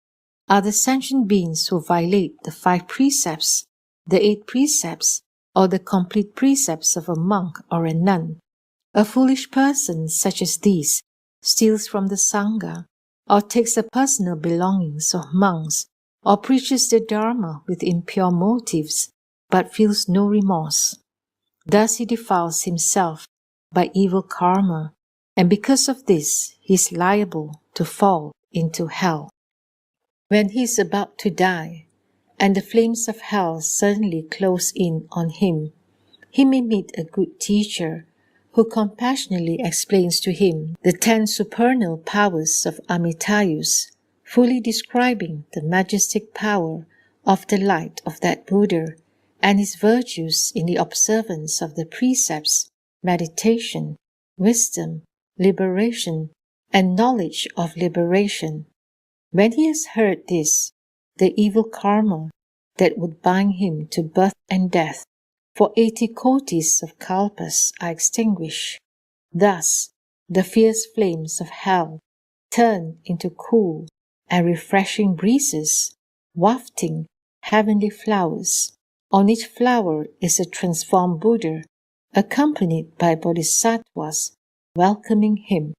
are the sentient beings who violate the 5 precepts, the 8 precepts, or the complete precepts of a monk or a nun. A foolish person such as these steals from the Sangha, or takes the personal belongings of monks, or preaches the Dharma with impure motives, but feels no remorse. Thus he defiles himself by evil karma, and because of this he is liable to fall into hell. When he is about to die, and the flames of hell suddenly close in on him, he may meet a good teacher who compassionately explains to him the 10 supernal powers of Amitayus, fully describing the majestic power of the light of that Buddha and his virtues in the observance of the precepts, meditation, wisdom, liberation, and knowledge of liberation. When he has heard this, the evil karma that would bind him to birth and death for 80 kotis of kalpas are extinguished. Thus, the fierce flames of hell turn into cool and refreshing breezes, wafting heavenly flowers. On each flower is a transformed Buddha, accompanied by bodhisattvas welcoming him.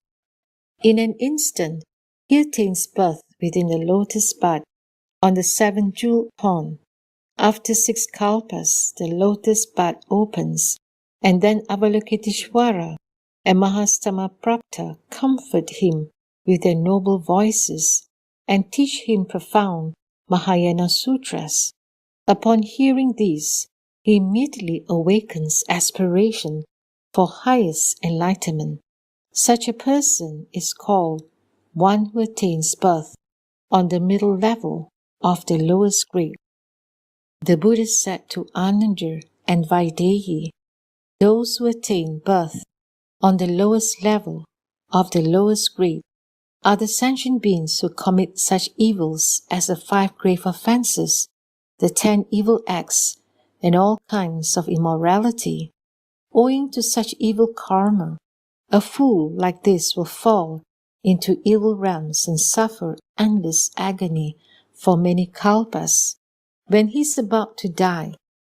In an instant, he attains birth within the lotus bud on the 7th jewel pond. After 6 kalpas, the lotus bud opens, and then Avalokiteshvara and Mahastamaprapta comfort him with their noble voices and teach him profound Mahayana sutras. Upon hearing these, he immediately awakens aspiration for highest enlightenment. Such a person is called one who attains birth on the middle level of the lowest grade. The Buddha said to Ananda and Vaidehi, those who attain birth on the lowest level of the lowest grade are the sentient beings who commit such evils as the 5 grave offenses, the 10 evil acts, and all kinds of immorality. Owing to such evil karma, a fool like this will fall into evil realms and suffer endless agony for many kalpas. When he is about to die,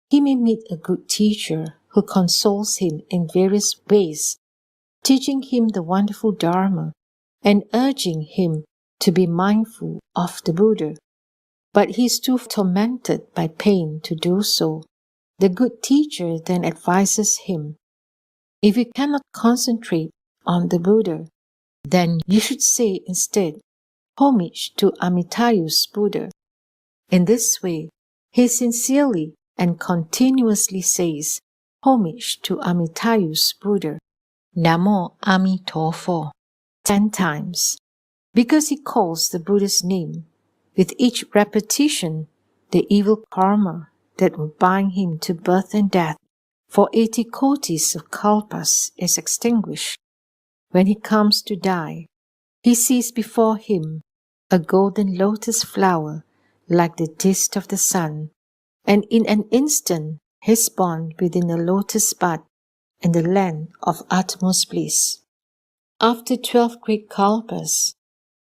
he may meet a good teacher who consoles him in various ways, teaching him the wonderful Dharma and urging him to be mindful of the Buddha. But he is too tormented by pain to do so. The good teacher then advises him, if you cannot concentrate on the Buddha, then you should say instead, homage to Amitayus Buddha. In this way, he sincerely and continuously says homage to Amitayus Buddha, Namo Amitofo, 10 times. Because he calls the Buddha's name, with each repetition, the evil karma that will bind him to birth and death for 80 kotis of kalpas is extinguished. When he comes to die, he sees before him a golden lotus flower like the disk of the sun, and in an instant he is born within the lotus bud in the land of utmost bliss. After 12 great kalpas,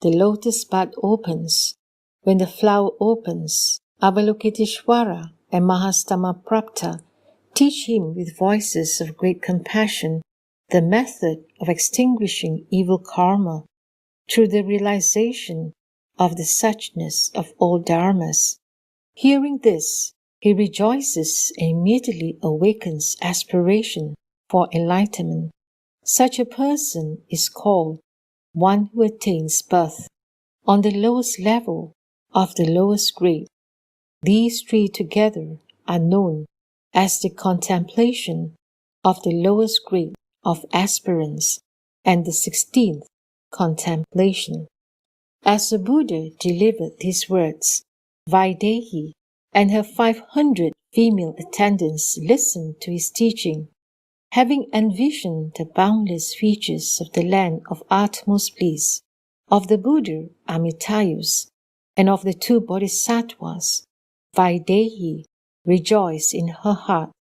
the lotus bud opens. When the flower opens, Avalokiteshvara and Mahastamaprapta teach him with voices of great compassion the method of extinguishing evil karma through the realization of the suchness of all dharmas. Hearing this, he rejoices and immediately awakens aspiration for enlightenment. Such a person is called one who attains birth on the lowest level of the lowest grade. These 3 together are known as the contemplation of the lowest grade of aspirants and the 16th contemplation. As the Buddha delivered these words, Vaidehi and her 500 female attendants listened to his teaching. Having envisioned the boundless features of the land of utmost bliss, of the Buddha Amitayus, and of the 2 bodhisattvas, Vaidehi rejoiced in her heart.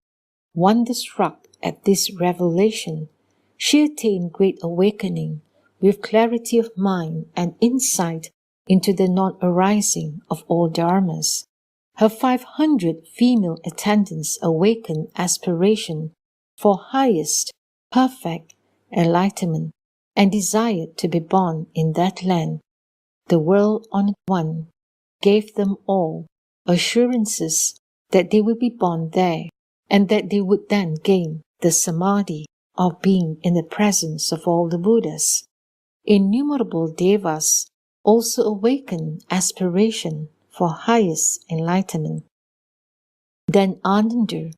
Wonderstruck at this revelation, she attained great awakening with clarity of mind and insight into the non-arising of all dharmas. Her 500 female attendants awakened aspiration for highest, perfect enlightenment and desired to be born in that land. The World-Honored One gave them all assurances that they would be born there and that they would then gain the samadhi of being in the presence of all the Buddhas. Innumerable devas also awakened aspiration for highest enlightenment. Then Ananda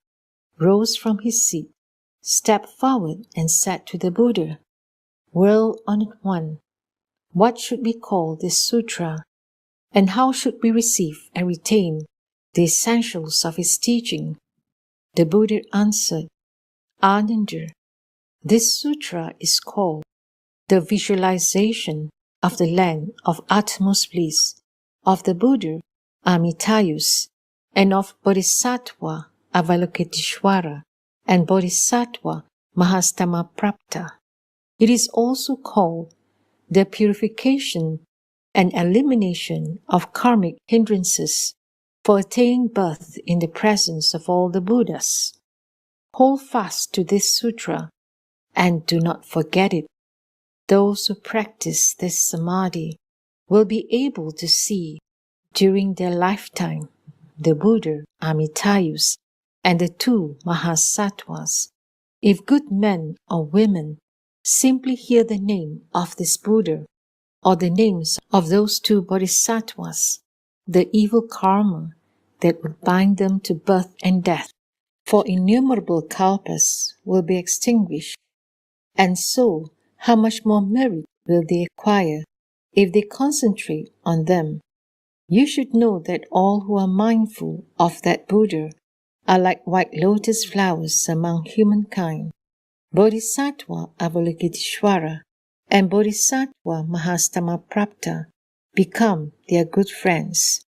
rose from his seat, stepped forward and said to the Buddha, "World-honored one, what should we call this sutra, and how should we receive and retain the essentials of its teaching?" The Buddha answered, "Ananda, this sutra is called the visualization of the land of utmost bliss, of the Buddha Amitayus, and of Bodhisattva Avalokiteshvara and Bodhisattva Mahastamaprapta. It is also called the purification and elimination of karmic hindrances for attaining birth in the presence of all the Buddhas. Hold fast to this sutra and do not forget it. Those who practice this samadhi will be able to see during their lifetime the Buddha Amitayus and the two Mahasattvas. If good men or women simply hear the name of this Buddha or the names of those two Bodhisattvas, the evil karma that would bind them to birth and death for innumerable kalpas will be extinguished. And so, how much more merit will they acquire if they concentrate on them? You should know that all who are mindful of that Buddha are like white lotus flowers among humankind. Bodhisattva Avalokiteshvara and Bodhisattva Mahastamaprapta become their good friends.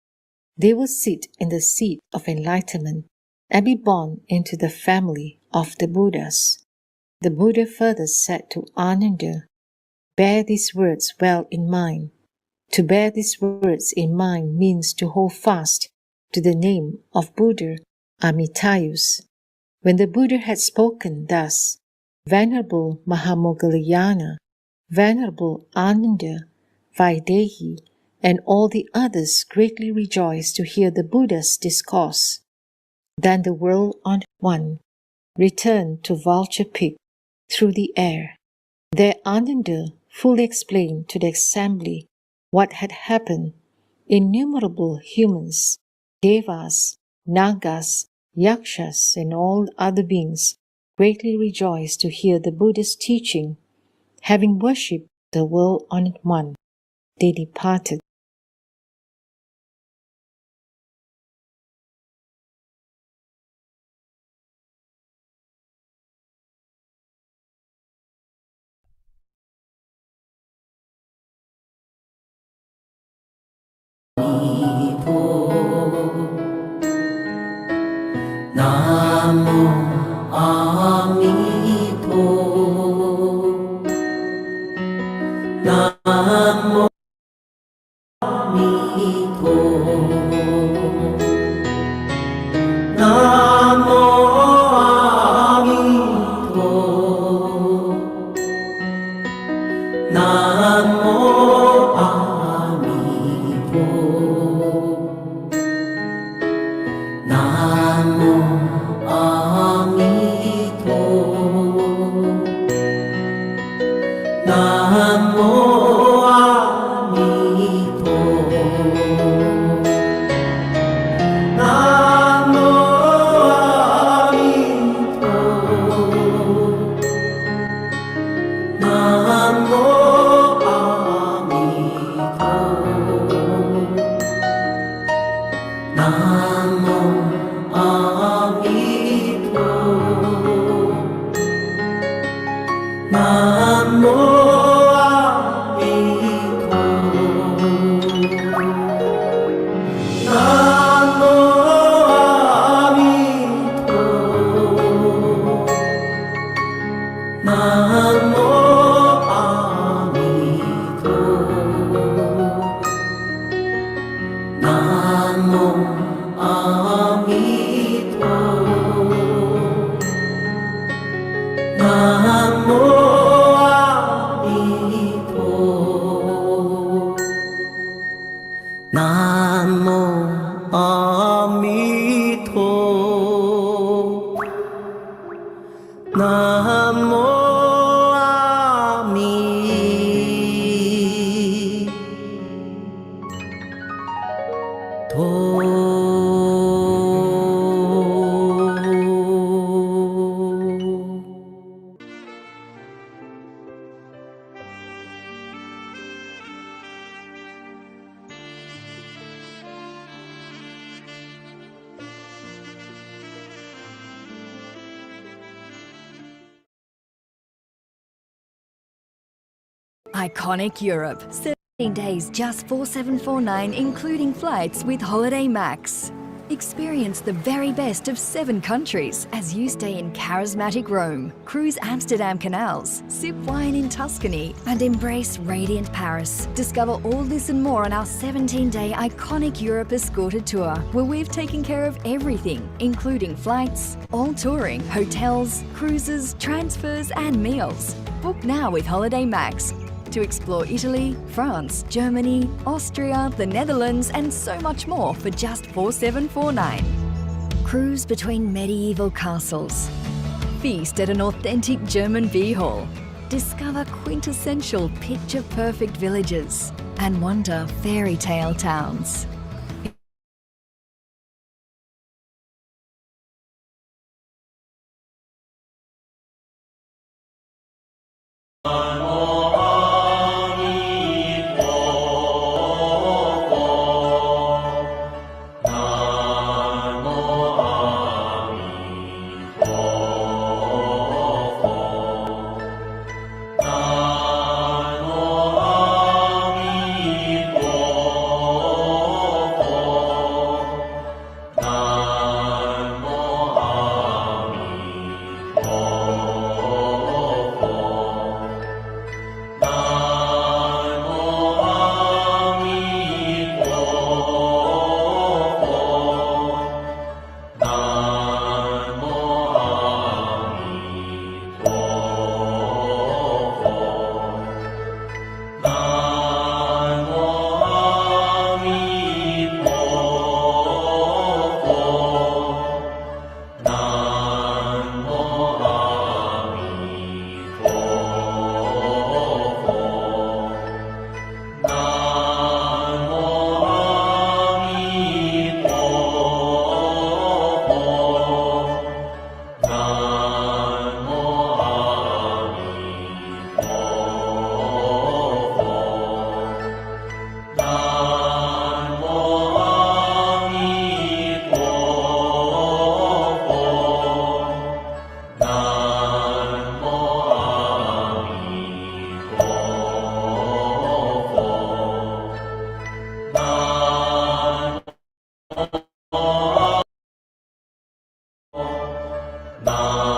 They will sit in the seat of enlightenment and be born into the family of the Buddhas. The Buddha further said to Ananda, "Bear these words well in mind. To bear these words in mind means to hold fast to the name of Buddha Amitayus." When the Buddha had spoken thus, Venerable Mahamoggallana, Venerable Ananda, Vaidehi, and all the others greatly rejoiced to hear the Buddha's discourse. Then the world-honored one returned to Vulture Peak through the air. There Ananda fully explained to the assembly what had happened. Innumerable humans, devas, nagas, yakshas, and all other beings greatly rejoiced to hear the Buddha's teaching. Having worshipped the world-honored one, they departed. Namo Amito. Namo Amito. Namo Amito. Namo Amito. Namo Amito. Namo Amito. Namo Amito. Namo Amito. Namo Amito. Namo Amito. Namo Amito. Namo Amito. Namo Amito. Namo Amito. Iconic Europe. 17 days, just 4749, including flights with Holiday Max. Experience the very best of 7 countries as you stay in charismatic Rome, cruise Amsterdam canals, sip wine in Tuscany, and embrace radiant Paris. Discover all this and more on our 17-day Iconic Europe escorted tour, where we've taken care of everything, including flights, all touring, hotels, cruises, transfers, and meals. Book now with Holiday Max to explore Italy, France, Germany, Austria, the Netherlands, and so much more for just 4749. Cruise between medieval castles. Feast at an authentic German beer hall. Discover quintessential picture-perfect villages and wander fairy tale towns. Nam